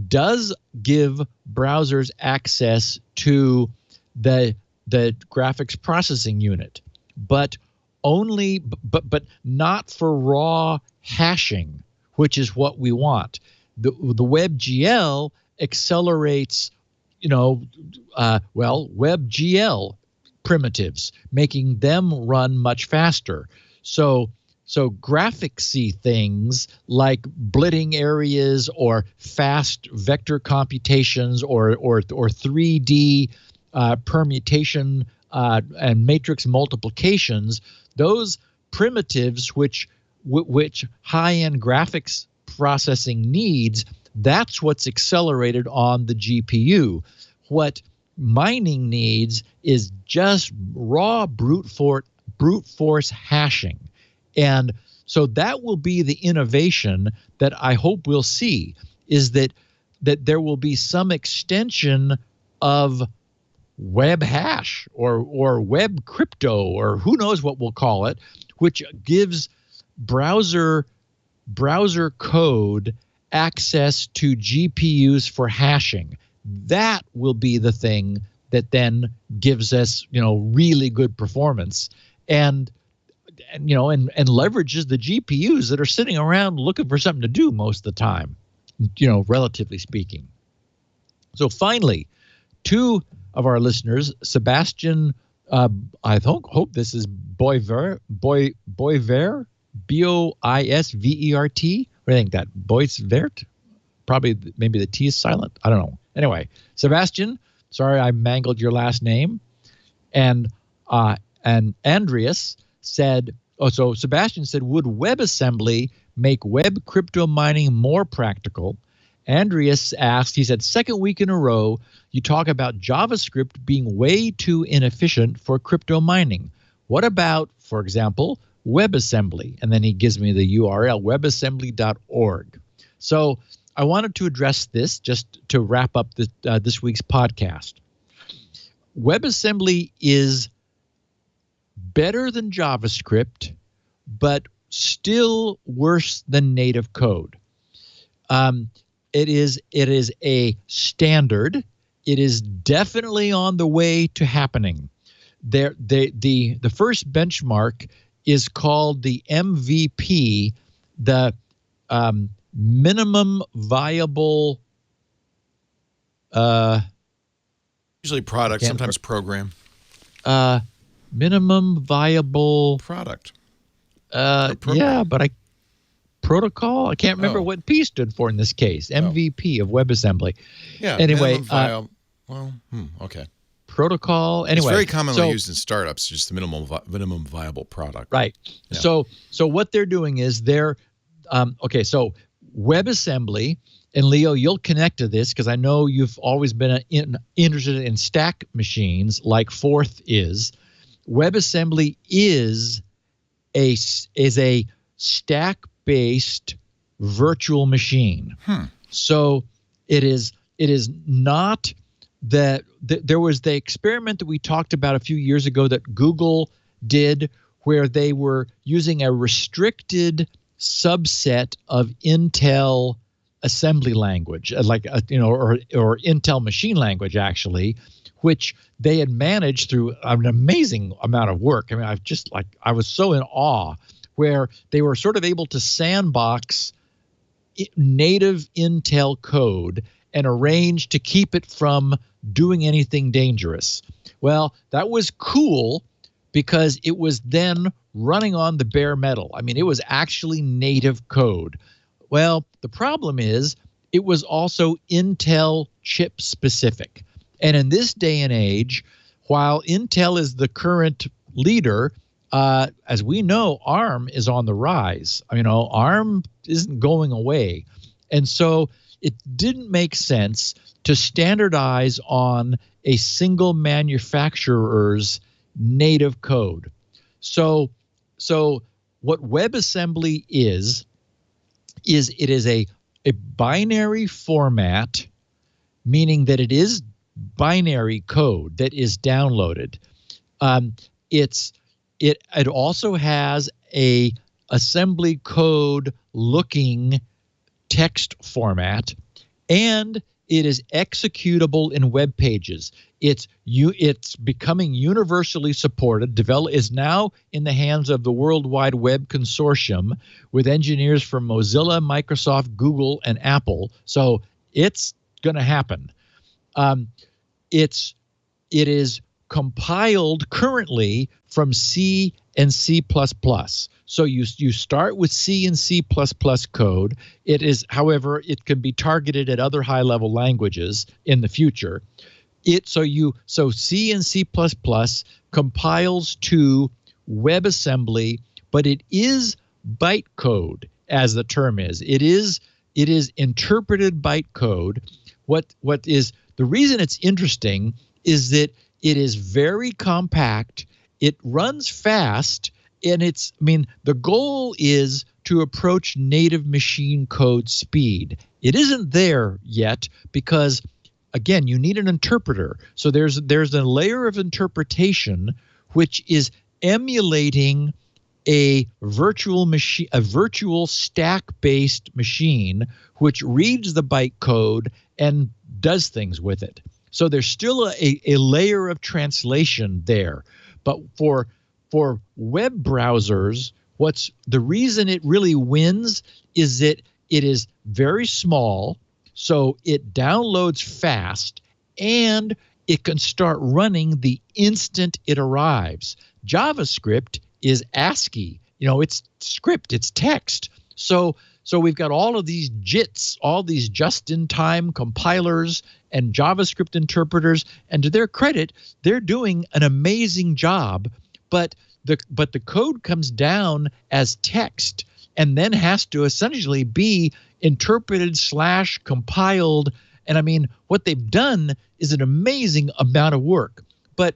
Speaker 4: does give browsers access to the graphics processing unit, but not for raw hashing, which is what we want. The WebGL accelerates, WebGL primitives, making them run much faster. So graphicsy things like blitting areas or fast vector computations or 3D permutation and matrix multiplications, those primitives which high-end graphics processing needs, that's what's accelerated on the GPU. What mining needs is just raw brute force hashing. And so that will be the innovation that I hope we'll see, is that there will be some extension of web hash or web crypto, or who knows what we'll call it, which gives browser code access to GPUs for hashing. That will be the thing that then gives us, really good performance and leverages the GPUs that are sitting around looking for something to do most of the time, relatively speaking. So finally, two of our listeners, Sebastian, I hope this is Boisvert, Boisvert, Boisvert. What do you think that? Boisvert? Probably, maybe the T is silent. I don't know. Anyway, Sebastian, sorry I mangled your last name. And Andreas said, so Sebastian said, would WebAssembly make web crypto mining more practical? Andreas asked, he said, second week in a row, you talk about JavaScript being way too inefficient for crypto mining. What about, for example, WebAssembly? And then he gives me the URL, webassembly.org. So I wanted to address this just to wrap up this week's podcast. WebAssembly is better than JavaScript, but still worse than native code. It is a standard. It is definitely on the way to happening. The first benchmark is called the MVP, the minimum viable.
Speaker 1: Usually product, sometimes program.
Speaker 4: Minimum viable
Speaker 1: product.
Speaker 4: Yeah, but protocol. I can't remember what P stood for in this case. MVP of WebAssembly.
Speaker 1: Yeah.
Speaker 4: Anyway,
Speaker 1: okay.
Speaker 4: Protocol. Anyway,
Speaker 1: it's very commonly used in startups. Just the minimum viable product.
Speaker 4: Right. Yeah. So what they're doing is they're So WebAssembly, and Leo, you'll connect to this because I know you've always been interested in stack machines like Forth is. WebAssembly is a stack-based virtual machine. So it is not that there was the experiment that we talked about a few years ago that Google did where they were using a restricted subset of Intel assembly language, or Intel machine language, actually, which they had managed through an amazing amount of work. I mean, I was so in awe where they were sort of able to sandbox native Intel code and arrange to keep it from doing anything dangerous. Well, that was cool because it was then running on the bare metal. I mean, it was actually native code. Well, the problem is it was also Intel chip specific. And in this day and age, while Intel is the current leader, as we know, ARM is on the rise. ARM isn't going away. And so it didn't make sense to standardize on a single manufacturer's native code. So what WebAssembly is it is a binary format, meaning that it is binary code that is downloaded. It also has a assembly code looking text format, and it is executable in web pages. It's becoming universally supported. Is now in the hands of the World Wide Web Consortium with engineers from Mozilla, Microsoft, Google, and Apple. So it's going to happen. It is compiled currently from C and C++. So you start with C and C++ code. It is, however, it can be targeted at other high-level languages in the future. So C and C++ compiles to WebAssembly, but it is bytecode, as the term is. It is interpreted bytecode. What is the reason it's interesting is that it is very compact. It runs fast, and the goal is to approach native machine code speed. It isn't there yet because, again, you need an interpreter. So there's a layer of interpretation which is emulating a virtual machine, a virtual stack-based machine, which reads the bytecode and does things with it. So there's still a layer of translation there. But for web browsers, the reason it really wins is that it is very small, so it downloads fast, and it can start running the instant it arrives. JavaScript is ASCII. It's script, it's text. So we've got all of these JITs, all these just-in-time compilers and JavaScript interpreters, and to their credit, they're doing an amazing job, but the code comes down as text and then has to essentially be interpreted / compiled. And what they've done is an amazing amount of work. But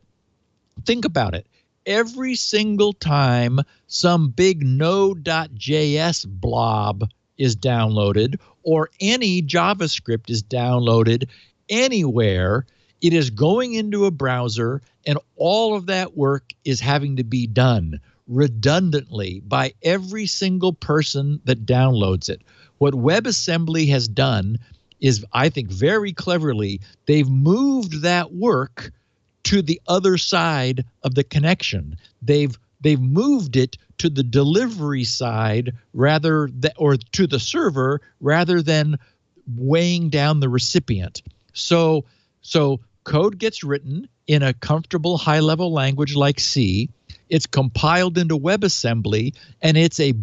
Speaker 4: think about it. Every single time some big Node.js blob is downloaded or any JavaScript is downloaded anywhere, It is going into a browser, and all of that work is having to be done redundantly by every single person that downloads it. What WebAssembly has done is, I think very cleverly, they've moved that work to the other side of the connection. They've moved it to the delivery side or to the server rather than weighing down the recipient. So code gets written in a comfortable high-level language like C. It's compiled into WebAssembly, and it's a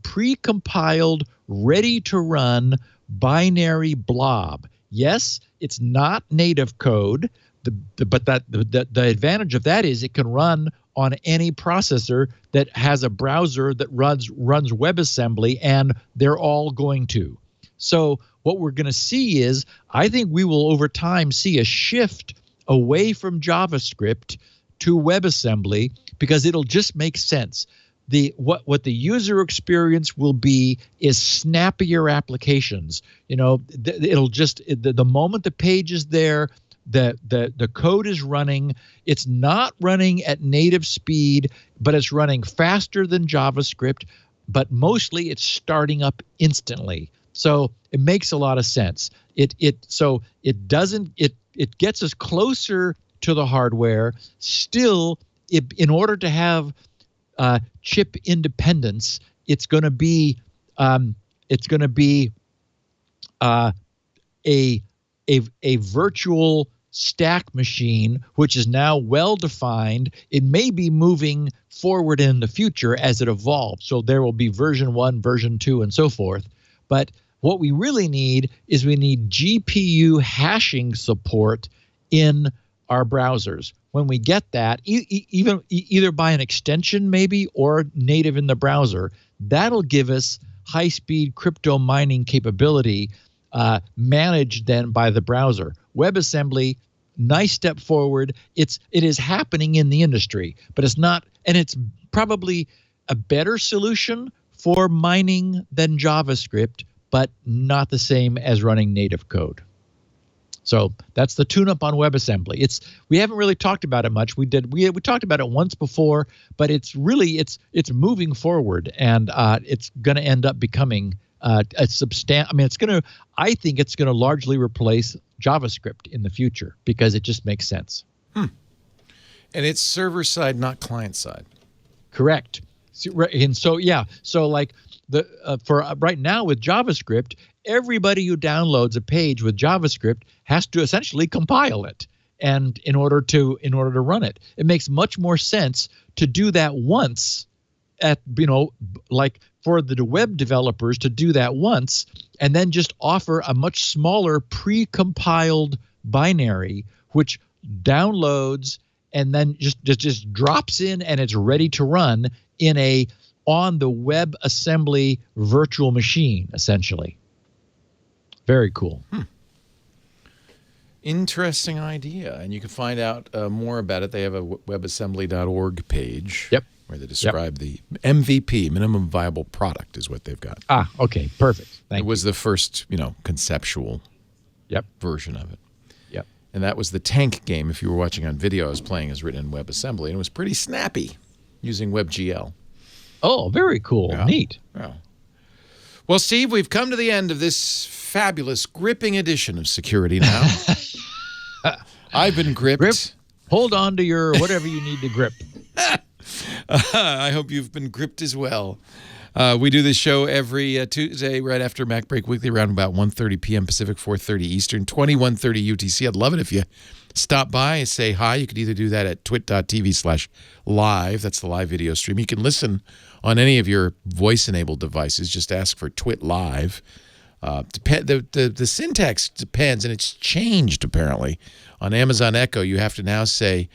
Speaker 4: pre-compiled, ready-to-run binary blob. Yes, it's not native code, but the advantage of that is it can run on any processor that has a browser that runs WebAssembly, and they're all going to. So what we're going to see is, I think we will over time see a shift away from JavaScript to WebAssembly, because it'll just make sense. What the user experience will be is snappier applications. It'll just the moment the page is there, the code is running. It's not running at native speed, but it's running faster than JavaScript. But mostly it's starting up instantly. So it makes a lot of sense. It gets us closer to the hardware. Still, in order to have chip independence, it's going to be a virtual stack machine, which is now well defined. It may be moving forward in the future as it evolves. So there will be version 1, version 2, and so forth. But what we really need is we need GPU hashing support in our browsers. When we get that, either by an extension maybe or native in the browser, that'll give us high-speed crypto mining capability managed then by the browser. WebAssembly, nice step forward. It is happening in the industry, but it's not, and it's probably a better solution for mining than JavaScript, but not the same as running native code. So that's the tune-up on WebAssembly. We haven't really talked about it much. We talked about it once before, but it's moving forward, and it's going to end up becoming a substantial. I mean, I think it's going to largely replace JavaScript in the future because it just makes sense.
Speaker 1: And it's server side, not client side.
Speaker 4: Correct. And so like for right now with JavaScript, everybody who downloads a page with JavaScript has to essentially compile it, and in order to run it, it makes much more sense to do that once. Like for the web developers to do that once, and then just offer a much smaller pre-compiled binary, which downloads and then just drops in, and it's ready to run on the WebAssembly virtual machine, essentially. Very cool.
Speaker 1: Interesting idea. And you can find out more about it. They have a webassembly.org page.
Speaker 4: Yep.
Speaker 1: Where they describe the MVP, minimum viable product, is what they've got.
Speaker 4: Okay, perfect. Thank you.
Speaker 1: It was the first, conceptual version of it.
Speaker 4: Yep.
Speaker 1: And that was the tank game. If you were watching on video, I was playing as written in WebAssembly, and it was pretty snappy using WebGL.
Speaker 4: Oh, very cool.
Speaker 1: Yeah.
Speaker 4: Neat.
Speaker 1: Yeah. Well, Steve, we've come to the end of this fabulous, gripping edition of Security Now. I've been gripped.
Speaker 4: Grip. Hold on to your whatever you need to grip.
Speaker 1: I hope you've been gripped as well. We do this show every Tuesday right after Mac Break Weekly around about 1:30 p.m. Pacific, 4:30 Eastern, 21:30 UTC. I'd love it if you stop by and say hi. You could either do that at twit.tv/live. That's the live video stream. You can listen on any of your voice-enabled devices. Just ask for Twit Live. The syntax depends, and it's changed apparently. On Amazon Echo, you have to now say,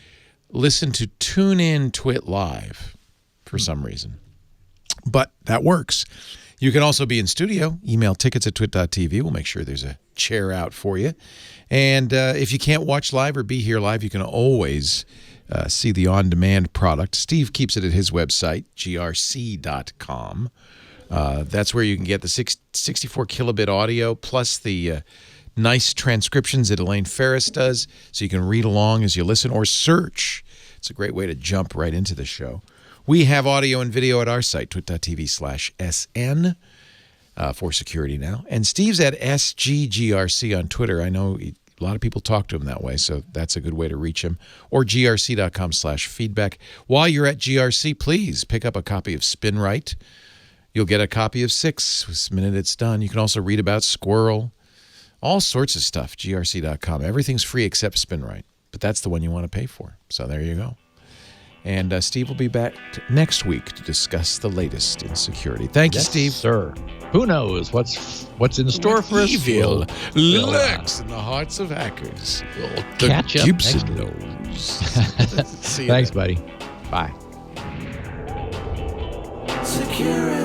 Speaker 1: listen to TuneIn Twit Live for some reason. But that works. You can also be in studio. Email tickets@twit.tv. We'll make sure there's a chair out for you. And if you can't watch live or be here live, you can always see the on-demand product. Steve keeps it at his website, grc.com. That's where you can get the 64 kilobit audio plus the nice transcriptions that Elaine Ferris does, so you can read along as you listen or search. It's a great way to jump right into the show. We have audio and video at our site, twit.tv/SN, for security now. And Steve's at SGGRC on Twitter. I know a lot of people talk to him that way, so that's a good way to reach him. Or grc.com/feedback. While you're at GRC, please pick up a copy of Spinrite. You'll get a copy of 6 the minute it's done. You can also read about Squirrel, all sorts of stuff, grc.com. Everything's free except Spinrite, but that's the one you want to pay for. So there you go. And Steve will be back next week to discuss the latest in security. Thank you, Steve.
Speaker 4: Sir. Who knows what's in store for us?
Speaker 1: Evil lurks in the hearts of hackers.
Speaker 4: We'll catch up next week.
Speaker 1: Knows. See you
Speaker 4: Thanks,
Speaker 1: then.
Speaker 4: buddy. Bye.
Speaker 5: Security.